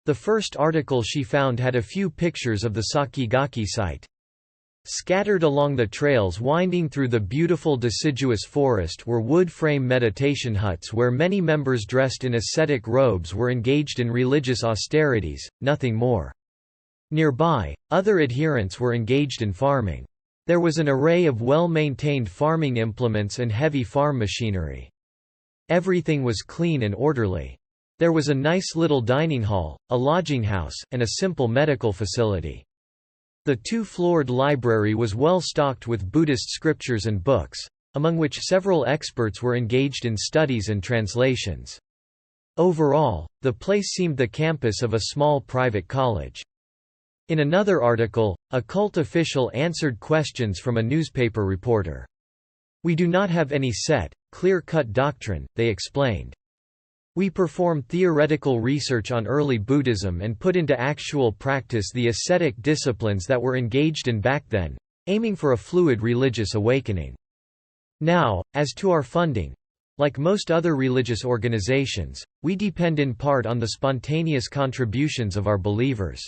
The first article she found had a few pictures of the Sakigaki site. Scattered along the trails winding through the beautiful deciduous forest were wood frame meditation huts where many members dressed in ascetic robes were engaged in religious austerities, nothing more. Nearby, other adherents were engaged in farming. There was an array of well-maintained farming implements and heavy farm machinery. Everything was clean and orderly. There was a nice little dining hall, a lodging house, and a simple medical facility. The 2-floored library was well stocked with Buddhist scriptures and books, among which several experts were engaged in studies and translations. Overall, the place seemed the campus of a small private college. In another article, a cult official answered questions from a newspaper reporter. "We do not have any set, clear-cut doctrine," they explained. "We perform theoretical research on early Buddhism and put into actual practice the ascetic disciplines that were engaged in back then, aiming for a fluid religious awakening. Now, as to our funding, like most other religious organizations, we depend in part on the spontaneous contributions of our believers.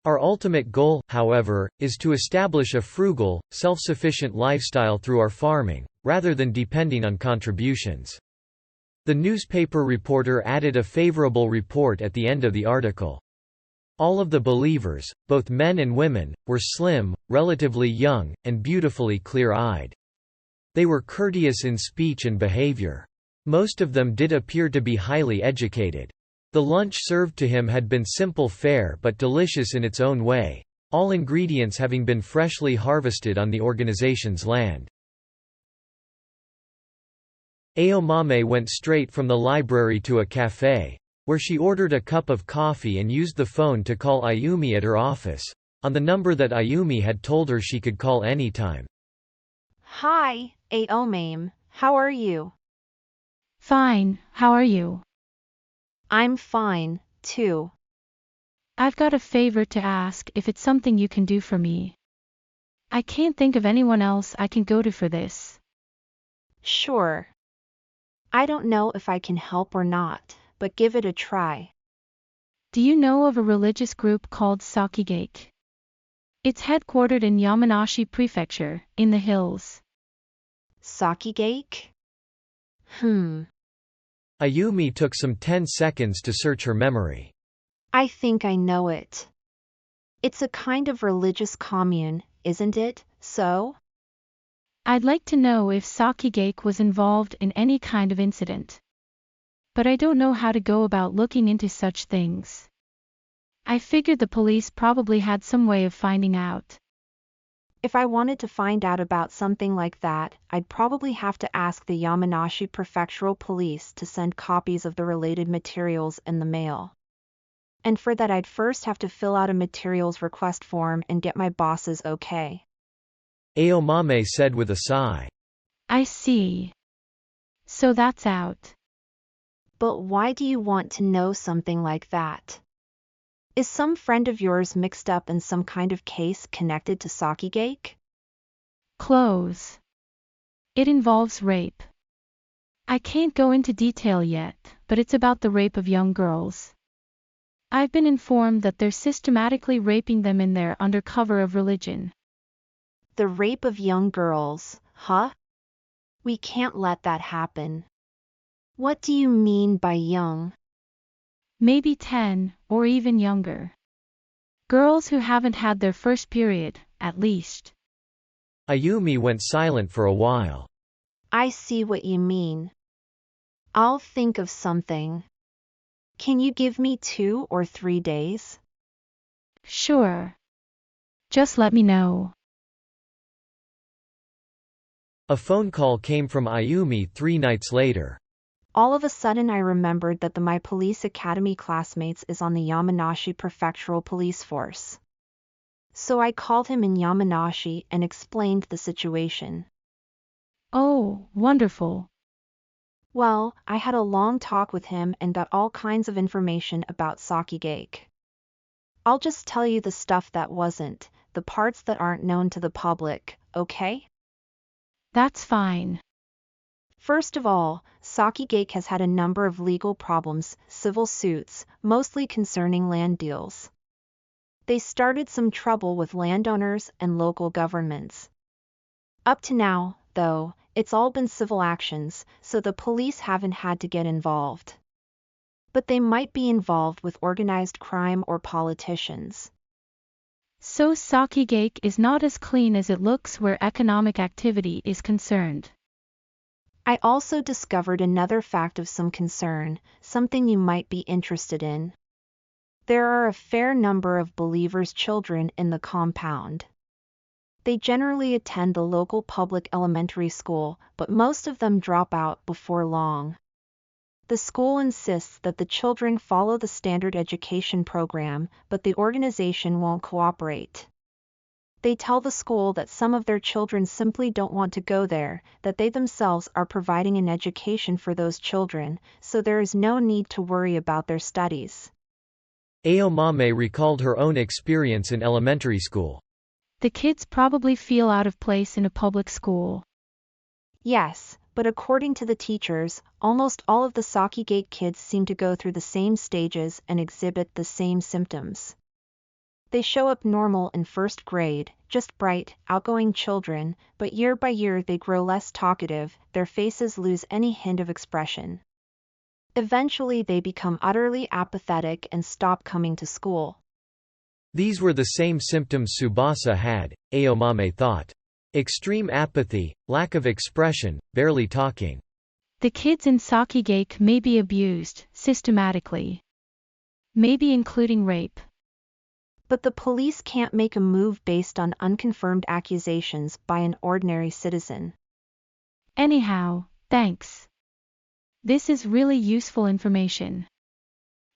Our ultimate goal, however, is to establish a frugal, self-sufficient lifestyle through our farming, rather than depending on contributions." The newspaper reporter added a favorable report at the end of the article. All of the believers, both men and women, were slim, relatively young, and beautifully clear-eyed. They were courteous in speech and behavior. Most of them did appear to be highly educated. The lunch served to him had been simple fare but delicious in its own way, all ingredients having been freshly harvested on the organization's land. Aomame went straight from the library to a café, where she ordered a cup of coffee and used the phone to call Ayumi at her office, on the number that Ayumi had told her she could call anytime. Hi, Aomame, how are you? Fine, how are you? I'm fine, too. I've got a favor to ask if it's something you can do for me. I can't think of anyone else I can go to for this. Sure. I don't know if I can help or not, but give it a try. Do you know of a religious group called Sakigake? It's headquartered in Yamanashi Prefecture, in the hills. Sakigake? Ayumi took some 10 seconds to search her memory. I think I know it. It's a kind of religious commune, isn't it, so? I'd like to know if Sakigake was involved in any kind of incident. But I don't know how to go about looking into such things. I figured the police probably had some way of finding out. If I wanted to find out about something like that, I'd probably have to ask the Yamanashi Prefectural Police to send copies of the related materials in the mail. And for that I'd first have to fill out a materials request form and get my boss's okay. Aomame said with a sigh. I see. So that's out. But why do you want to know something like that? Is some friend of yours mixed up in some kind of case connected to Sakigake? Close. It involves rape. I can't go into detail yet, but it's about the rape of young girls. I've been informed that they're systematically raping them in there under cover of religion. The rape of young girls, huh? We can't let that happen. What do you mean by young? Maybe 10, or even younger. Girls who haven't had their first period, at least. Ayumi went silent for a while. I see what you mean. I'll think of something. Can you give me 2 or 3 days? Sure. Just let me know. A phone call came from Ayumi 3 nights later. All of a sudden I remembered that my police academy classmates is on the Yamanashi Prefectural Police Force. So I called him in Yamanashi and explained the situation. Oh, wonderful. Well, I had a long talk with him and got all kinds of information about Sakigake. I'll just tell you the stuff that wasn't, the parts that aren't known to the public, okay? That's fine. First of all, Sakigake has had a number of legal problems, civil suits, mostly concerning land deals. They started some trouble with landowners and local governments. Up to now, though, it's all been civil actions, so the police haven't had to get involved. But they might be involved with organized crime or politicians. So Sakigake is not as clean as it looks where economic activity is concerned. I also discovered another fact of some concern, something you might be interested in. There are a fair number of believers' children in the compound. They generally attend the local public elementary school, but most of them drop out before long. The school insists that the children follow the standard education program, but the organization won't cooperate. They tell the school that some of their children simply don't want to go there, that they themselves are providing an education for those children, so there is no need to worry about their studies. Aomame recalled her own experience in elementary school. The kids probably feel out of place in a public school. Yes, but according to the teachers, almost all of the Sakigake kids seem to go through the same stages and exhibit the same symptoms. They show up normal in first grade, just bright, outgoing children, but year by year they grow less talkative, their faces lose any hint of expression. Eventually they become utterly apathetic and stop coming to school. These were the same symptoms Tsubasa had, Aomame thought. Extreme apathy, lack of expression, barely talking. The kids in Sakigake may be abused, systematically. Maybe including rape. But the police can't make a move based on unconfirmed accusations by an ordinary citizen. Anyhow, thanks. This is really useful information.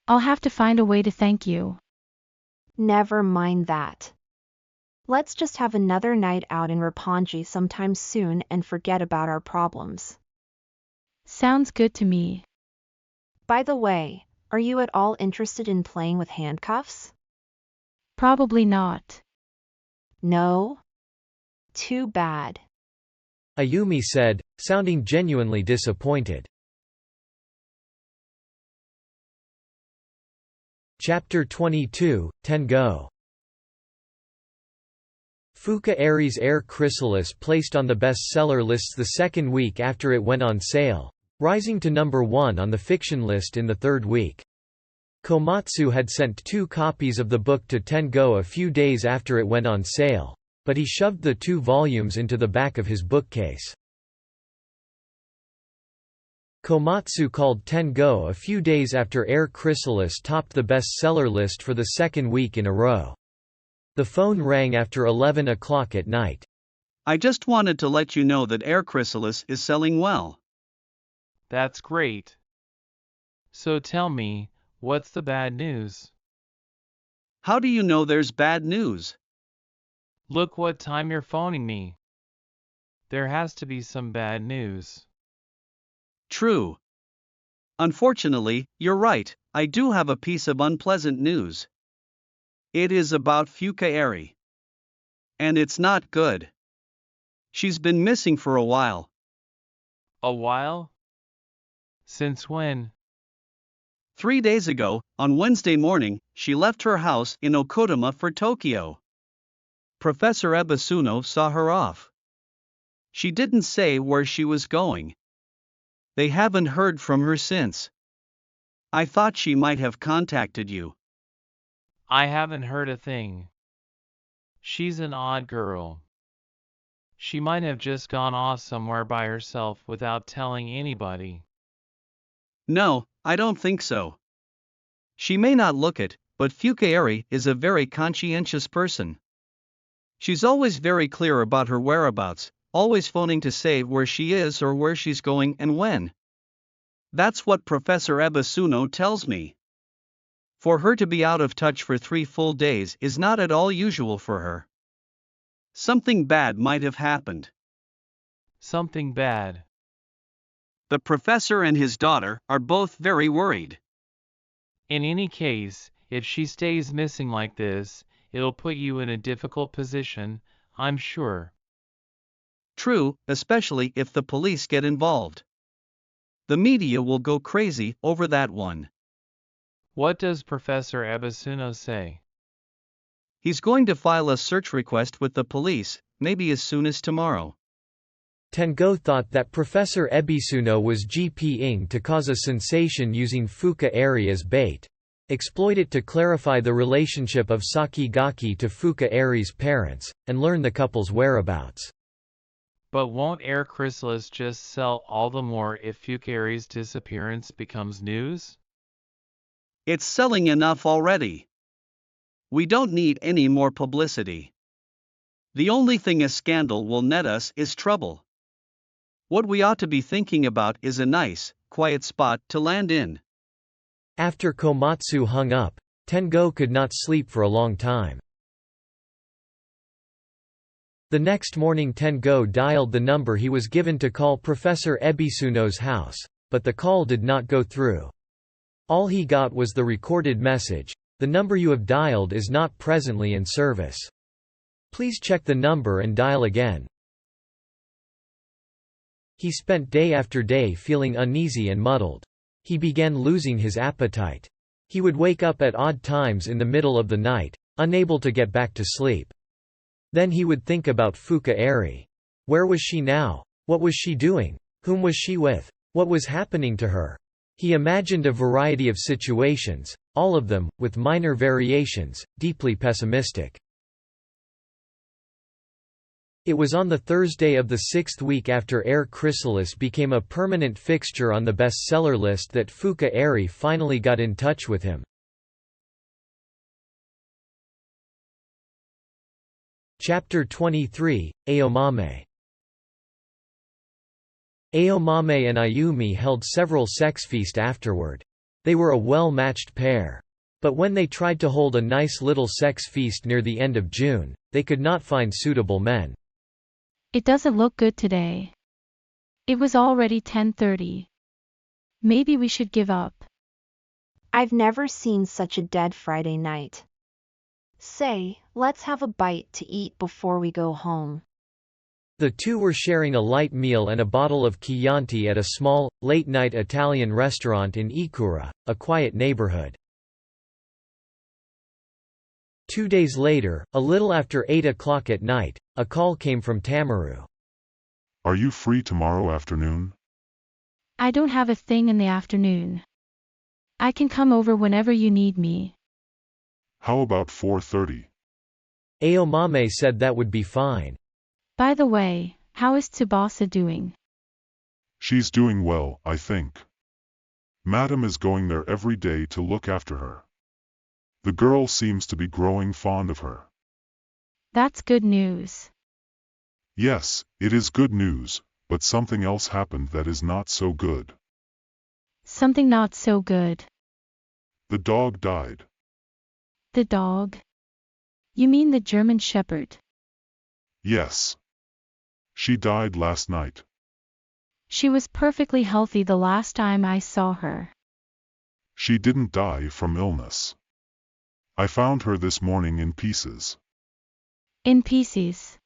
I'll have to find a way to thank you. Never mind that. Let's just have another night out in Roppongi sometime soon and forget about our problems. Sounds good to me. By the way, are you at all interested in playing with handcuffs? Probably not. No? Too bad. Ayumi said, sounding genuinely disappointed. Chapter 22, Tengo. Fuka Eri's Air Chrysalis placed on the bestseller lists the second week after it went on sale, rising to number 1 on the fiction list in the third week. Komatsu had sent 2 copies of the book to Tengo a few days after it went on sale, but he shoved the 2 volumes into the back of his bookcase. Komatsu called Tengo a few days after Air Chrysalis topped the bestseller list for the second week in a row. The phone rang after 11 o'clock at night. I just wanted to let you know that Air Chrysalis is selling well. That's great. So tell me, what's the bad news? How do you know there's bad news? Look what time you're phoning me. There has to be some bad news. True. Unfortunately, you're right, I do have a piece of unpleasant news. It is about Fuka Eri. And it's not good. She's been missing for a while. A while? Since when? 3 days ago, on Wednesday morning, she left her house in Okodama for Tokyo. Professor Ebisuno saw her off. She didn't say where she was going. They haven't heard from her since. I thought she might have contacted you. I haven't heard a thing. She's an odd girl. She might have just gone off somewhere by herself without telling anybody. No, I don't think so. She may not look it, but Fuka Eri is a very conscientious person. She's always very clear about her whereabouts, always phoning to say where she is or where she's going and when. That's what Professor Ebisuno tells me. For her to be out of touch for 3 full days is not at all usual for her. Something bad might have happened. Something bad. The professor and his daughter are both very worried. In any case, if she stays missing like this, it'll put you in a difficult position, I'm sure. True, especially if the police get involved. The media will go crazy over that one. What does Professor Ebisuno say? He's going to file a search request with the police, maybe as soon as tomorrow. Tengo thought that Professor Ebisuno was GPing to cause a sensation using Fuka Eri as bait. Exploit it to clarify the relationship of Sakigake to Fuka Eri's parents, and learn the couple's whereabouts. But won't Air Chrysalis just sell all the more if Fuka Eri's disappearance becomes news? It's selling enough already. We don't need any more publicity. The only thing a scandal will net us is trouble. What we ought to be thinking about is a nice, quiet spot to land in. After Komatsu hung up, Tengo could not sleep for a long time. The next morning Tengo dialed the number he was given to call Professor Ebisuno's house, but the call did not go through. All he got was the recorded message, "The number you have dialed is not presently in service. Please check the number and dial again." He spent day after day feeling uneasy and muddled. He began losing his appetite. He would wake up at odd times in the middle of the night, unable to get back to sleep. Then he would think about Fuka Eri. Where was she now? What was she doing? Whom was she with? What was happening to her? He imagined a variety of situations, all of them, with minor variations, deeply pessimistic. It was on the Thursday of the 6th week after Air Chrysalis became a permanent fixture on the bestseller list that Fuka Eri finally got in touch with him. Chapter 23, Aomame. Aomame and Ayumi held several sex feasts afterward. They were a well-matched pair. But when they tried to hold a nice little sex feast near the end of June, they could not find suitable men. It doesn't look good today. It was already 10:30. Maybe we should give up. I've never seen such a dead Friday night. Say, let's have a bite to eat before we go home. The two were sharing a light meal and a bottle of Chianti at a small, late-night Italian restaurant in Ikura, a quiet neighborhood. 2 days later, a little after 8 o'clock at night, a call came from Tamaru. Are you free tomorrow afternoon? I don't have a thing in the afternoon. I can come over whenever you need me. How about 4:30? Aomame said that would be fine. By the way, how is Tsubasa doing? She's doing well, I think. Madam is going there every day to look after her. The girl seems to be growing fond of her. That's good news. Yes, it is good news, but something else happened that is not so good. Something not so good. The dog died. The dog? You mean the German Shepherd? Yes. She died last night. She was perfectly healthy the last time I saw her. She didn't die from illness. I found her this morning in pieces. In pieces?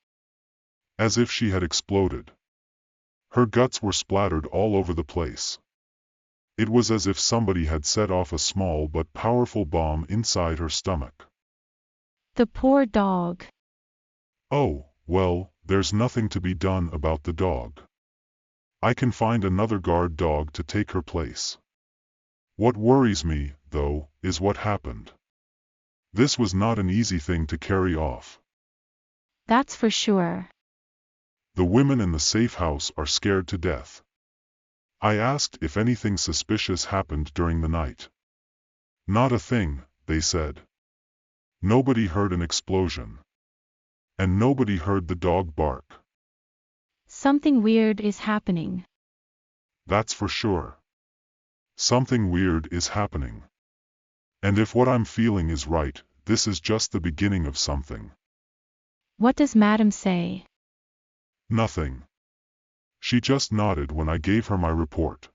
As if she had exploded. Her guts were splattered all over the place. It was as if somebody had set off a small but powerful bomb inside her stomach. The poor dog. Oh, well, there's nothing to be done about the dog. I can find another guard dog to take her place. What worries me, though, is what happened. This was not an easy thing to carry off. That's for sure. The women in the safe house are scared to death. I asked if anything suspicious happened during the night. Not a thing, they said. Nobody heard an explosion. And nobody heard the dog bark. Something weird is happening. That's for sure. Something weird is happening. And if what I'm feeling is right, this is just the beginning of something. What does Madam say? Nothing. She just nodded when I gave her my report.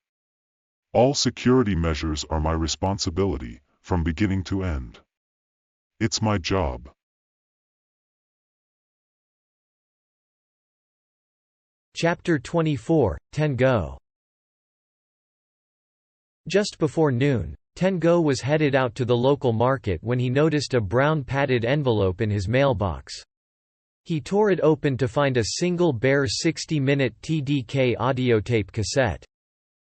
All security measures are my responsibility, from beginning to end. It's my job. Chapter 24, Tengo. Just before noon, Tengo was headed out to the local market when he noticed a brown padded envelope in his mailbox. He tore it open to find a single bare 60-minute TDK audiotape cassette.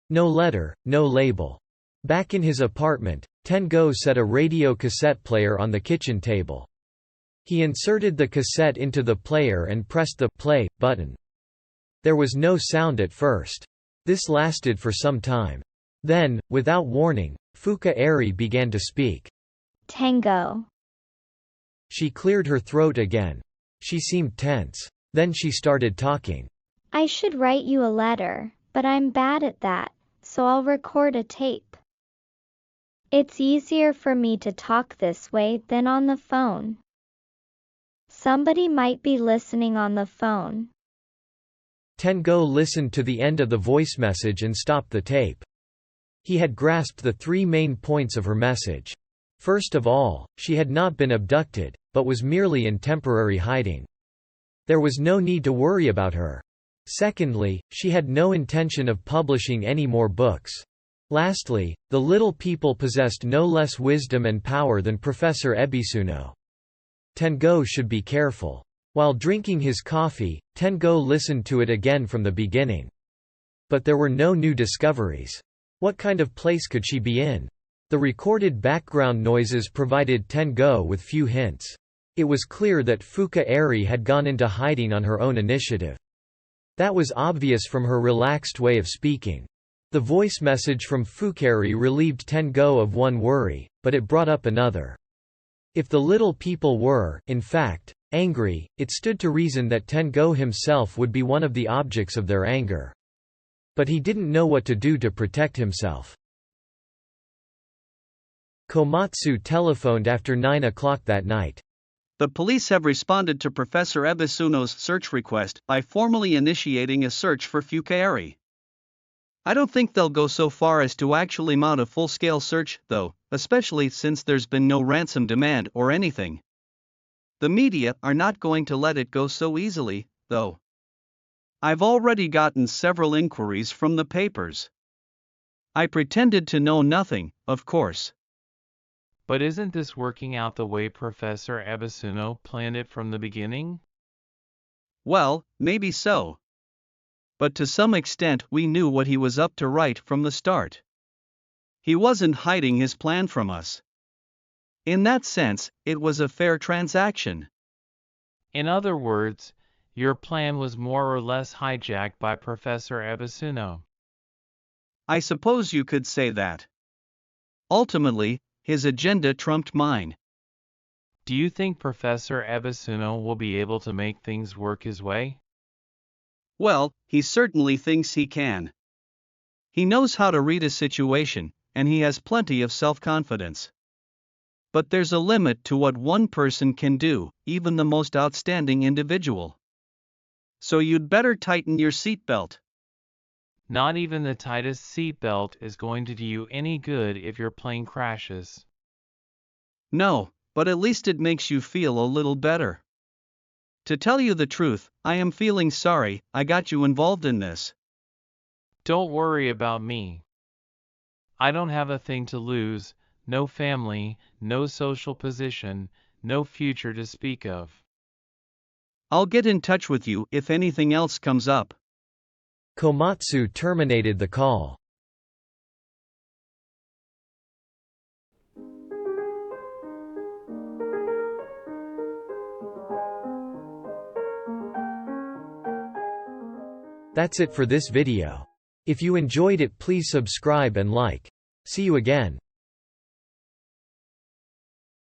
No letter, no label. Back in his apartment, Tengo set a radio cassette player on the kitchen table. He inserted the cassette into the player and pressed the play button. There was no sound at first. This lasted for some time. Then, without warning, Fuka Eri began to speak. Tengo. She cleared her throat again. She seemed tense. Then she started talking. I should write you a letter, but I'm bad at that, so I'll record a tape. It's easier for me to talk this way than on the phone. Somebody might be listening on the phone. Tengo listened to the end of the voice message and stopped the tape. He had grasped the three main points of her message. First of all, she had not been abducted, but was merely in temporary hiding. There was no need to worry about her. Secondly, she had no intention of publishing any more books. Lastly, the little people possessed no less wisdom and power than Professor Ebisuno. Tengo should be careful. While drinking his coffee, Tengo listened to it again from the beginning. But there were no new discoveries. What kind of place could she be in? The recorded background noises provided Tengo with few hints. It was clear that Fuka Eri had gone into hiding on her own initiative. That was obvious from her relaxed way of speaking. The voice message from Fukari relieved Tengo of one worry, but it brought up another. If the little people were, in fact, angry, it stood to reason that Tengo himself would be one of the objects of their anger. But he didn't know what to do to protect himself. Komatsu telephoned after 9 o'clock that night. The police have responded to Professor Ebisuno's search request by formally initiating a search for Fukari. I don't think they'll go so far as to actually mount a full-scale search, though, especially since there's been no ransom demand or anything. The media are not going to let it go so easily, though. I've already gotten several inquiries from the papers. I pretended to know nothing, of course. But isn't this working out the way Professor Ebisuno planned it from the beginning? Well, maybe so. But to some extent we knew what he was up to right from the start. He wasn't hiding his plan from us. In that sense, it was a fair transaction. In other words, your plan was more or less hijacked by Professor Ebisuno. I suppose you could say that. Ultimately, his agenda trumped mine. Do you think Professor Ebisuno will be able to make things work his way? Well, he certainly thinks he can. He knows how to read a situation, and he has plenty of self-confidence. But there's a limit to what one person can do, even the most outstanding individual. So you'd better tighten your seatbelt. Not even the tightest seatbelt is going to do you any good if your plane crashes. No, but at least it makes you feel a little better. To tell you the truth, I am feeling sorry I got you involved in this. Don't worry about me. I don't have a thing to lose, no family, no social position, no future to speak of. I'll get in touch with you if anything else comes up. Komatsu terminated the call. That's it for this video. If you enjoyed it, please subscribe and like. See you again.